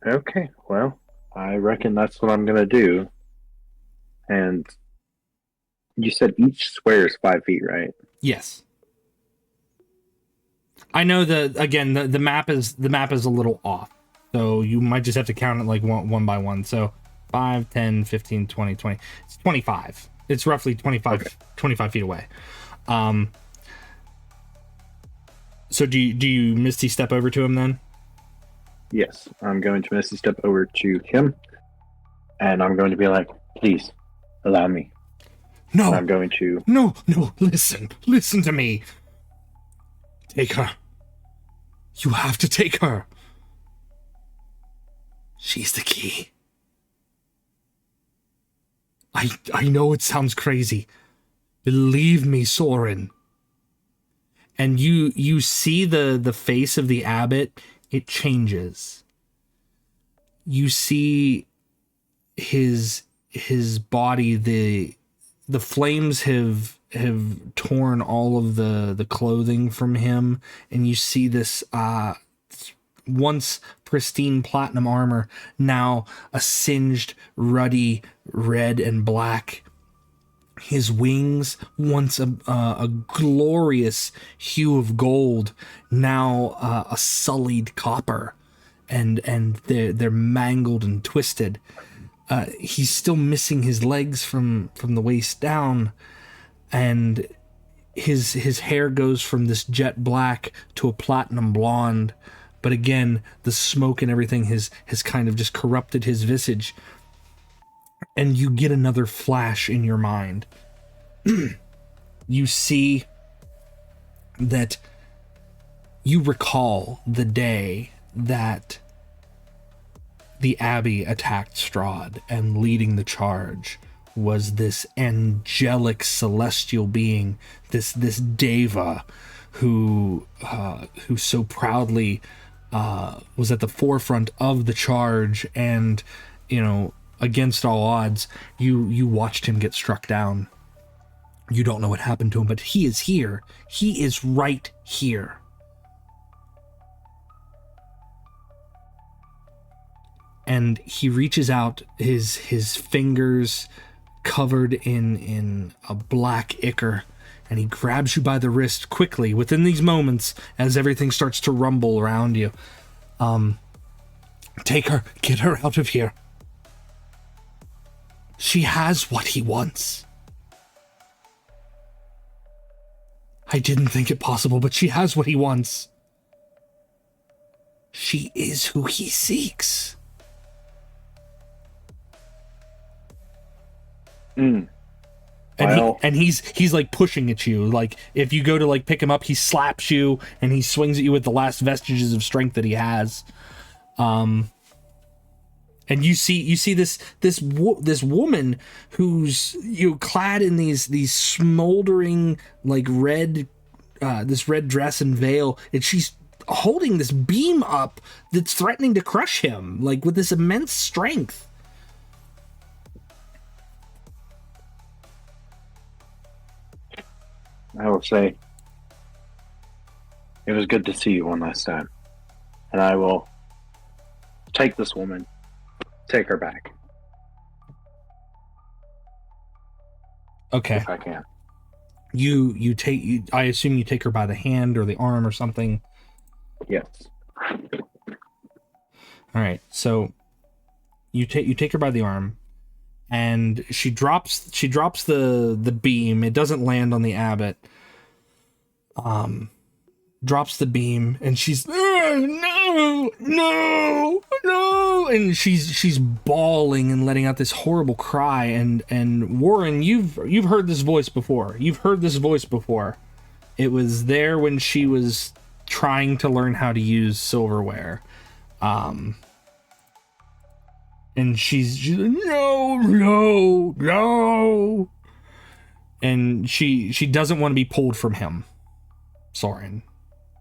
Okay, well, I reckon that's what I'm gonna do. And you said each square is 5 feet, right? Yes. I know the map is a little off. So you might just have to count it like one by one. So 5, 10, 15, 20, 20. It's 25. It's roughly 25, okay. 25 feet away. So do you Misty Step over to him then? Yes, I'm going to Misty Step over to him, and I'm going to be like, please, allow me. No. And I'm going to... No, listen to me. Take her. You have to take her. She's the key. I know it sounds crazy. Believe me, Sorin. And you see the face of the abbot, it changes. You see his body, the flames have torn all of the clothing from him, and you see this once pristine platinum armor, now a singed, ruddy red and black. His wings, once a glorious hue of gold, now a sullied copper, and they're mangled and twisted. He's still missing his legs from the waist down, and his hair goes from this jet black to a platinum blonde. But again, the smoke and everything has kind of just corrupted his visage. And you get another flash in your mind. You see that you recall the day that the Abbey attacked Strahd, and leading the charge was this angelic celestial being, this Deva, who so proudly was at the forefront of the charge, and against all odds, you watched him get struck down. You don't know what happened to him, but he is here. He is right here. And he reaches out, his fingers covered in a black ichor, and he grabs you by the wrist quickly within these moments as everything starts to rumble around you. Take her, get her out of here. She has what he wants. I didn't think it possible, but she has what he wants. She is who he seeks. And he's like pushing at you. Like if you go to like pick him up, he slaps you and he swings at you with the last vestiges of strength that he has. And you see this woman who's clad in these smoldering like red this red dress and veil, and she's holding this beam up that's threatening to crush him like with this immense strength. I will say it was good to see you one last time, and I will take this woman. Take her back. Okay. if I can. I assume you take her by the hand or the arm or something. Yes. All right. So you take her by the arm, and she drops the beam. It doesn't land on the abbot. Drops the beam, and she's no, and she's bawling and letting out this horrible cry. And Warren, you've heard this voice before. It was there when she was trying to learn how to use silverware. And she's like, no. And she doesn't want to be pulled from him, Sorin.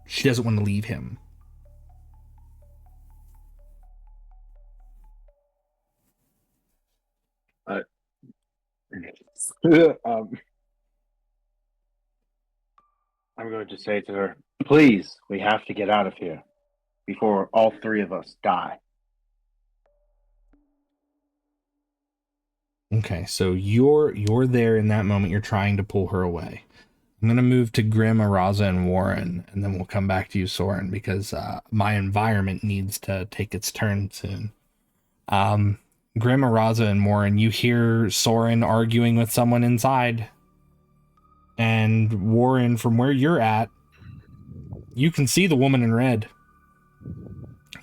She doesn't want to leave him. I'm going to say to her, please, we have to get out of here before all three of us die. Okay, so you're there in that moment. You're trying to pull her away. I'm going to move to Grimm, Araza, and Warren, and then we'll come back to you, Sorin, because my environment needs to take its turn soon. Grimm, Araza, and Warren, you hear Sorin arguing with someone inside. And Warren, from where you're at, you can see the woman in red.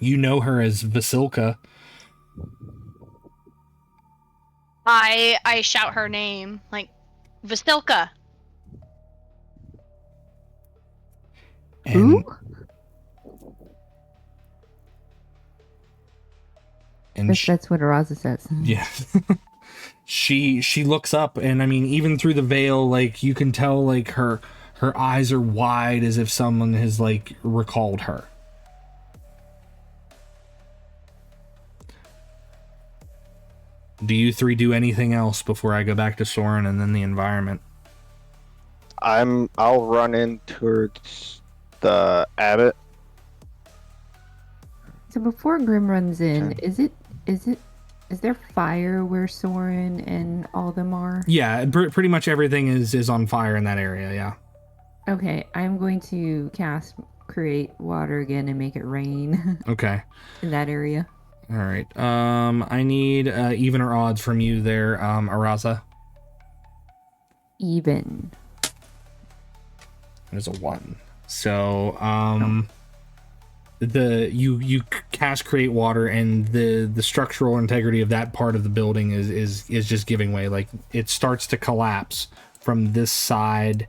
You know her as Vasilka. I shout her name, like, Vasilka. Who? And That's what Araza says. Yeah. She looks up, and I mean, even through the veil, like, you can tell, like, her eyes are wide as if someone has, like, recalled her. Do you three do anything else before I go back to Sorin and then the environment? I'll run in towards the abbot. So before Grimm runs in, Okay. is there fire where Sorin and all them are? Yeah, pretty much everything is on fire in that area, yeah. Okay, I'm going to create water again and make it rain Okay. in that area. All right. I need even or odds from you there, Araza. Even. There's a 1. So, you cast create water, and the structural integrity of that part of the building is just giving way. Like, it starts to collapse from this side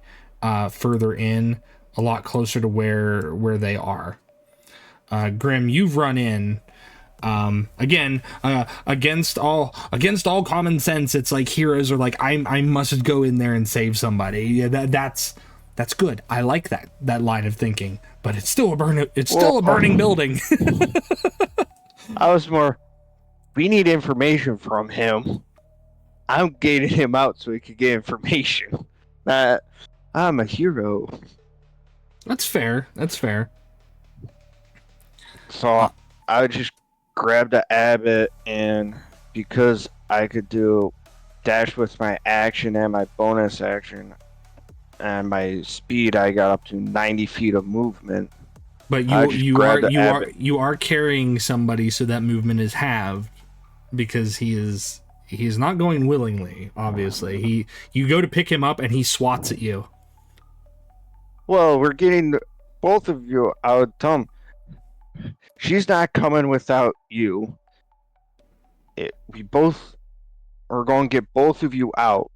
further in, a lot closer to where they are. Grimm, you've run in. Again, against all common sense, it's like heroes are like, I must go in there and save somebody. Yeah, that's good. I like that line of thinking, but it's still a burning building. I was more, we need information from him. I'm gating him out so he could get information. I'm a hero. That's fair. So I would just grab the abbot, and because I could do dash with my action and my bonus action and my speed, I got up to 90 feet of movement. But you are carrying somebody, so that movement is halved because he is not going willingly. Obviously, you go to pick him up and he swats at you. Well, we're getting both of you out. Tell him she's not coming without you. We both are going to get both of you out.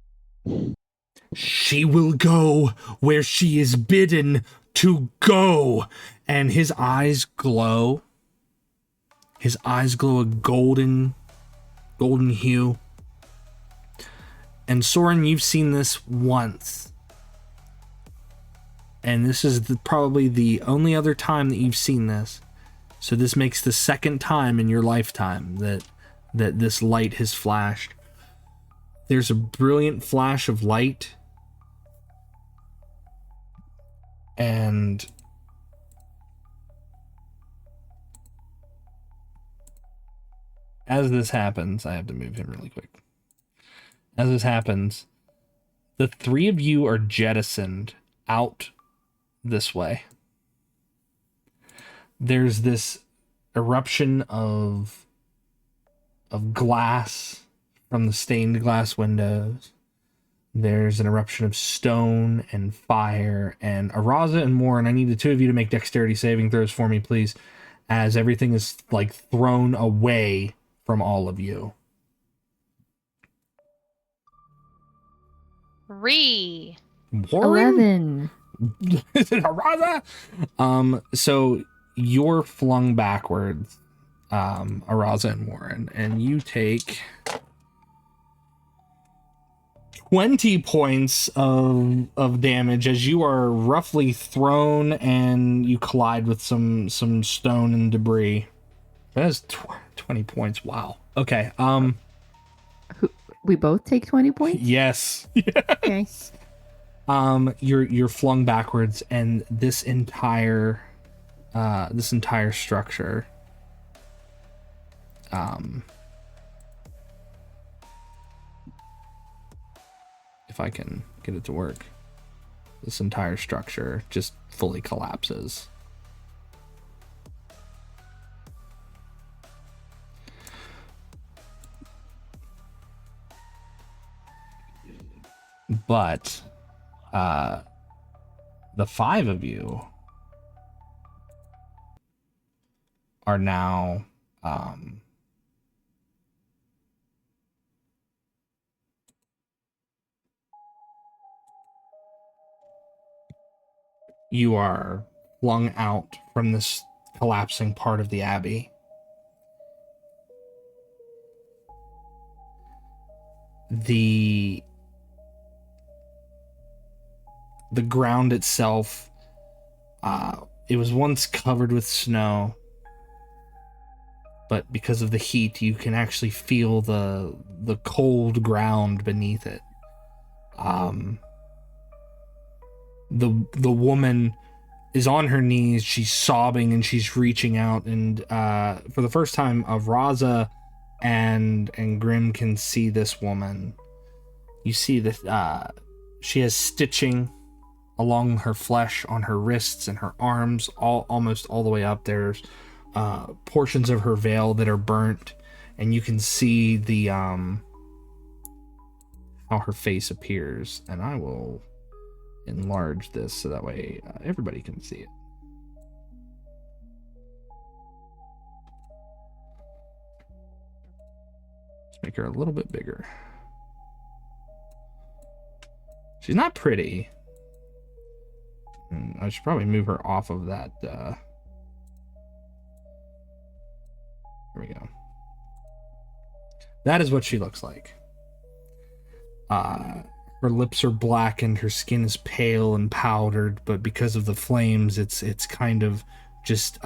She will go where she is bidden to go. And his eyes glow. His eyes glow a golden hue. And Sorin, you've seen this once. And this is probably the only other time that you've seen this. So this makes the second time in your lifetime that this light has flashed. There's a brilliant flash of light. And as this happens, I have to move him really quick. As this happens, The three of you are jettisoned out this way. There's this eruption of glass from the stained glass windows. There's an eruption of stone and fire, and Araza and Morin, I need the two of you to make dexterity saving throws for me, please, as everything is like thrown away from all of you. 3. Morin? 11. Is it Araza? So you're flung backwards, Araza and Morin, and you take 20 points of damage as you are roughly thrown and you collide with some stone and debris. That is 20 points. Wow. Okay. We both take 20 points? Yes. Okay. You're flung backwards, and this entire structure if I can get it to work, this entire structure just fully collapses. But the 5 of you are now you are flung out from this collapsing part of the abbey. The ground itself, it was once covered with snow, but because of the heat, you can actually feel the cold ground beneath it. The woman is on her knees, she's sobbing and she's reaching out, and for the first time, Araza and Grimm can see this woman. You see that she has stitching along her flesh, on her wrists and her arms, almost all the way up. There's portions of her veil that are burnt, and you can see the how her face appears. And I will enlarge this so that way everybody can see it. Let's make her a little bit bigger. She's not pretty. I should probably move her off of that. Here we go. That is what she looks like. Her lips are blackened, her skin is pale and powdered, but because of the flames, it's kind of just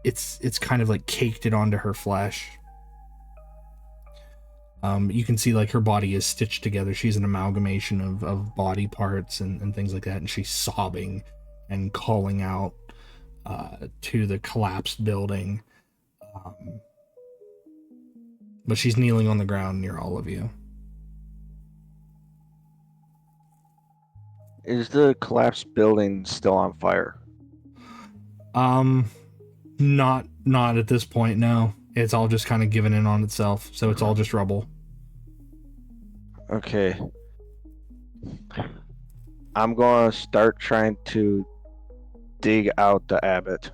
it's kind of like caked it onto her flesh. You can see like her body is stitched together. She's an amalgamation of body parts and things like that, and she's sobbing and calling out to the collapsed building. But she's kneeling on the ground near all of you. Is the collapsed building still on fire? Not at this point, no. It's all just kind of given in on itself, so it's all just rubble. Okay. I'm gonna start trying to dig out the abbot.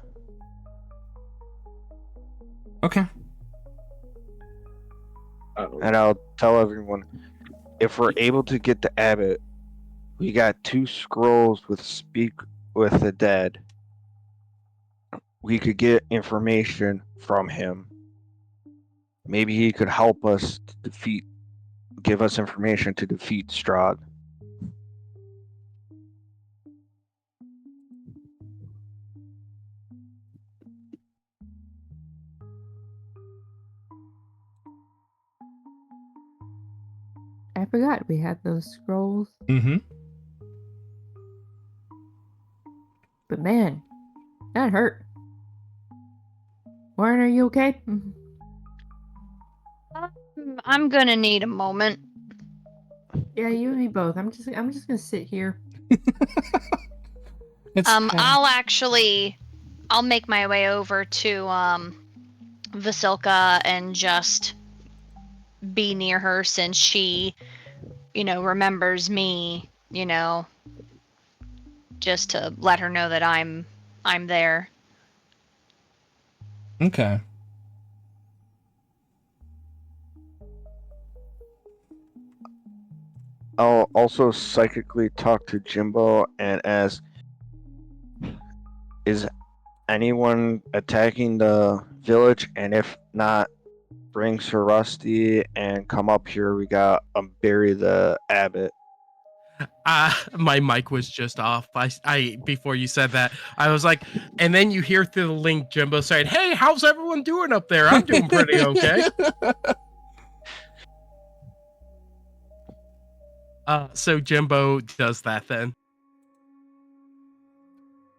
Okay. And I'll tell everyone, if we're able to get the abbot, we got 2 scrolls with speak with the dead. We could get information from him. Maybe he could help us to give us information to defeat Strahd. I forgot we had those scrolls. Mm-hmm. But man, that hurt. Warren, are you okay? I'm gonna need a moment. Yeah, you and me both. I'm just gonna sit here. I'll make my way over to Vasilka and just be near her since she, remembers me, just to let her know that I'm there. Okay. I'll also psychically talk to Jymbo and ask, is anyone attacking the village? And if not, bring Sir Rusty and come up here. We got bury the abbot. My mic was just off. I before you said that, I was like, and then you hear through the link Jymbo saying, "Hey, how's everyone doing up there? I'm doing pretty okay." So Jymbo does that then.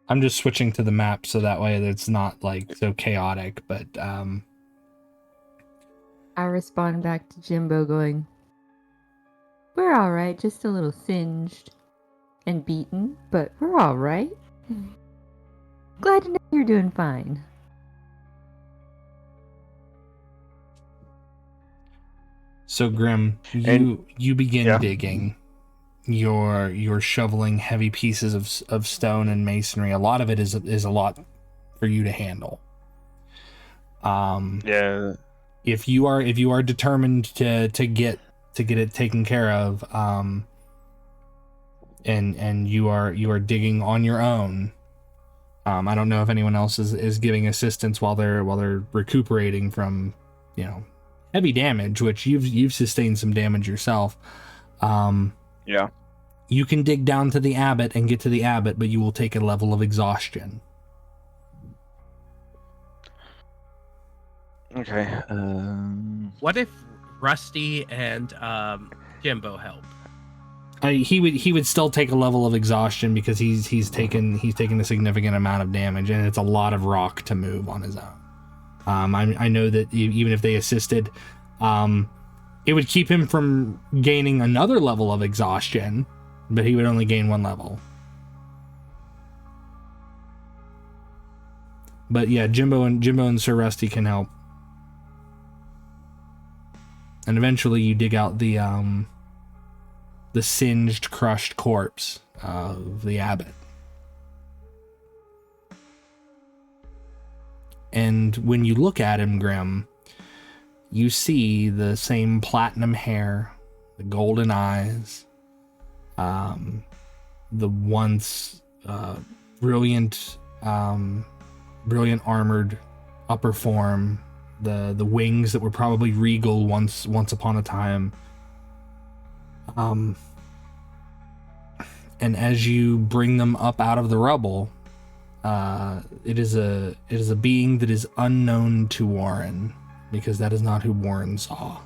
I'm just switching to the map so that way it's not like so chaotic, but I respond back to Jymbo going, "We're all right, just a little singed and beaten, but we're all right. Glad to know you're doing fine." So Grimm, you begin digging. You're shoveling heavy pieces of stone and masonry. A lot of it is a lot for you to handle. Yeah. If you are determined to get it taken care of, and you are digging on your own. I don't know if anyone else is giving assistance while they're recuperating from, heavy damage, which you've sustained some damage yourself. Yeah. You can dig down to the abbot and get to the abbot, but you will take a level of exhaustion. Okay. What if Rusty and Jymbo help? He would still take a level of exhaustion because he's taken a significant amount of damage, and it's a lot of rock to move on his own. I know that even if they assisted, it would keep him from gaining another level of exhaustion, but he would only gain one level. But yeah, Jymbo and Sir Rusty can help. And eventually you dig out the singed, crushed corpse of the abbot. And when you look at him, Grimm, you see the same platinum hair, the golden eyes, the once brilliant armored upper form, the wings that were probably regal once upon a time. And as you bring them up out of the rubble, it is a being that is unknown to Warren, because that is not who Warren saw.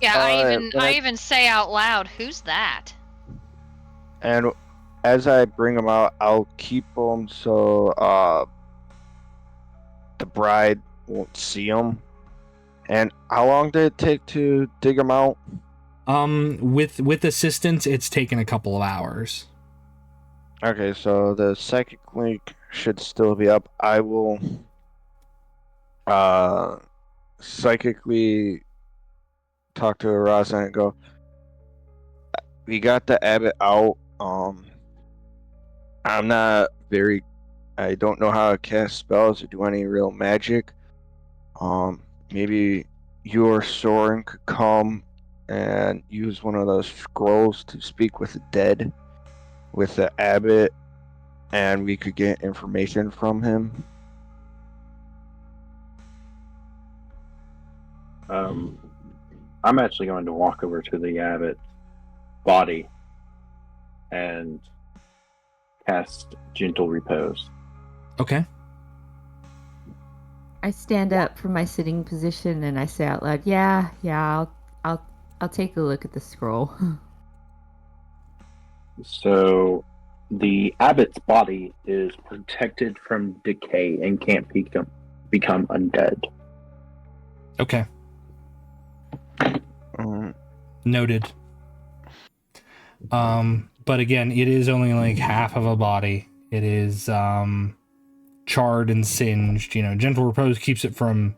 Yeah, I even say out loud, "Who's that?" And as I bring them out, I'll keep them so the bride won't see them. And how long did it take to dig them out? With assistance, it's taken a couple of hours. Okay, so the psychic link should still be up. I will psychically talk to Araza and go, we got the abbot out. I don't know how to cast spells or do any real magic. Maybe you or Sorin could come and use one of those scrolls to speak with the dead, with the abbot, and we could get information from him. I'm actually going to walk over to the abbot's body and cast Gentle Repose. Okay. I stand up from my sitting position and I say out loud, "Yeah, I'll take a look at the scroll." So the abbot's body is protected from decay and can't become undead. Okay. Noted. But again, it is only like half of a body. It is charred and singed. Gentle repose keeps it from,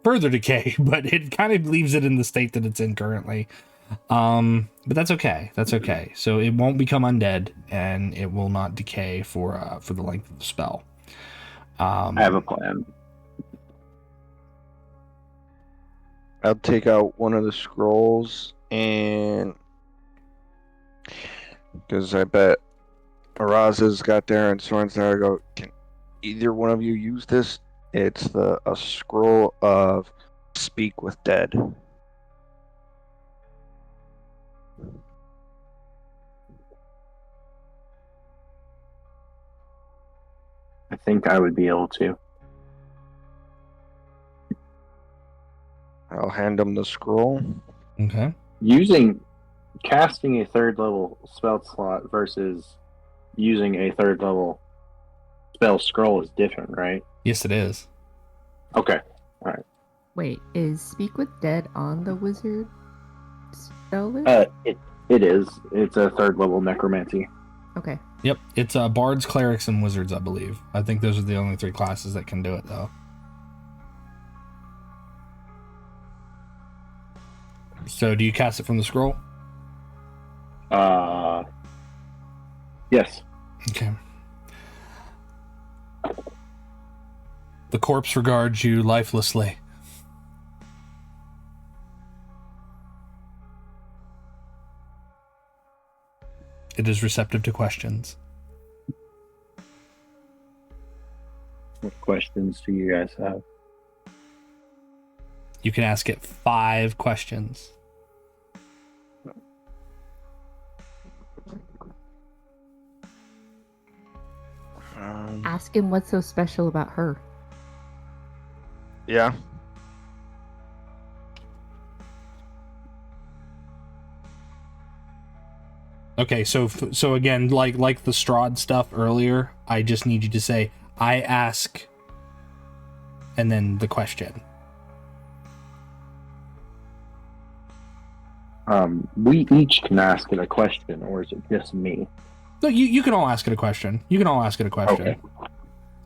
further decay, but it kind of leaves it in the state that it's in currently. But that's okay. That's okay. So it won't become undead, and it will not decay for the length of the spell. I have a plan. I'll take out one of the scrolls, and because I bet Araza's got there and Sorin's there, I go, can either one of you use this? It's a scroll of Speak with Dead. I think I would be able to. I'll hand him the scroll. Okay. Casting a third level spell slot versus using a third level spell scroll is different, right? Yes, it is. Okay. All right. Wait, is Speak with Dead on the wizard spell list? It is. It's a third level necromancy. Okay. Yep. It's bards, clerics, and wizards, I believe. I think those are the only 3 classes that can do it, though. So, do you cast it from the scroll? Yes. Okay. The corpse regards you lifelessly. It is receptive to questions. What questions do you guys have? You can ask it 5 questions. Ask him what's so special about her. Yeah. Okay, so again, like the Strahd stuff earlier, I just need you to say, I ask, and then the question. We each can ask it a question, or is it just me? No, you can all ask it a question. You can all ask it a question. Okay.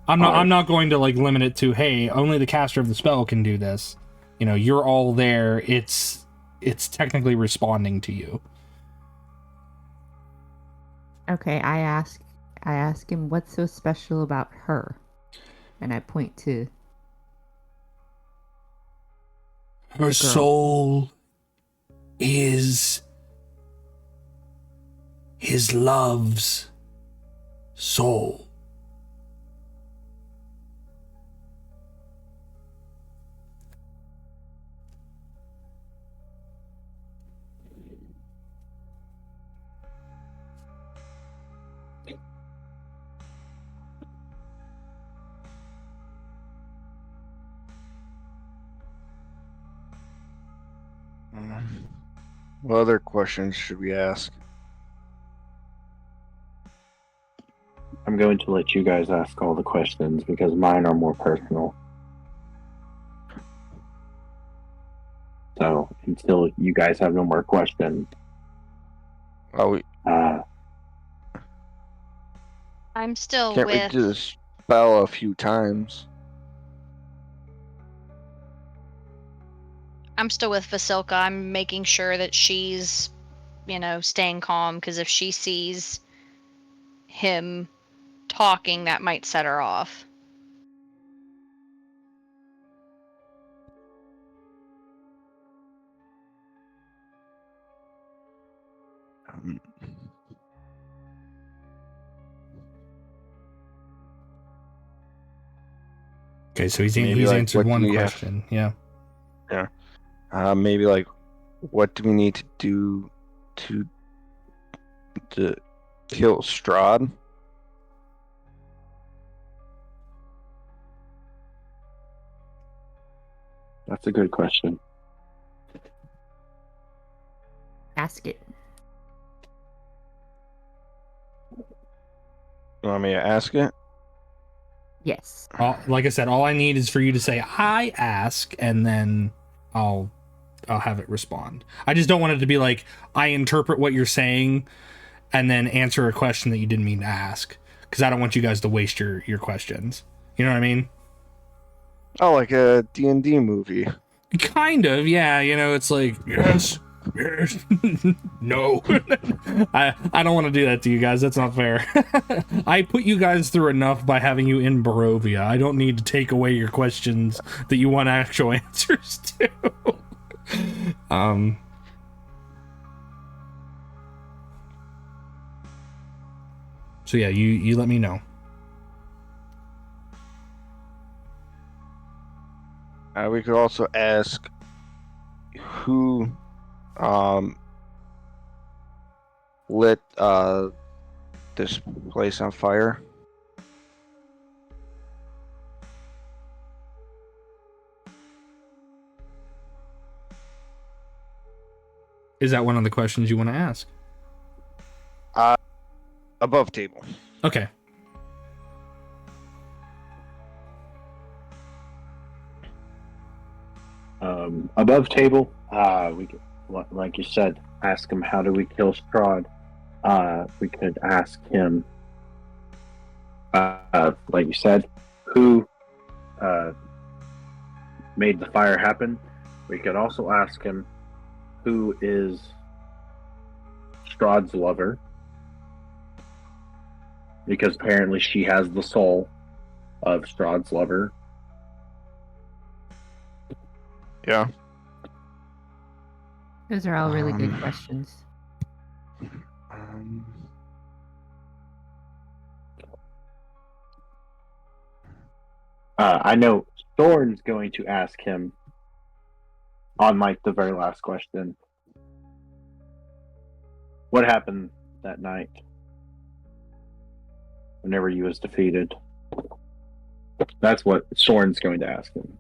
I'm not going to limit it to, hey, only the caster of the spell can do this. You're all there. It's technically responding to you. Okay, I ask him what's so special about her. And I point to Her soul is his love's soul. What other questions should we ask? I'm going to let you guys ask all the questions because mine are more personal. So until you guys have no more questions, I'm still can't we with. do this spell a few times? I'm still with Vasilka. I'm making sure that she's, staying calm, because if she sees him talking, that might set her off. Okay, so he's Maybe, like, answered what do one we have? question. Yeah. Maybe like, what do we need to do to kill Strahd? that's a good question. ask it. You want me to ask it? Yes. Like I said, all I need is for you to say, I ask, and then I'll have it respond. I just don't want it to be like I interpret what you're saying and then answer a question that you didn't mean to ask, because I don't want you guys to waste your questions. You know what I mean? Oh, like a D&D movie. Kind of, yeah. You know, it's like yes, no. I don't want to do that to you guys. That's not fair. I put you guys through enough by having you in Barovia. I don't need to take away your questions that you want actual answers to. So yeah, you let me know. We could also ask who lit this place on fire. Is that one of the questions you want to ask? Above table. Okay. Above table, we could, like you said, ask him how do we kill Strahd. We could ask him, like you said, who made the fire happen. We could also ask him who is Strahd's lover, because apparently she has the soul of Strahd's lover. Yeah. Those are all really good questions. I know Sorin's going to ask him on like the very last question. What happened that night whenever he was defeated? That's what Sorin's going to ask him.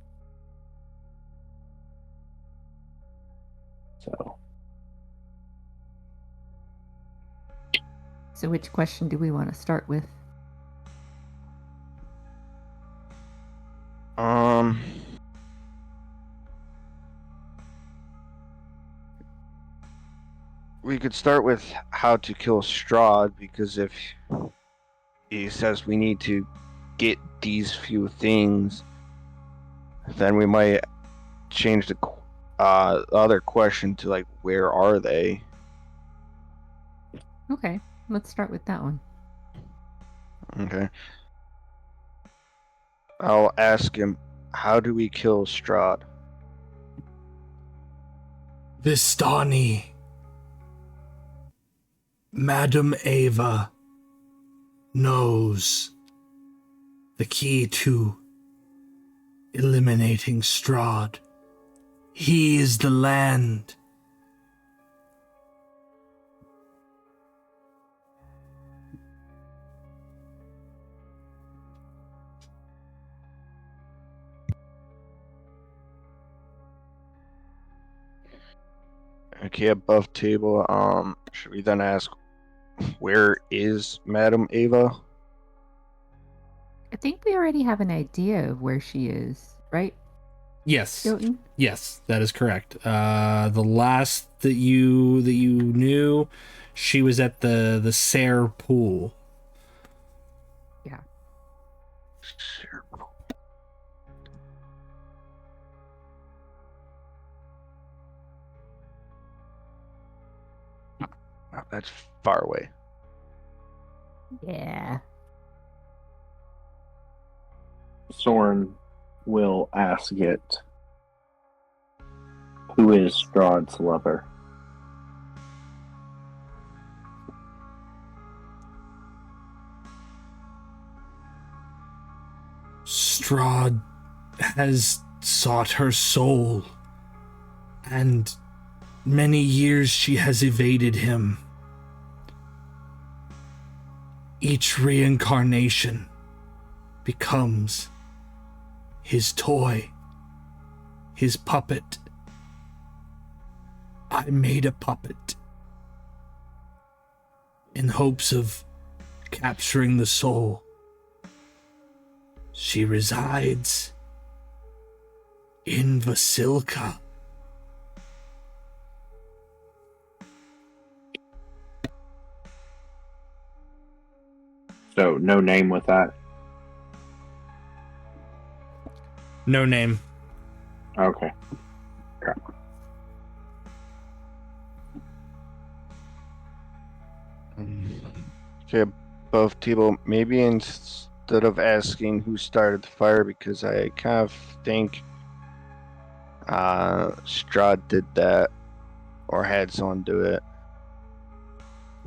So which question do we want to start with? We could start with how to kill Strahd, because if he says we need to get these few things, then we might change the other question to like, where are they? Okay, let's start with that one. Okay. I'll ask him, how do we kill Strahd? Vistani. Madam Ava knows the key to eliminating Strahd. He is the land. Okay, above table. Should we then ask, where is Madam Ava? I think we already have an idea of where she is, right? Yes. Jotun? Yes, that is correct. The last that you knew, she was at the Sayre pool. Yeah. Sure. Oh, that's far away. Yeah. Sorin will ask it, who is Strahd's lover? Strahd has sought her soul, and many years she has evaded him. Each reincarnation becomes his toy, his puppet. I made a puppet in hopes of capturing the soul. She resides in Vasilka. So no name with that. No name. Okay. Okay, above table. Maybe instead of asking who started the fire, because I kind of think Strahd did that or had someone do it.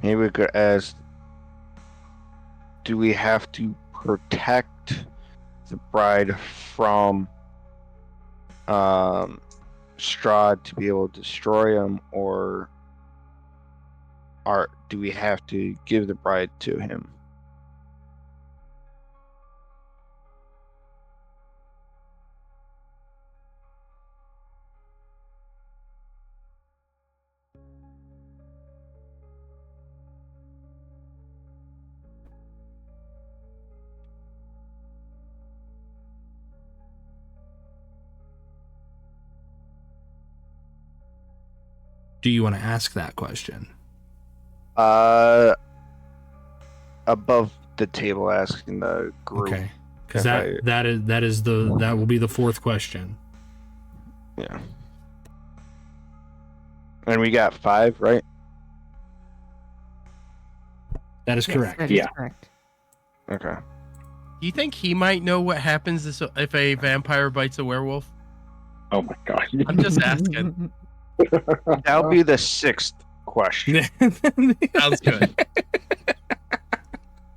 Maybe we could ask, do we have to protect the bride from Strahd to be able to destroy him, or do we have to give the bride to him? Do you want to ask that question? Above the table, asking the group. Okay, because that will be the fourth question. Yeah. And we got 5, right? That is correct. That is Yeah. correct. Okay. Do you think he might know what happens if a vampire bites a werewolf? Oh my god. I'm just asking. That'll be the 6th question. Sounds good.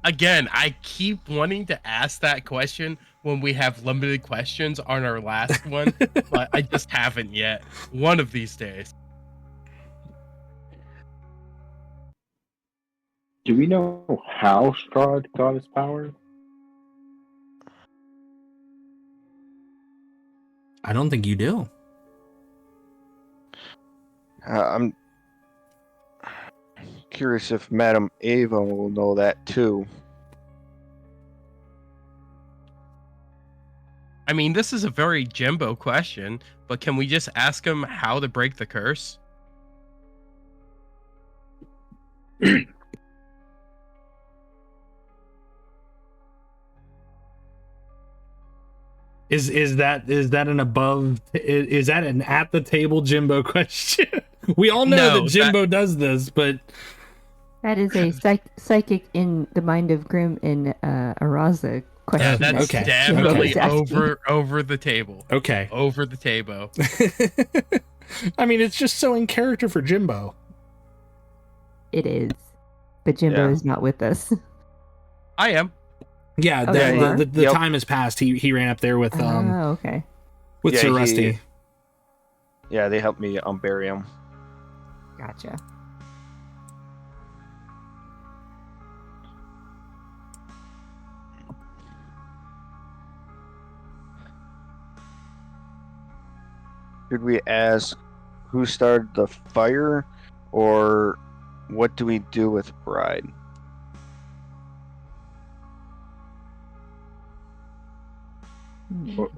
Again, I keep wanting to ask that question when we have limited questions on our last one, but I just haven't yet. One of these days. Do we know how Strahd got his power? I don't think you do. I'm curious if Madame Ava will know that too. I mean, this is a very Jymbo question, but can we just ask him how to break the curse? Is that an above? Is that an at the table Jymbo question? We all know No, that Jymbo does this, but That is a psychic in the mind of Grimm in Araza question. Yeah, that's Okay. definitely Okay. over the table. okay. Over the table. I mean, it's just so in character for Jymbo. It is. But Jymbo Yeah. is not with us. I am. Yeah, Oh, the, you are? the Yep. time has passed. He ran up there with Oh, okay. Yeah, Sir Rusty. Yeah, they helped me unbury him. Gotcha. Should we ask who started the fire, or what do we do with bride?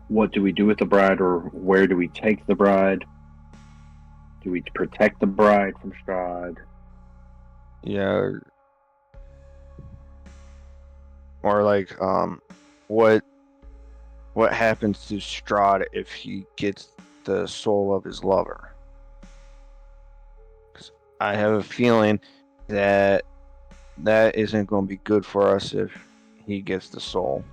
What do we do with the bride, or where do we take the bride? Do we protect the bride from Strahd? Yeah. Or like, what happens to Strahd if he gets the soul of his lover? 'Cause I have a feeling that isn't going to be good for us if he gets the soul.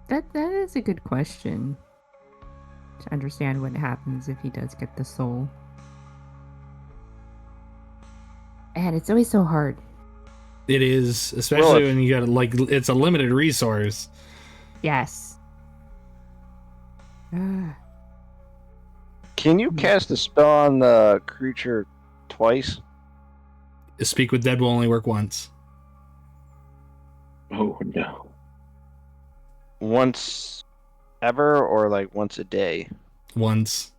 That is a good question. To understand what happens if he does get the soul. And it's always so hard. It is, especially when you got it's a limited resource. Yes. Can you cast a spell on the creature twice? Speak with Dead will only work once. Oh no. Once ever, or like once a day? Once.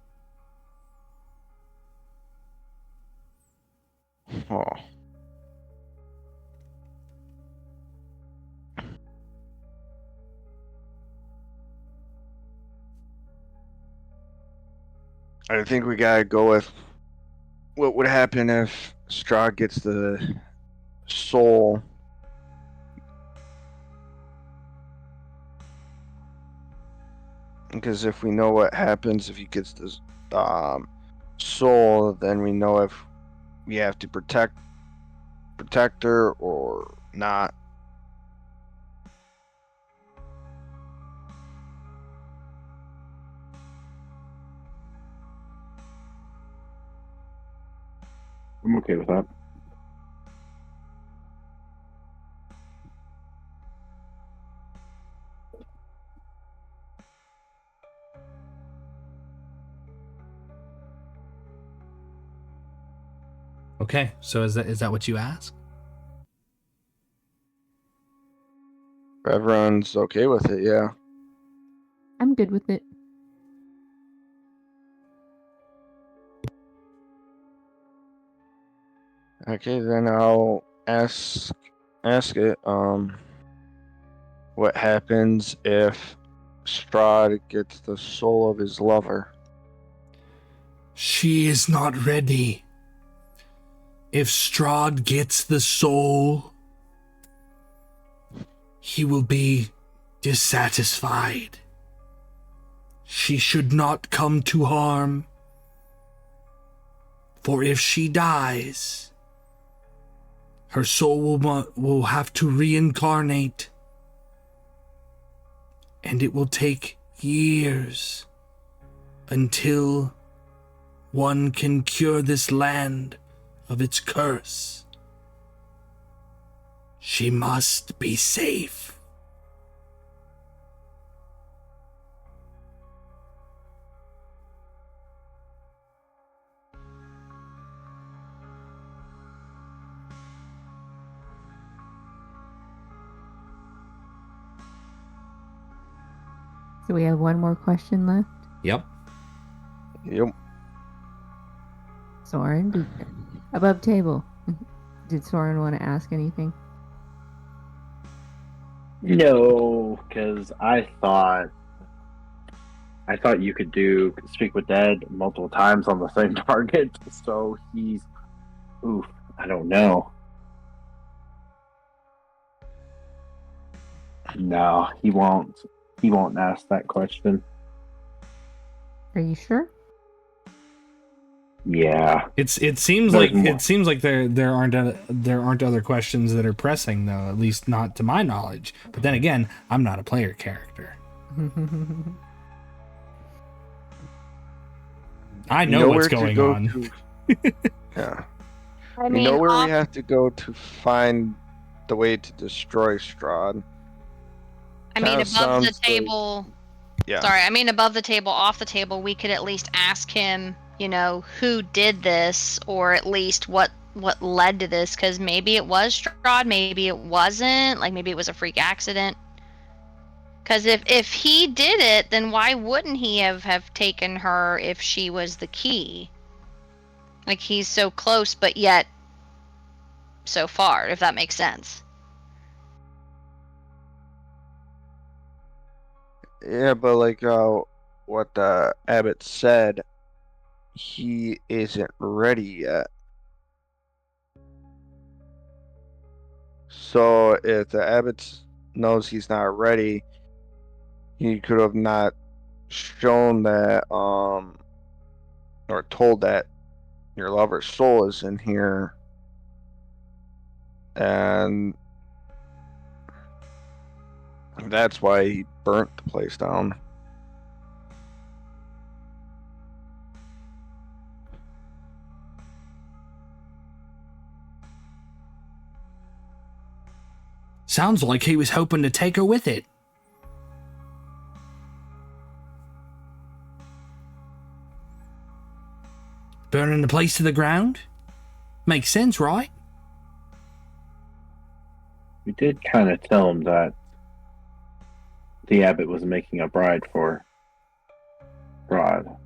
Oh. I think we gotta go with what would happen if Strahd gets the soul. Because if we know what happens if he gets this soul, then we know if we have to protect her or not. I'm okay with that. Okay, so is that what you ask? Everyone's okay with it, yeah. I'm good with it. Okay, then I'll ask it. What happens if Strahd gets the soul of his lover? She is not ready. If Strahd gets the soul, he will be dissatisfied. She should not come to harm. For if she dies, her soul will have to reincarnate. And it will take years until one can cure this land of its curse. She must be safe. So we have one more question left. Yep. Yep. Sorin, above table. Did Sorin want to ask anything? No, because I thought you could do speak with dead multiple times on the same target. So he's, I don't know. No, he won't. He won't ask that question. Are you sure? Yeah. It seems There's like more. it seems like there aren't other questions that are pressing, though, at least not to my knowledge. But then again, I'm not a player character. I know what's going on. Yeah. I We know where we have to go to find the way to destroy Strahd. I mean, Kinda above the sounds like- table. Yeah. Sorry, I mean above the table, off the table, we could at least ask him, who did this, or at least what led to this, because maybe it was Strahd, maybe it wasn't, like maybe it was a freak accident. Because if he did it, then why wouldn't he have taken her if she was the key? Like, he's so close, but yet so far, if that makes sense. Yeah, but like what the abbot said, he isn't ready yet. So if the abbot knows he's not ready, he could have not shown that or told that your lover's soul is in here, and that's why he burnt the place down. Sounds like he was hoping to take her with it. Burning the place to the ground? Makes sense, right? We did kind of tell him that the abbot was making a bride for Rod.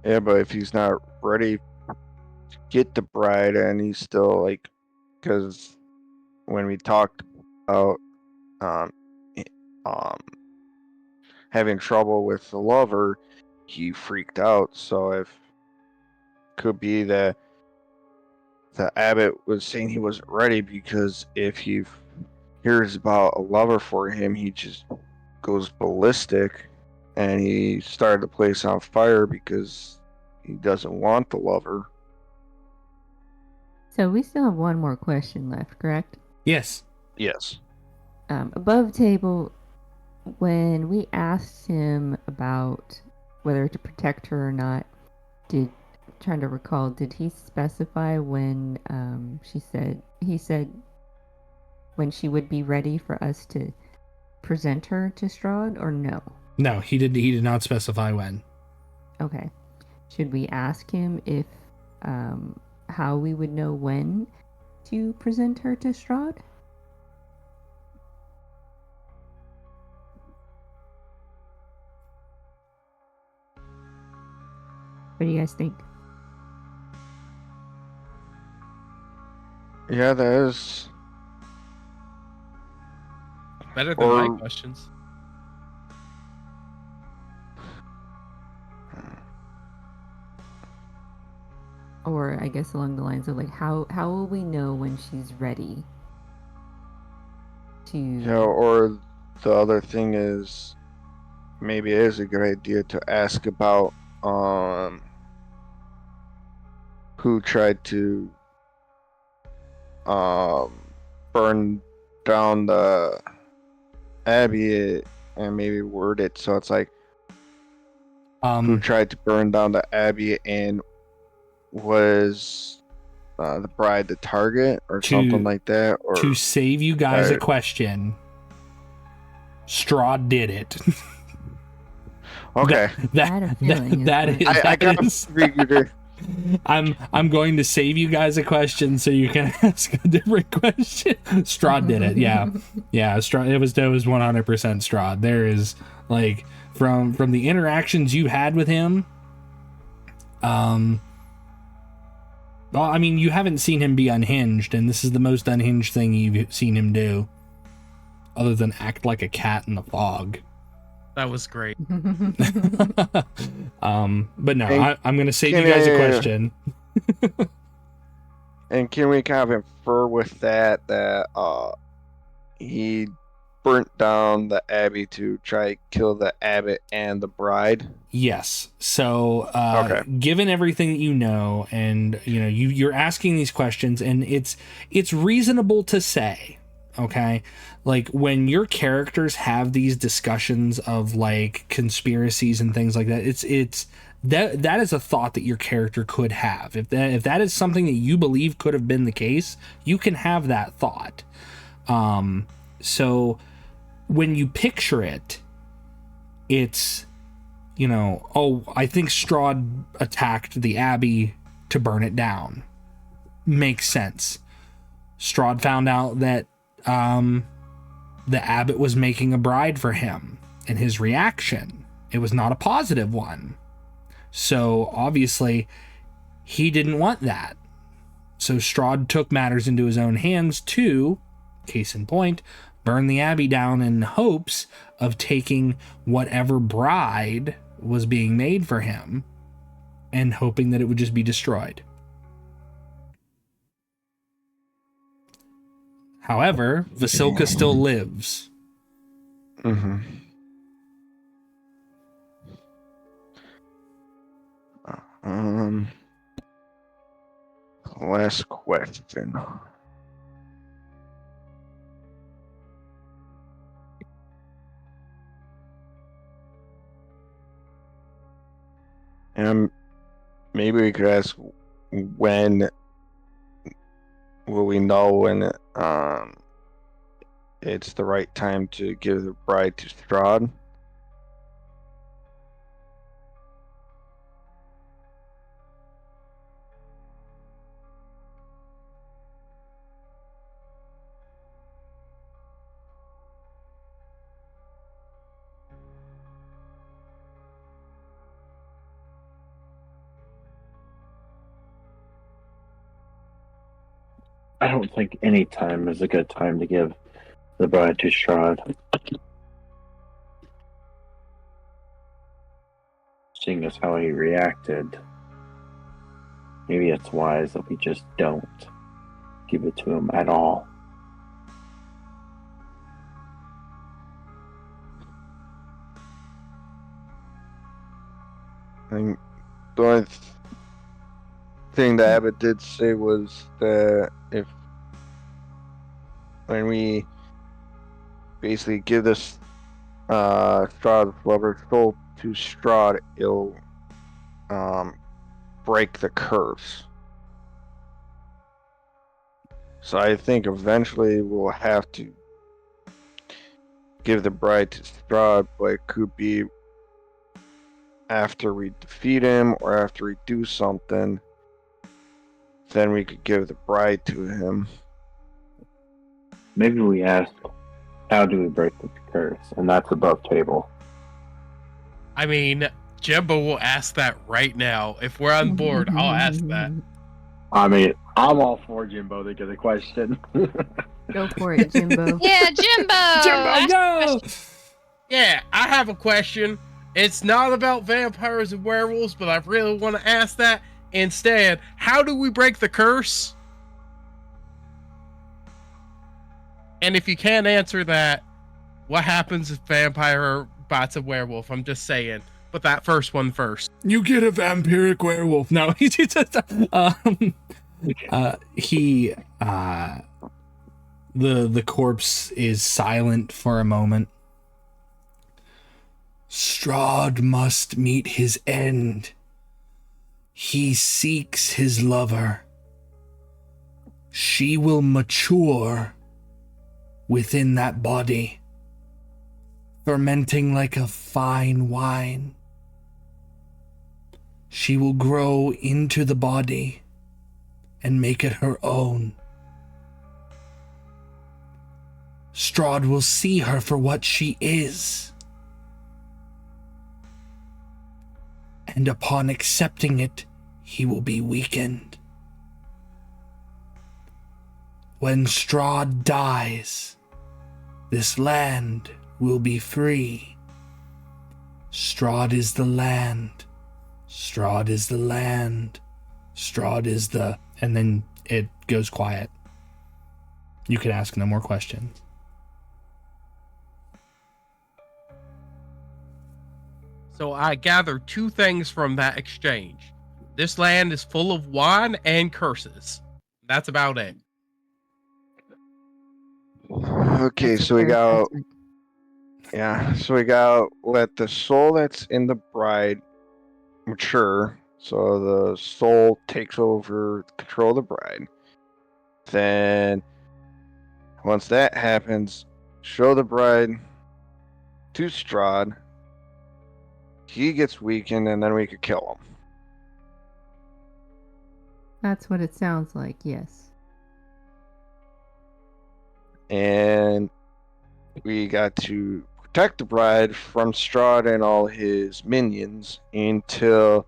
Yeah, but if he's not ready to get the bride, and he's still like, because when we talked about um having trouble with the lover, he freaked out. So if could be that the abbot was saying he wasn't ready because if he hears about a lover for him, he just goes ballistic, and he started the place on fire because he doesn't want the lover. So we still have one more question left, correct? Yes. Yes. Above table, when we asked him about whether to protect her or not, trying to recall, did he specify when he said when she would be ready for us to present her to Strahd, or no? No, he did not specify when. Okay. Should we ask him if how we would know when to present her to Strahd? What do you guys think? Yeah, that is Better than my questions. Or I guess along the lines of like how will we know when she's ready to or the other thing is maybe it is a good idea to ask about who tried to burn down the abbey, and maybe word it so it's like who tried to burn down the abbey, and was the bride the target or something like that? Or to save you guys a question, Strahd did it. Okay. I'm going to save you guys a question so you can ask a different question. Strahd did it. Yeah. Strahd. It was 100% Strahd. There is like from the interactions you had with him. Well, I mean, you haven't seen him be unhinged, and this is the most unhinged thing you've seen him do, other than act like a cat in the fog. That was great. But no, I'm going to save you guys a question. And can we kind of infer with that he burnt down the abbey to try to kill the abbot and the bride? Yes. So, okay. Given everything that you know, and you're asking these questions, and it's reasonable to say, okay, like when your characters have these discussions of like conspiracies and things like that, it's that is a thought that your character could have. If that is something that you believe could have been the case, you can have that thought. So when you picture it, it's, I think Strahd attacked the abbey to burn it down. Makes sense. Strahd found out that the abbot was making a bride for him, and his reaction, it was not a positive one. So obviously he didn't want that. So Strahd took matters into his own hands to, case in point, burn the abbey down in hopes of taking whatever bride was being made for him and hoping that it would just be destroyed. However, Vasilka still lives. Mm-hmm. Last question. And maybe we could ask, when will we know when it's the right time to give the bride to Strahd? I don't think any time is a good time to give the bride to Strahd. seeing as how he reacted, maybe it's wise that we just don't give it to him at all. And the only thing the abbot did say was that when we basically give this Strahd Lover's Soul to Strahd, it'll break the curse. So I think eventually we'll have to give the bride to Strahd, but it could be after we defeat him or after we do something. Then we could give the bride to him. Maybe we ask, how do we break the curse? And that's above table. I mean, Jymbo will ask that right now. If we're on board, I'll ask that. I mean, I'm all for Jymbo to get a question. Go for it, Jymbo. Yeah, Jymbo! Jymbo, go! Yeah, I have a question. It's not about vampires and werewolves, but I really want to ask that. Instead, how do we break the curse? And if you can't answer that, what happens if vampire bites a werewolf? I'm just saying. But that first one first. You get a vampiric werewolf. No, he just the corpse is silent for a moment. Strahd must meet his end. He seeks his lover. She will mature within that body, fermenting like a fine wine. She will grow into the body and make it her own. Strahd will see her for what she is. And upon accepting it, he will be weakened. When Strahd dies, this land will be free. Strahd is the land. Strahd is the land. Strahd is the... And then it goes quiet. You can ask no more questions. So I gather two things from that exchange. This land is full of wine and curses. That's about it. Okay, so we got... Yeah, so we got let the soul that's in the bride mature. So the soul takes over control of the bride. Then, once that happens, show the bride to Strahd. He gets weakened, and then we could kill him. That's what it sounds like, yes. And we got to protect the bride from Strahd and all his minions until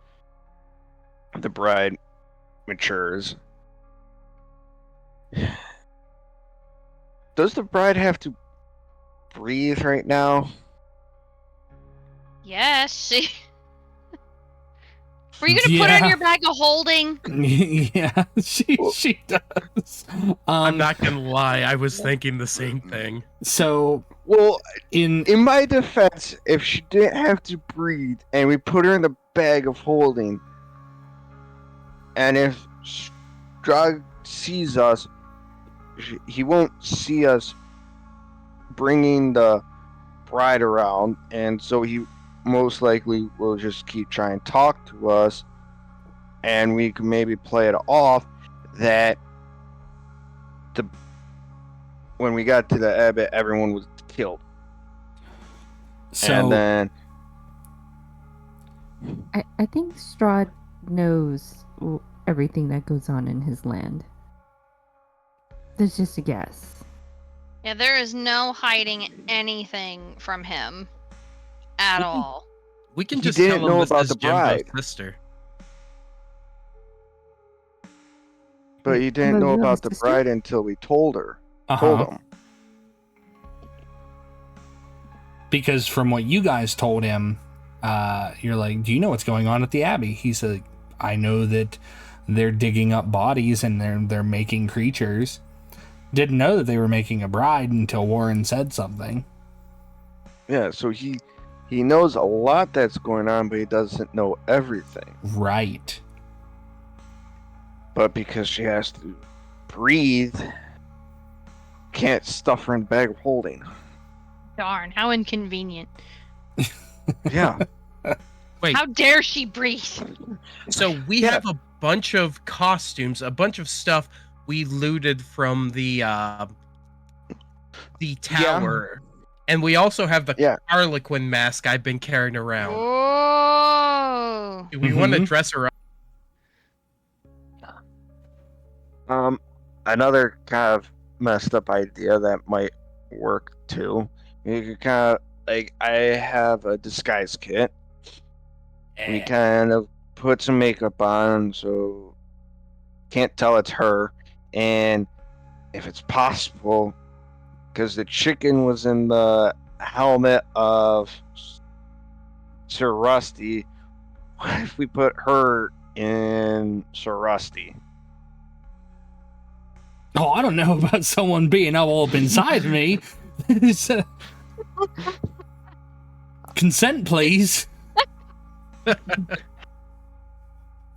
the bride matures. Does the bride have to breathe right now? Yes, she... Were you gonna put her in your bag of holding? Yeah, she does. I'm not gonna lie, I was thinking the same thing. So, Well, in in my defense, if she didn't have to breathe and we put her in the bag of holding, and if Strahd sees us, he won't see us bringing the bride around, and so he most likely will just keep trying to talk to us, and we can maybe play it off that when we got to the abbot, everyone was killed. so And then I think Strahd knows everything that goes on in his land. That's just a guess. Yeah, there is no hiding anything from him at all. We can He just didn't tell know him this about is the Jimbo's bride. sister. but he didn't know you have a about the sister? bride until we told him. Because from what you guys told him, you're like, do you know what's going on at the Abbey? He said, I know that they're digging up bodies and they're making creatures. Didn't know that they were making a bride until Warren said something. Yeah, so he knows a lot that's going on, but he doesn't know everything. Right. But because she has to breathe, can't stuff her in the bag of holding. Darn, how inconvenient. Yeah. Wait, How dare she breathe? so we have a bunch of costumes, a bunch of stuff we looted from the tower. And we also have the Harlequin mask I've been carrying around. Oh. Do we want to dress her up? Another kind of messed up idea that might work too. You could kind of like, I have a disguise kit. We kind of put some makeup on, so can't tell it's her. And if it's possible, because the chicken was in the helmet of Sir Rusty, what if we put her in Sir Rusty? Oh, I don't know about someone being all up inside me. Consent, please.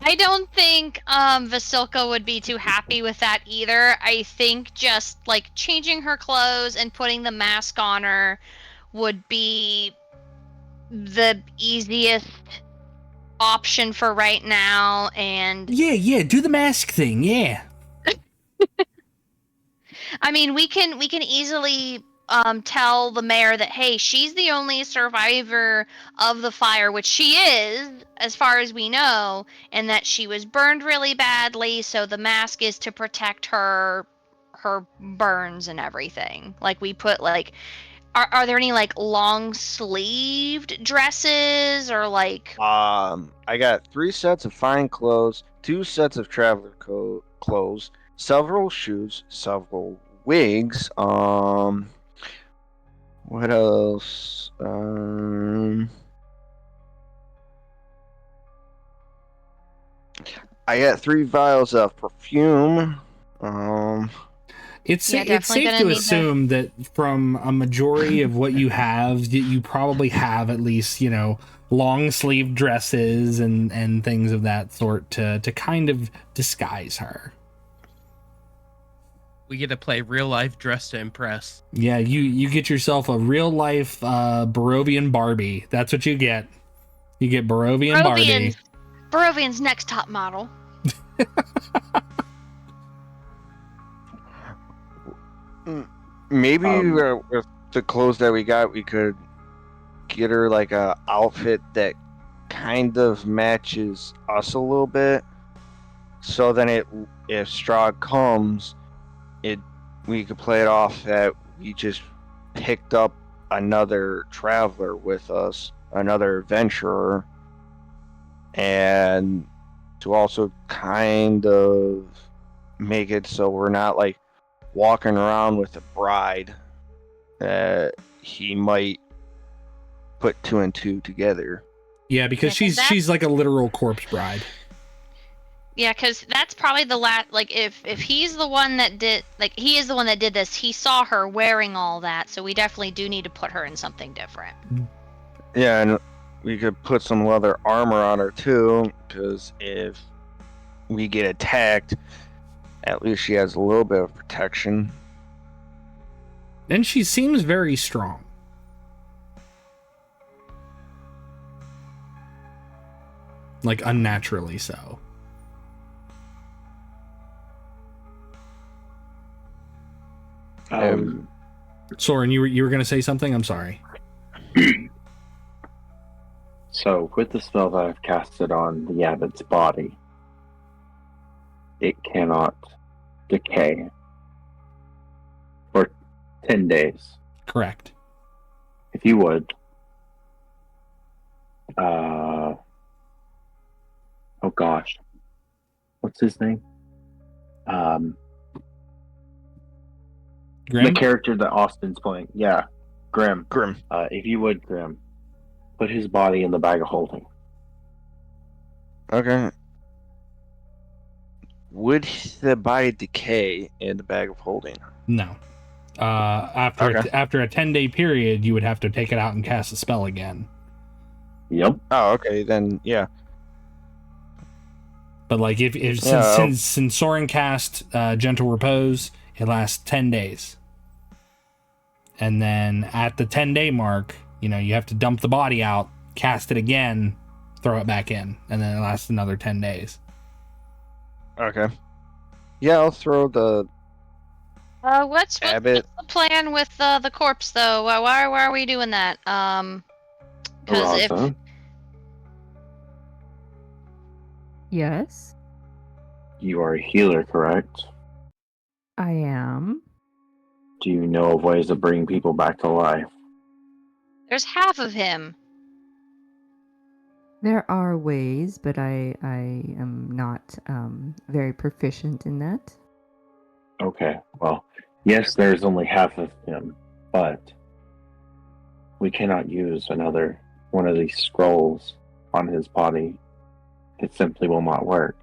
I don't think Vasilka would be too happy with that either. I think just like changing her clothes and putting the mask on her would be the easiest option for right now. And Yeah, do the mask thing, yeah. I mean, we can easily tell the mayor that, hey, she's the only survivor of the fire, which she is, as far as we know, and that she was burned really badly, so the mask is to protect her burns and everything. Like, we put, like, are there any, like, long-sleeved dresses, or, like... I got 3 sets of fine clothes, 2 sets of traveler clothes, several shoes, several wigs, what else? I got 3 vials of perfume. It's Yeah, safe definitely to gonna need assume that from a majority of what you have, you probably have at least, long sleeve dresses and things of that sort to kind of disguise her. We get to play real life Dress to Impress. Yeah, you get yourself a real life Barovian Barbie. That's what you get. You get Barovian Barbie. Barovian's next top model. Maybe with the clothes that we got, we could get her like a outfit that kind of matches us a little bit. So then if Strahd comes, we could play it off that we just picked up another traveler with us, another adventurer, and to also kind of make it so we're not like walking around with a bride that he might put 2 and 2 together. Yeah, because she's like a literal corpse bride. Yeah, because that's probably the last. Like, if he's the one that did, like, he is the one that did this. He saw her wearing all that, so we definitely do need to put her in something different. Yeah, and we could put some leather armor on her too, because if we get attacked, at least she has a little bit of protection. And she seems very strong. Like, unnaturally so. Sorin, you were going to say something? I'm sorry. So, with the spell that I've casted on the abbot's body, it cannot decay for 10 days. Correct. If you would, oh gosh, what's his name? Grimm? The character that Austin's playing. Yeah, Grimm. Grimm. If you would, Grimm, put his body in the bag of holding. Okay. Would the body decay in the bag of holding? No. After Okay. after a 10-day period, you would have to take it out and cast a spell again. Yep. Oh, okay, then yeah. But like if Yeah. since Sorin cast Gentle Repose, it lasts 10 days. And then at the 10-day mark, you have to dump the body out, cast it again, throw it back in, and then it lasts another 10 days. Okay. Yeah, I'll throw the What's Abbott. the plan with the corpse though? Why are we doing that? Because if Araza, Yes, you are a healer, correct? I am. Do you know of ways of bringing people back to life? there's half of him. There are ways, but I am not very proficient in that. Okay, well, yes, there's only half of him, but we cannot use another one of these scrolls on his body. It simply will not work.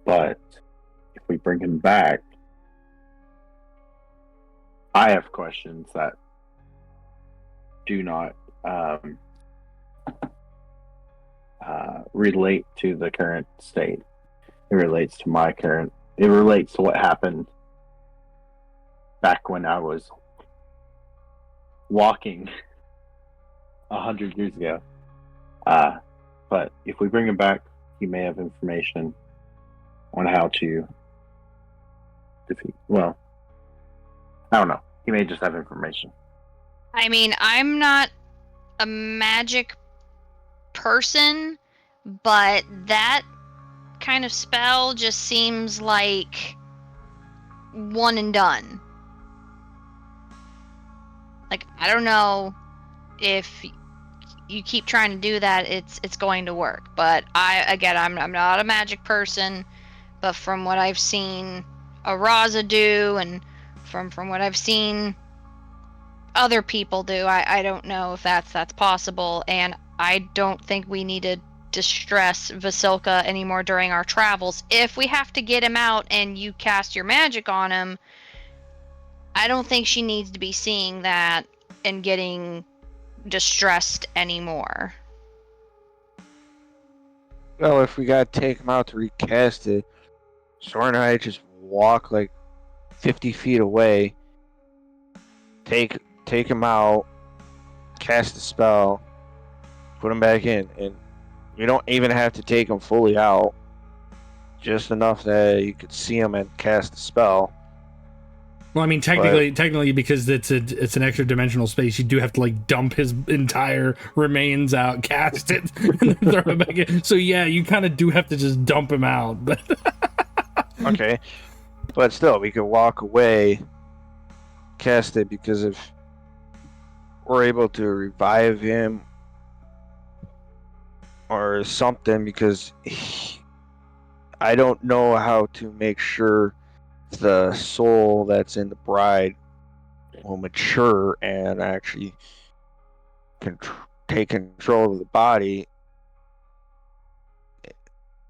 But if we bring him back, I have questions that do not relate to the current state. It relates to it relates to what happened back when I was walking 100 years ago. But if we bring him back, he may have information on how to defeat. Well, I don't know. He may just have information. I mean, I'm not a magic person, but that kind of spell just seems like one and done. Like, I don't know if you keep trying to do that, it's going to work. But I'm not a magic person, but from what I've seen Araza do, and from what I've seen other people do, I don't know if that's possible, and I don't think we need to distress Vasilka anymore during our travels. If we have to get him out and you cast your magic on him, I don't think she needs to be seeing that and getting distressed anymore. Well, if we gotta take him out to recast it, Sorin and I just walk like 50 feet away, take him out, cast the spell, put him back in, and we don't even have to take him fully out. Just enough that you could see him and cast the spell. Well, I mean, technically, because it's an extra dimensional space, you do have to like dump his entire remains out, cast it, and then throw it back in. So yeah, you kind of do have to just dump him out. But Okay, but still, we could walk away, cast it, because if we're able to revive him or something, because I don't know how to make sure the soul that's in the bride will mature and actually take control of the body.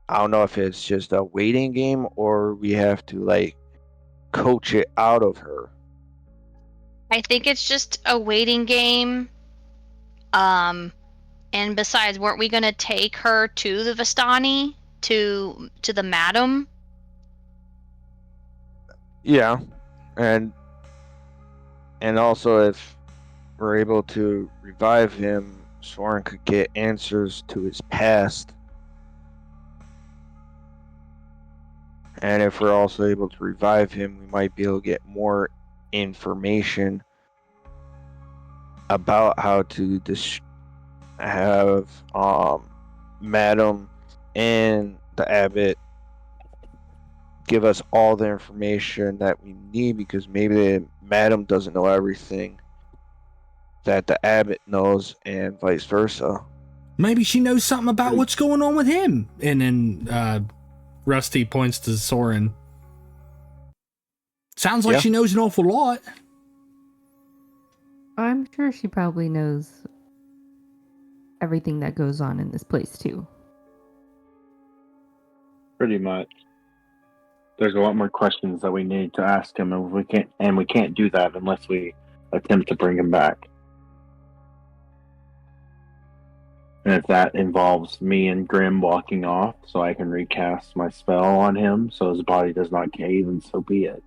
I don't know if it's just a waiting game or we have to like coach it out of her. I think it's just a waiting game. And besides, weren't we gonna take her to the Vistani, to the madam? Yeah, and also if we're able to revive him, Sorin could get answers to his past. And if we're also able to revive him, we might be able to get more information about how to have Madam and the Abbot give us all the information that we need, because maybe the Madam doesn't know everything that the Abbot knows and vice versa. maybe she knows something about what's going on with him. And then Rusty points to Sorin. Sounds like she knows an awful lot. I'm sure she probably knows everything that goes on in this place too. Pretty much. There's a lot more questions that we need to ask him, and we can't do that unless we attempt to bring him back. And if that involves me and Grimm walking off so I can recast my spell on him so his body does not cave, and so be it.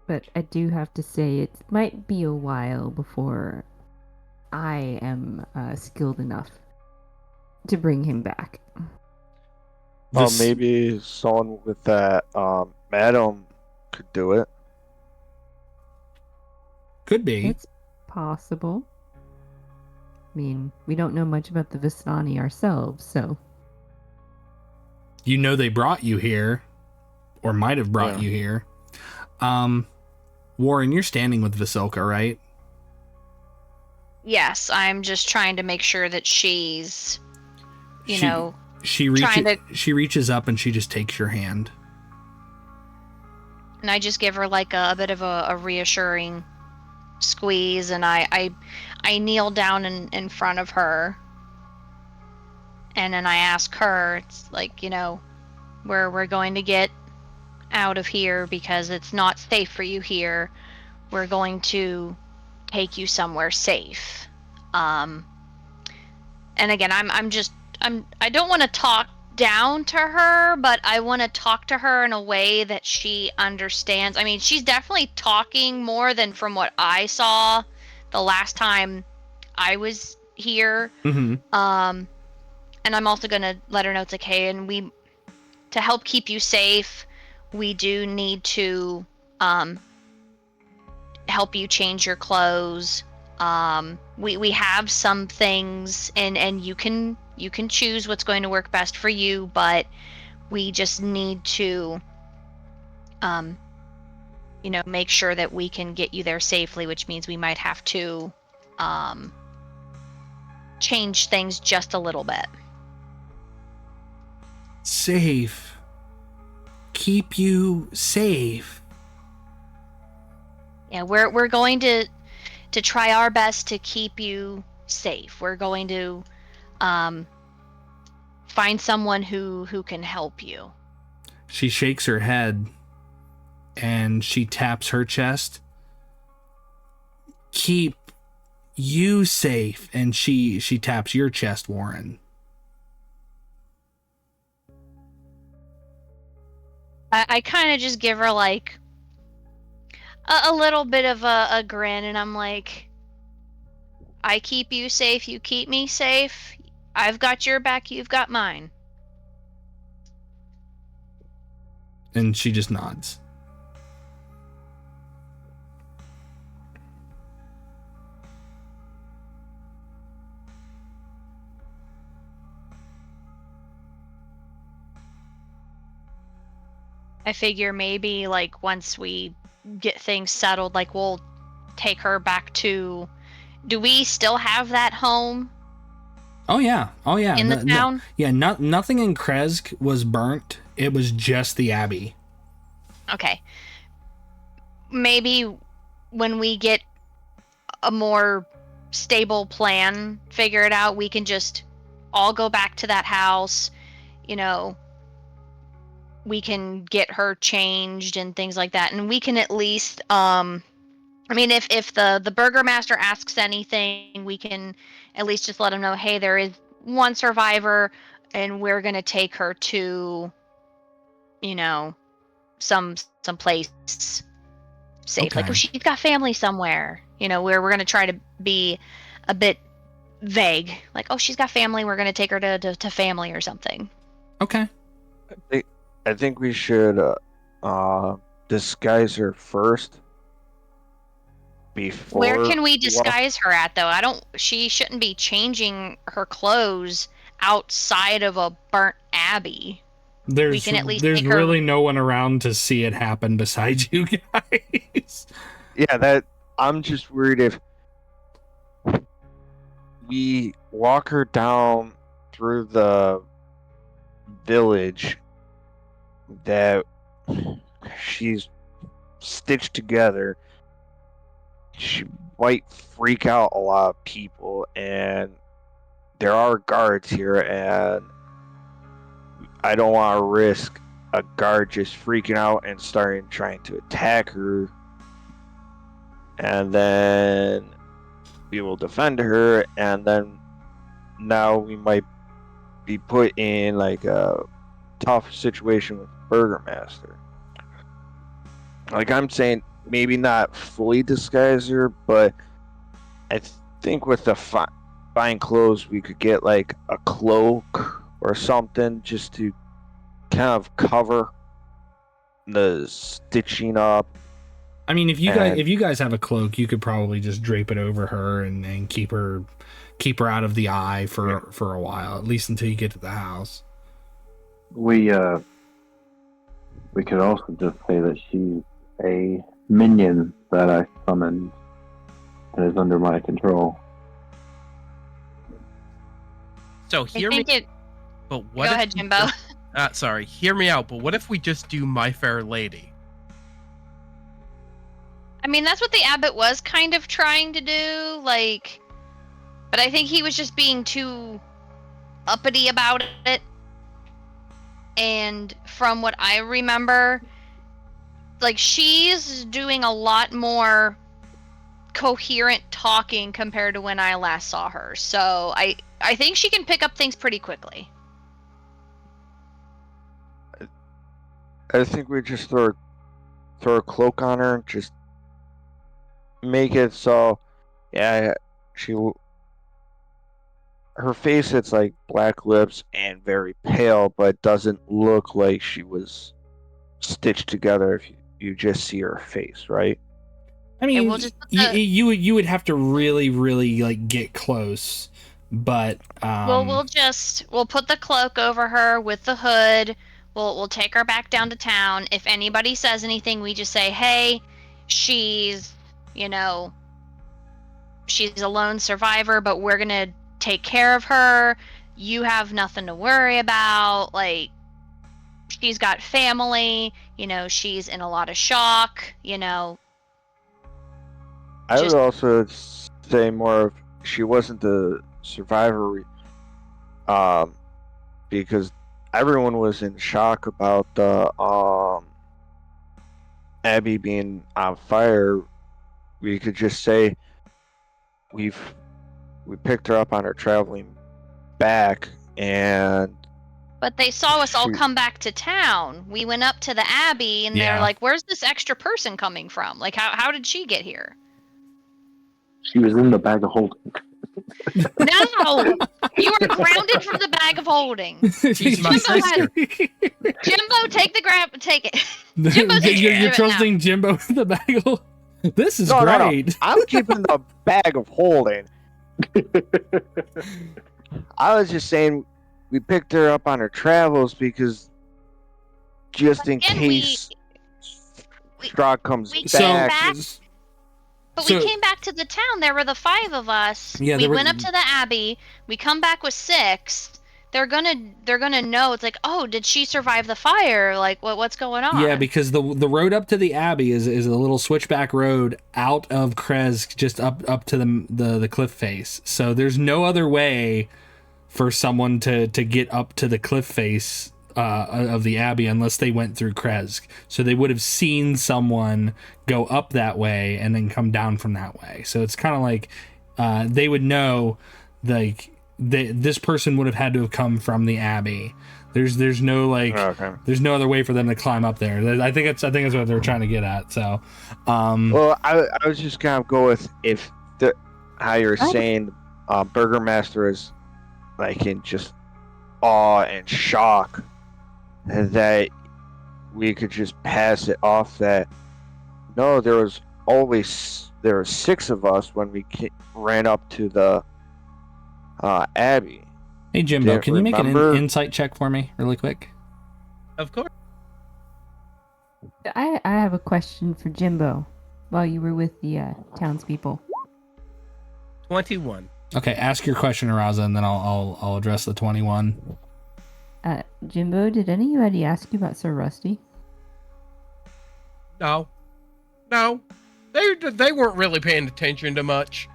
But I do have to say it might be a while before I am skilled enough to bring him back. Well, maybe someone with that madam could do it. Could be. It's possible. I mean, we don't know much about the Vistani ourselves, so... You know they brought you here, or might have brought you here. Warren, you're standing with Vasilka, right? Yes, I'm just trying to make sure that she's, She reaches up and she just takes your hand. And I just give her like a bit of a reassuring squeeze, and I kneel down in front of her, and then I ask her, it's like, we're going to get out of here because it's not safe for you here. We're going to take you somewhere safe. And again, I don't want to talk down to her, but I want to talk to her in a way that she understands. I mean, she's definitely talking more than from what I saw the last time I was here. Mm-hmm. And I'm also going to let her know it's okay, and to help keep you safe, we do need to help you change your clothes. We have some things, and you can choose what's going to work best for you, but we just need to make sure that we can get you there safely, which means we might have to change things just a little bit. Safe. Keep you safe. Yeah, we're going to try our best to keep you safe. We're going to find someone who can help you. She shakes her head and she taps her chest. Keep you safe. And she taps your chest, Warren. I kind of just give her like a little bit of a grin, and I'm like, I keep you safe, you keep me safe. I've got your back, you've got mine. And she just nods. I figure maybe like once we get things settled, like we'll take her back to... Do we still have that home? Oh yeah. In the town? Nothing in Krezk was burnt. It was just the abbey. Okay. Maybe when we get a more stable plan figured out, we can just all go back to that house. We can get her changed and things like that, and we can at least if the burgomaster asks anything, we can at least just let him know, hey, there is one survivor, and we're gonna take her to some place safe. Okay. Like, if she's got family somewhere, we're gonna try to be a bit vague, like, oh, she's got family, we're gonna take her to family or something. Okay. I think we should disguise her first. Before. Where can we disguise her at, though? She shouldn't be changing her clothes outside of a burnt abbey. There's we can at least really no one around to see it happen besides you guys. Yeah, I'm just worried if we walk her down through the village that she's stitched together. might freak out a lot of people, and there are guards here, and I don't want to risk a guard just freaking out and trying to attack her, and then we will defend her, and then now we might be put in like a tough situation with Burgermaster. Like I'm saying, maybe not fully disguise her, but I think with the fine clothes we could get like a cloak or something just to kind of cover the stitching up. I mean, if you guys have a cloak, you could probably just drape it over her and keep her out of the eye for a while, at least until you get to the house. We could also just say that she's a minion that I summoned and is under my control. So hear me. But what? Go ahead, Jymbo. Sorry, hear me out. But what if we just do My Fair Lady? I mean, that's what the abbot was kind of trying to do, like, but I think he was just being too uppity about it. And from what I remember, like, she's doing a lot more coherent talking compared to when I last saw her. So I think she can pick up things pretty quickly. I think we just throw a cloak on her and just make it so, yeah, her face, it's like black lips and very pale, but doesn't look like she was stitched together if you just see her face, right? I mean, we'll just you would have to really, really like get close, but well, we'll put the cloak over her with the hood. We'll take her back down to town. If anybody says anything, we just say, hey, she's a lone survivor, but we're gonna take care of her. You have nothing to worry about. Like, she's got family, she's in a lot of shock, I would also say more of she wasn't the survivor, because everyone was in shock about the Abbey being on fire. We could just say we picked her up on her traveling back, but they saw us all come back to town. We went up to the Abbey, and they're like, where's this extra person coming from? Like, how did she get here? She was in the bag of holding. No! You are grounded from the bag of holding. She's my sister. Jymbo, take it. You're trusting Jymbo with the bag of holding? This is great. No. I'm keeping the bag of holding. I was just saying we picked her up on her travels because just in case Strahd comes back. But we came back to the town. There were the 5 of us. Yeah, we went up to the Abbey. We come back with 6. They're gonna know. It's like, oh, did she survive the fire? Like, what's going on? Yeah, because the road up to the Abbey is a little switchback road out of Krezk, just up to the cliff face. So there's no other way for someone to get up to the cliff face of the Abbey unless they went through Krezk. So they would have seen someone go up that way and then come down from that way. So it's kind of like they would know, like, this person would have had to have come from the Abbey. There's no there's no other way for them to climb up there. I think that's what they're trying to get at. So well, I was just kind of go with how you're saying Burgermaster is like in just awe and shock, and that we could just pass it off that no, there were 6 of us when we ran up to the Abbey. Hey Jymbo, can you make an insight check for me really quick? Of course. I have a question for Jymbo while you were with the townspeople. 21. Okay, ask your question, Araza, and then I'll address the 21. Jymbo, did anybody ask you about Sir Rusty? No. They weren't really paying attention to much.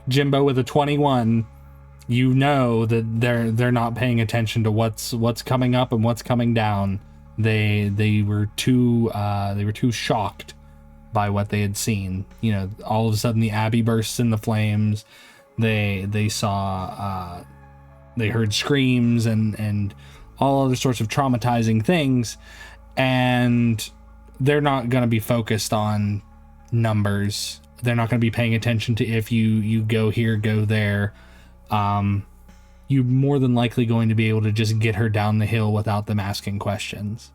Jymbo with a 21, you know that they're not paying attention to what's coming up and what's coming down. They were too shocked by what they had seen. You know, all of a sudden the abbey bursts into flames. They saw they heard screams and all other sorts of traumatizing things, and they're not going to be focused on numbers. They're not going to be paying attention to if you go here, go there. You're more than likely going to be able to just get her down the hill without them asking questions.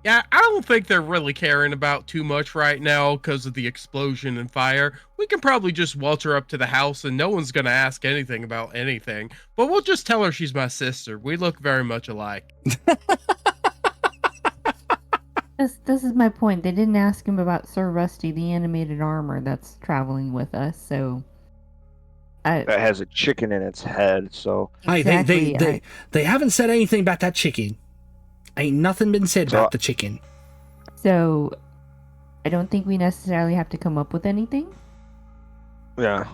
Yeah, I don't think they're really caring about too much right now because of the explosion and fire. We can probably just waltz her up to the house and no one's going to ask anything about anything. But we'll just tell her she's my sister. We look very much alike. This is my point. They didn't ask him about Sir Rusty, the animated armor that's traveling with us, so... That has a chicken in its head, so... Exactly, They haven't said anything about that chicken. Ain't nothing been said about the chicken. So, I don't think we necessarily have to come up with anything. Yeah.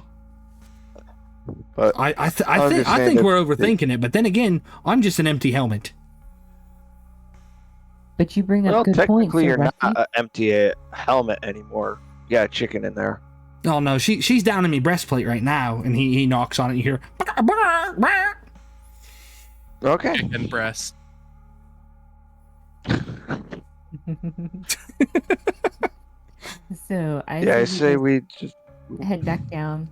But I think we're overthinking it, but then again, I'm just an empty helmet. But you bring up good points. Technically, you're Rusty. not an empty helmet anymore. You got a chicken in there. Oh no, she's down in me breastplate right now, and he knocks on it. You hear, Okay. Chicken breast. So I say we just head back down,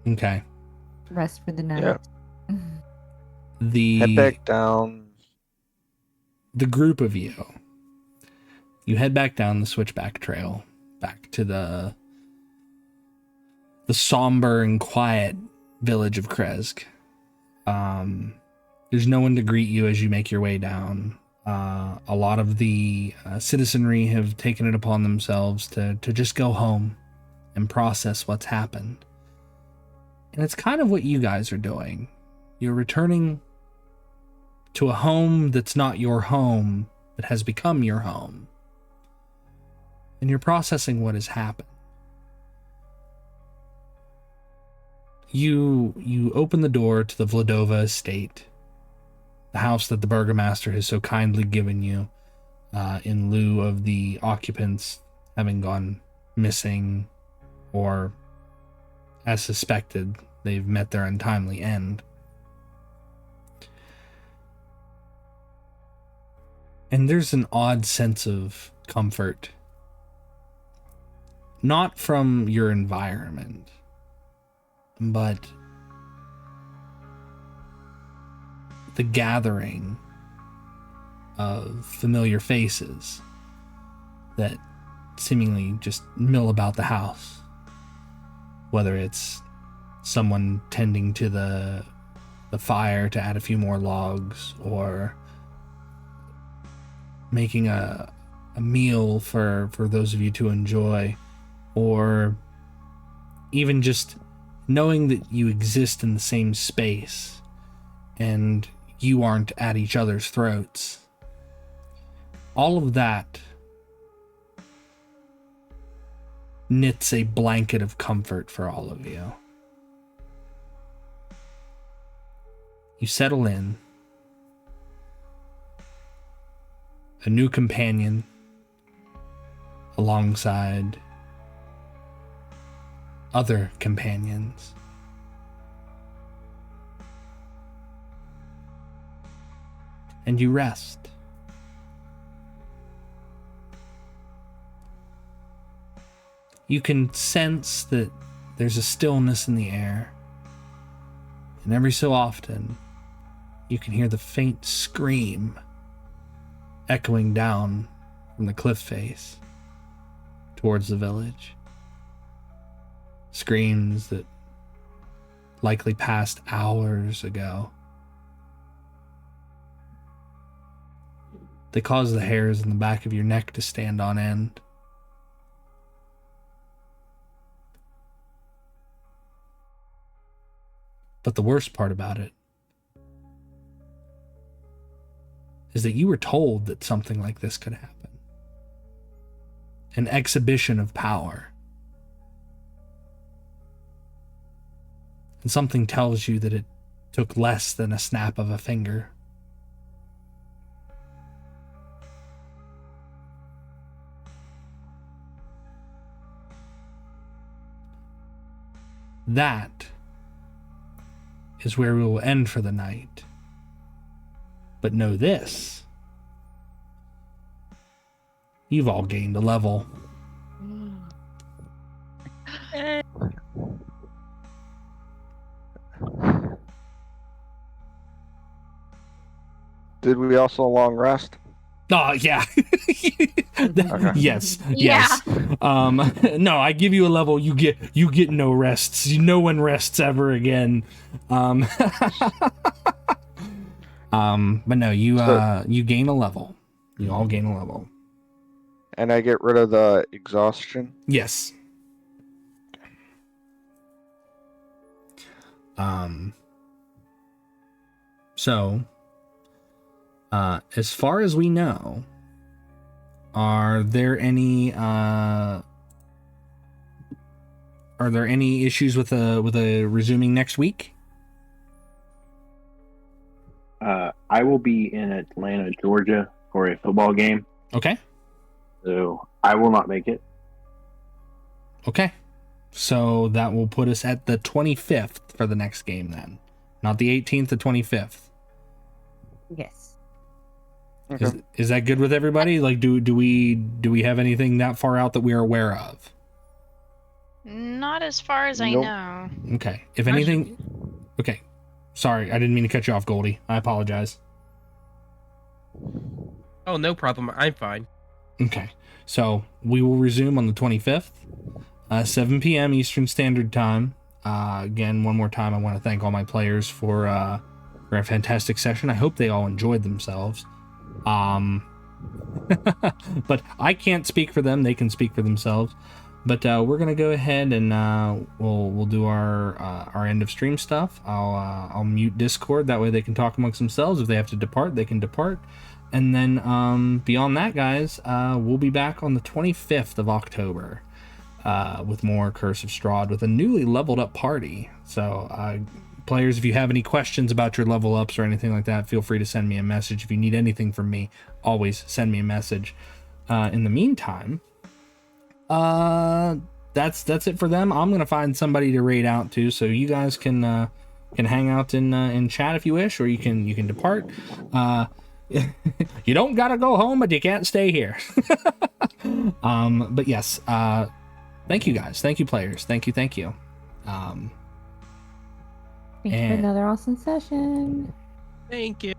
okay. rest for the night. Yeah. Head back down. The group of you head back down the switchback trail, back to the somber and quiet village of Krezk. There's no one to greet you as you make your way down. A lot of the citizenry have taken it upon themselves to just go home and process what's happened. And it's kind of what you guys are doing. You're returning to a home that's not your home, that has become your home. And you're processing what has happened. You open the door to the Vladova estate, the house that the burgomaster has so kindly given you in lieu of the occupants having gone missing, or, as suspected, they've met their untimely end. And there's an odd sense of comfort, not from your environment, but the gathering of familiar faces that seemingly just mill about the house. Whether it's someone tending to the fire to add a few more logs, or making a meal for those of you to enjoy, or even just knowing that you exist in the same space and you aren't at each other's throats. All of that knits a blanket of comfort for all of you. You settle in. A new companion alongside other companions. And you rest. You can sense that there's a stillness in the air, and every so often you can hear the faint scream echoing down from the cliff face towards the village. Screams that likely passed hours ago. They cause the hairs in the back of your neck to stand on end. But the worst part about it is that you were told that something like this could happen. an exhibition of power. And something tells you that it took less than a snap of a finger. That is where we will end for the night. But know this. You've all gained a level. Did we also long rest? Oh, yeah. Okay. Yes. Yeah. Yes. No, I give you a level, you get no rests. No one rests ever again. But no, you gain a level. You all gain a level. And I get rid of the exhaustion? Yes. So, as far as we know, are there any issues with a resuming next week? I will be in Atlanta, Georgia for a football game, Okay. so I will not make it. Okay. So that will put us at the 25th for the next game then. Not the 18th, the 25th. Yes. Okay. Is that good with everybody? Like, do we have anything that far out that we are aware of? Not as far as I Nope. know. Okay. If anything, okay. Sorry, I didn't mean to cut you off, Goldie. I apologize. Oh, no problem. I'm fine. Okay. So we will resume on the 25th, 7 p.m. Eastern Standard Time. Again, one more time, I want to thank all my players for a fantastic session. I hope they all enjoyed themselves. But I can't speak for them. They can speak for themselves. But we're gonna go ahead and we'll do our end of stream stuff. I'll mute Discord, that way they can talk amongst themselves. If they have to depart, they can depart. And then beyond that, guys, we'll be back on the 25th of October with more Curse of Strahd with a newly leveled up party. So players, if you have any questions about your level ups or anything like that, feel free to send me a message. If you need anything from me, always send me a message. In the meantime, that's it for them. I'm gonna find somebody to raid out to, so you guys can hang out in chat if you wish, or you can depart. You don't gotta go home, but you can't stay here. But yes, thank you guys, thank you players, thank you. Thanks for And- another awesome session. Thank you.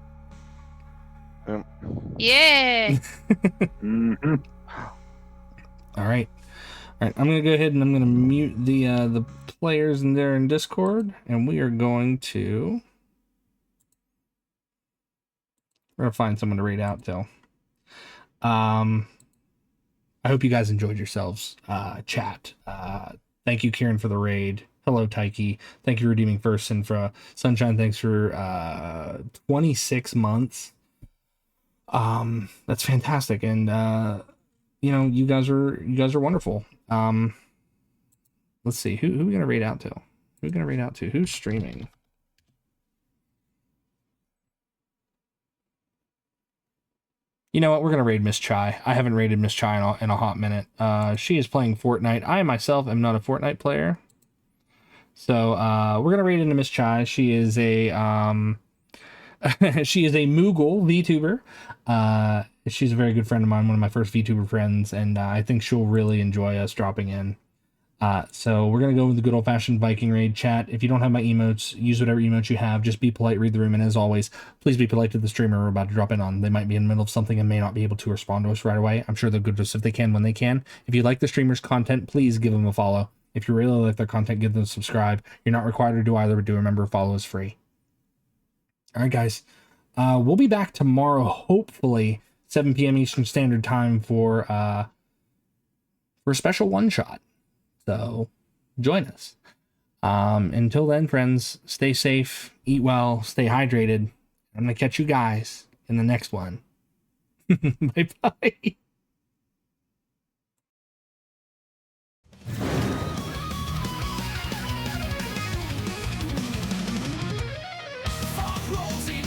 Yeah. Mm-hmm. All right. I'm gonna go ahead and I'm gonna mute the players in there in Discord, and we're gonna find someone to raid out till. I hope you guys enjoyed yourselves. Chat. Thank you, Kieran, for the raid. Hello, Taiki. Thank you, Redeeming First, and for Sunshine. Thanks for 26 months. That's fantastic, and you guys are wonderful. Let's see, who we gonna raid out to? Who's streaming? You know what? We're gonna raid Miss Chai. I haven't raided Miss Chai in a hot minute. She is playing Fortnite. I myself am not a Fortnite player, so we're gonna raid into Miss Chai. She is a she is a Moogle VTuber. She's a very good friend of mine, one of my first VTuber friends, and I think she'll really enjoy us dropping in. So we're going to go with the good old-fashioned Viking raid. Chat, if you don't have my emotes, use whatever emotes you have. Just be polite, read the room, and as always, please be polite to the streamer we're about to drop in on. They might be in the middle of something and may not be able to respond to us right away. I'm sure they'll go to us if they can when they can. If you like the streamer's content, please give them a follow. If you really like their content, give them a subscribe. You're not required to do either, but do remember, follow is free. All right, guys. We'll be back tomorrow, hopefully 7 p.m. Eastern Standard Time for a special one-shot. So join us. Until then, friends, stay safe, eat well, stay hydrated. I'm going to catch you guys in the next one. Bye-bye. Roll